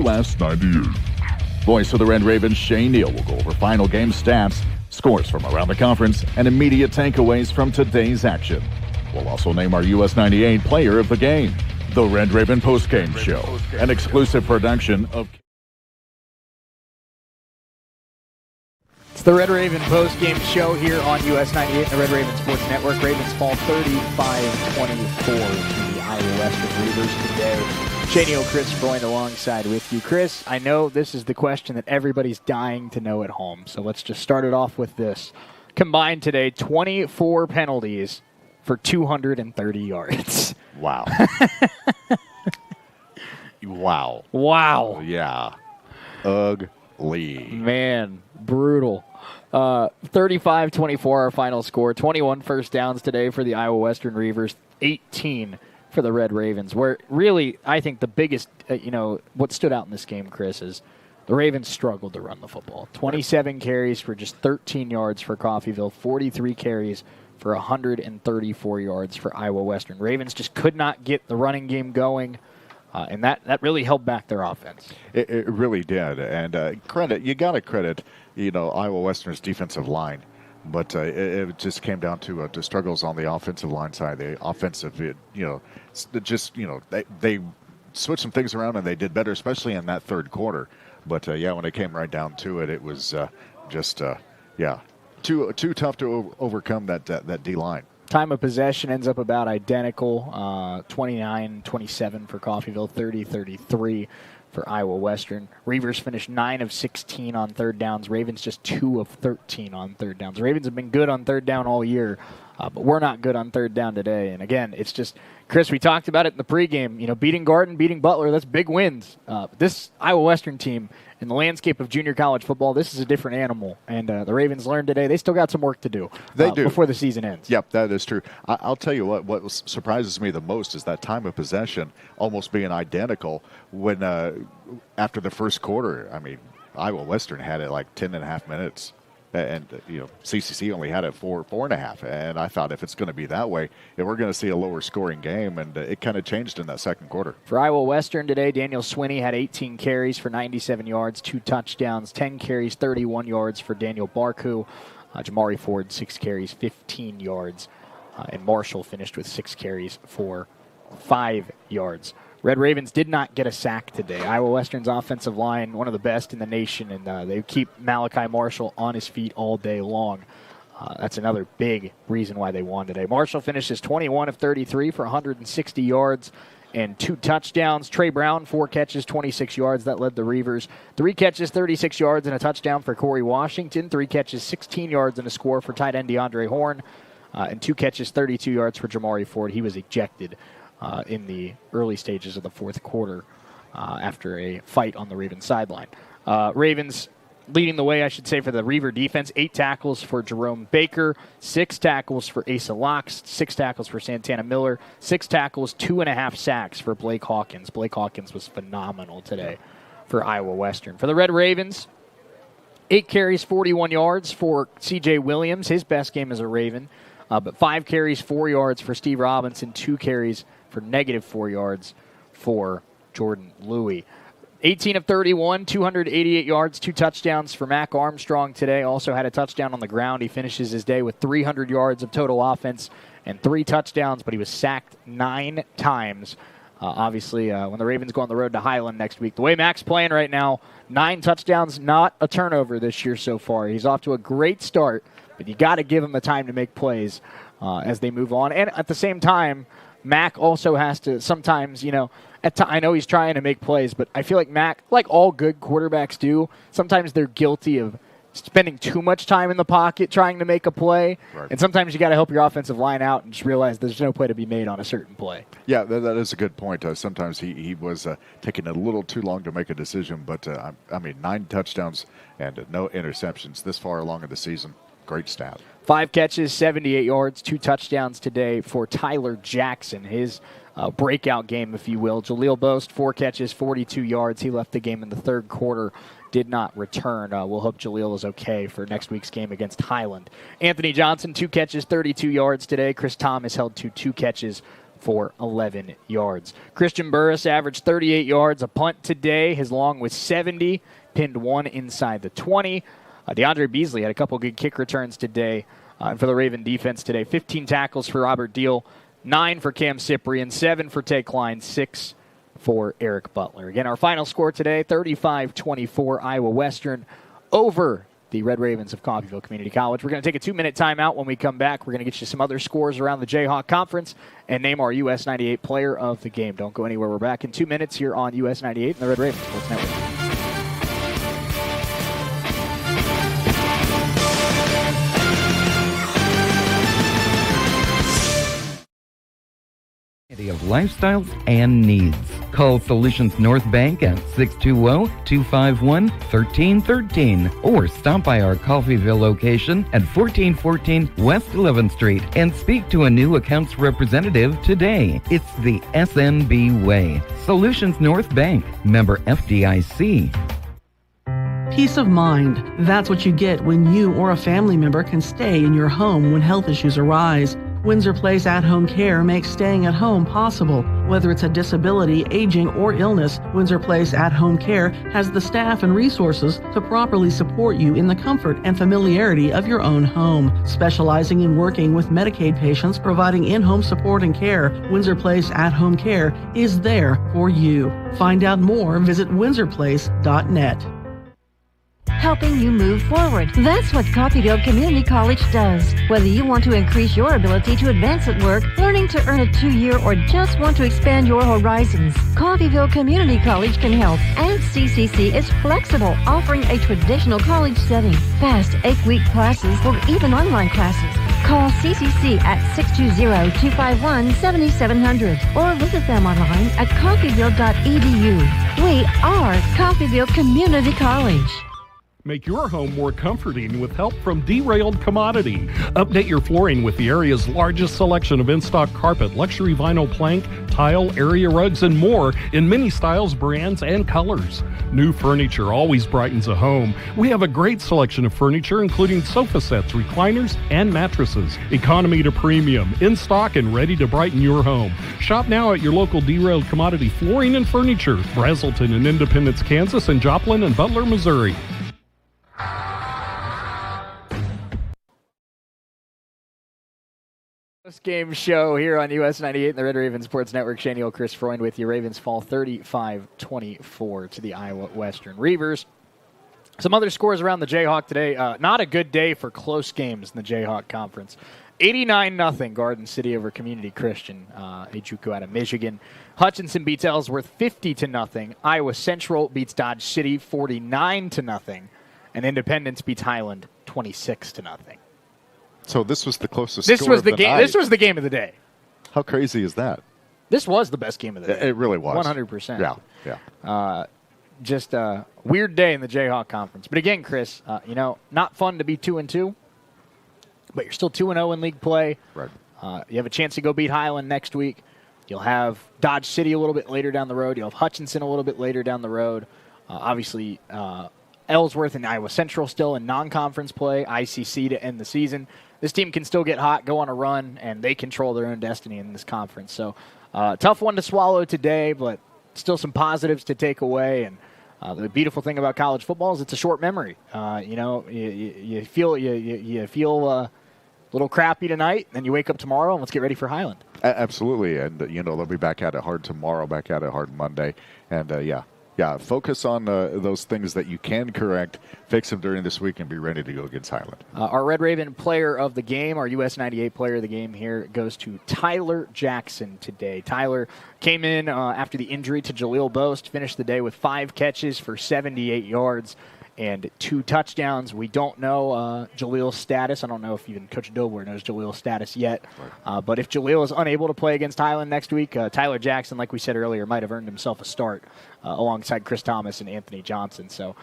Voice of the Red Ravens, Shay Neal, will go over final game stats, scores from around the conference, and immediate takeaways from today's action. We'll also name our US 98 player of the game. The Red Raven postgame show, an exclusive production of... It's the Red Raven postgame show here on US 98 and the Red Raven Sports Network. Ravens fall 35-24 to the Iowa Western Reavers today. Shay Neal, Chris Freund alongside with you. Chris, I know this is the question that everybody's dying to know at home, so let's just start it off with this. Combined today, 24 penalties for 230 yards. Wow. Wow. Wow. Yeah. Ugly. Man, brutal. 35-24 our final score. 21 first downs today for the Iowa Western Reavers. 18 for the Red Ravens. Where really, I think the biggest, what stood out in this game, Chris, is the Ravens struggled to run the football. 27 carries for just 13 yards for Coffeyville. 43 carries for 134 yards for Iowa Western. Ravens just could not get the running game going. And that really held back their offense. It really did. And you got to credit, Iowa Western's defensive line. But it just came down to struggles on the offensive line side. The offensive, they switched some things around, and they did better, especially in that third quarter. But, when it came right down to it, it was too tough to overcome that D-line. Time of possession ends up about identical, 29-27 for Coffeyville, 30-33 for Iowa Western. Reavers finished 9 of 16 on third downs. Ravens just 2 of 13 on third downs. The Ravens have been good on third down all year, but we're not good on third down today. And again, it's just, Chris, we talked about it in the pregame. Beating Garden, beating Butler, that's big wins. This Iowa Western team, in the landscape of junior college football, this is a different animal. And the Ravens learned today they still got some work to do. They do. Before the season ends. Yep, that is true. I'll tell you what surprises me the most is that time of possession almost being identical when after the first quarter. I mean, Iowa Western had it like 10.5 minutes. And, CCC only had it 4.5. And I thought if it's going to be that way, we're going to see a lower scoring game. And it kind of changed in that second quarter. For Iowa Western today, Daniel Swinney had 18 carries for 97 yards, 2 touchdowns, 10 carries, 31 yards for Daniel Barku. Jamari Ford, 6 carries, 15 yards. And Marshall finished with 6 carries for 5 yards. Red Ravens did not get a sack today. Iowa Western's offensive line, one of the best in the nation, and they keep Malachi Marshall on his feet all day long. That's another big reason why they won today. Marshall finishes 21 of 33 for 160 yards and 2 touchdowns. Trey Brown, 4 catches, 26 yards. That led the Reavers. 3 catches, 36 yards, and a touchdown for Corey Washington. 3 catches, 16 yards, and a score for tight end DeAndre Horn. And 2 catches, 32 yards for Jamari Ford. He was ejected in the early stages of the fourth quarter after a fight on the Ravens sideline. Ravens leading the way, I should say, for the Reaver defense. 8 tackles for Jerome Baker, 6 tackles for Asa Locks, 6 tackles for Santana Miller, 6 tackles, 2.5 sacks for Blake Hawkins. Blake Hawkins was phenomenal today for Iowa Western. For the Red Ravens, 8 carries, 41 yards for C.J. Williams, his best game as a Raven, but 5 carries, 4 yards for Steve Robinson, 2 carries for -4 yards for Jordan Louie. 18 of 31, 288 yards, 2 touchdowns for Mac Armstrong today. Also had a touchdown on the ground. He finishes his day with 300 yards of total offense and 3 touchdowns, but he was sacked 9 times. Obviously, when the Ravens go on the road to Highland next week, the way Mac's playing right now, 9 touchdowns, not a turnover this year so far. He's off to a great start, but you got to give him the time to make plays as they move on. And at the same time, Mac also has to sometimes, I know he's trying to make plays, but I feel like Mac, like all good quarterbacks do, sometimes they're guilty of spending too much time in the pocket trying to make a play. Right. And sometimes you got to help your offensive line out and just realize there's no play to be made on a certain play. Yeah, that is a good point. Sometimes he was taking a little too long to make a decision, but 9 touchdowns and no interceptions this far along in the season. Great stat. 5 catches, 78 yards, 2 touchdowns today for Tyler Jackson, his breakout game, if you will. Jaleel Boast, 4 catches, 42 yards. He left the game in the third quarter, did not return. We'll hope Jaleel is okay for next week's game against Highland. Anthony Johnson, 2 catches, 32 yards today. Chris Thomas held to 2 catches for 11 yards. Christian Burris averaged 38 yards, a punt today. His long was 70, pinned 1 inside the 20. DeAndre Beasley had a couple good kick returns today for the Raven defense today. 15 tackles for Robert Deal, 9 for Cam Cyprian, 7 for Tay Klein, 6 for Eric Butler. Again, our final score today, 35-24, Iowa Western over the Red Ravens of Coffeyville Community College. We're going to take a 2-minute timeout. When we come back, we're going to get you some other scores around the Jayhawk Conference and name our US 98 player of the game. Don't go anywhere. We're back in 2 minutes here on US 98 and the Red Ravens Sports Network. Of lifestyles and needs. Call Solutions North Bank at 620-251-1313 or stop by our Coffeyville location at 1414 West 11th Street and speak to a new accounts representative today. It's the SNB way. Solutions North Bank, member FDIC. Peace of mind. That's what you get when you or a family member can stay in your home when health issues arise. Windsor Place at-home care makes staying at home possible. Whether it's a disability, aging, or illness, Windsor Place at-home care has the staff and resources to properly support you in the comfort and familiarity of your own home. Specializing in working with Medicaid patients, providing in-home support and care, Windsor Place at-home care is there for you. Find out more, visit windsorplace.net. Helping you move forward. That's what Coffeyville Community College does. Whether you want to increase your ability to advance at work, learning to earn a 2-year, or just want to expand your horizons, Coffeyville Community College can help. And CCC is flexible, offering a traditional college setting, fast 8-week classes, or even online classes. Call CCC at 620-251-7700 or visit them online at coffeyville.edu. We are Coffeyville Community College. Make your home more comforting with help from Derailed Commodity. Update your flooring with the area's largest selection of in-stock carpet, luxury vinyl plank, tile, area rugs, and more in many styles, brands, and colors. New furniture always brightens a home. We have a great selection of furniture, including sofa sets, recliners, and mattresses. Economy to premium, in stock and ready to brighten your home. Shop now at your local Derailed Commodity Flooring and Furniture, Brazelton in Independence, Kansas, and Joplin and Butler, Missouri. Postgame show here on US 98 and the Red Raven Sports Network. Shane Neal, Chris Freund with you. Ravens fall 35-24 to the Iowa Western Reavers. Some other scores around the Jayhawk today. Not a good day for close games in the Jayhawk Conference. 89-0 Garden City over Community Christian, a JUCO out of Michigan. Hutchinson beats Ellsworth 50-0. Iowa Central beats Dodge City 49-0. And Independence beats Highland 26-0. So this was the closest This score was of the the game. night. This was the game of the day. How crazy is that? This was the best game of the day. It really was. 100%. Yeah. Just a weird day in the Jayhawk Conference. But again, Chris, not fun to be 2-2, but you're still 2-0 in league play. Right. You have a chance to go beat Highland next week. You'll have Dodge City a little bit later down the road. You'll have Hutchinson a little bit later down the road. Obviously, Ellsworth and Iowa Central still in non-conference play, ICC to end the season. This team can still get hot, go on a run, and they control their own destiny in this conference. So, tough one to swallow today, but still some positives to take away. And the beautiful thing about college football is it's a short memory. You feel a little crappy tonight, then you wake up tomorrow, and let's get ready for Highland. Absolutely, and they'll be back at it hard tomorrow, back at it hard Monday, and focus on those things that you can correct, fix them during this week, and be ready to go against Highland. Our Red Raven player of the game, our US 98 player of the game here, goes to Tyler Jackson today. Tyler came in after the injury to Jaleel Boast, finished the day with 5 catches for 78 yards and 2 touchdowns. We don't know Jaleel's status. I don't know if even Coach Dobler knows Jaleel's status yet. Right. But if Jaleel is unable to play against Highland next week, Tyler Jackson, like we said earlier, might have earned himself a start alongside Chris Thomas and Anthony Johnson. So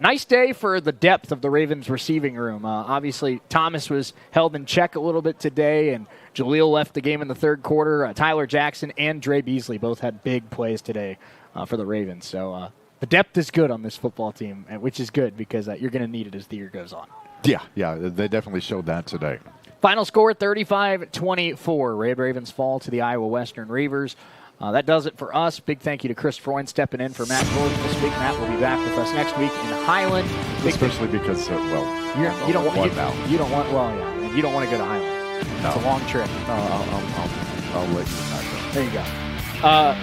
nice day for the depth of the Ravens receiving room. Obviously, Thomas was held in check a little bit today, and Jaleel left the game in the third quarter. Tyler Jackson and Dre Beasley both had big plays today for the Ravens. So the depth is good on this football team, which is good because you're going to need it as the year goes on. Yeah, they definitely showed that today. Final score, 35-24. Red Ravens fall to the Iowa Western Reavers. That does it for us. Big thank you to Chris Freund stepping in for Matt Gordon this week. Matt will be back with us next week in Highland. Especially because, you don't want to go to Highland. No. It's a long trip. I'll let you know. There you go.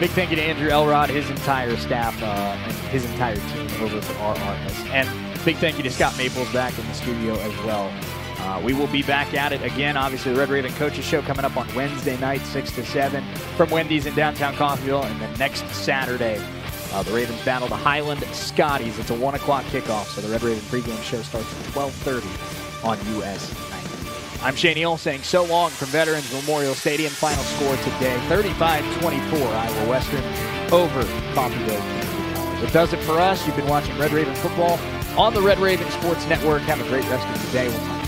Big thank you to Andrew Elrod, his entire staff, and his entire team over at RRS. And big thank you to Scott Maples back in the studio as well. We will be back at it again. Obviously, the Red Raven Coaches Show coming up on Wednesday night, 6 to 7 from Wendy's in downtown Coffeyville. And then next Saturday, the Ravens battle the Highland Scotties. It's a 1 o'clock kickoff, so the Red Raven pregame show starts at 12:30 on US 90. I'm Shane Neal saying so long from Veterans Memorial Stadium. Final score today, 35-24, Iowa Western over Coffeyville Community College. It does it for us. You've been watching Red Raven football on the Red Raven Sports Network. Have a great rest of the day. We'll talk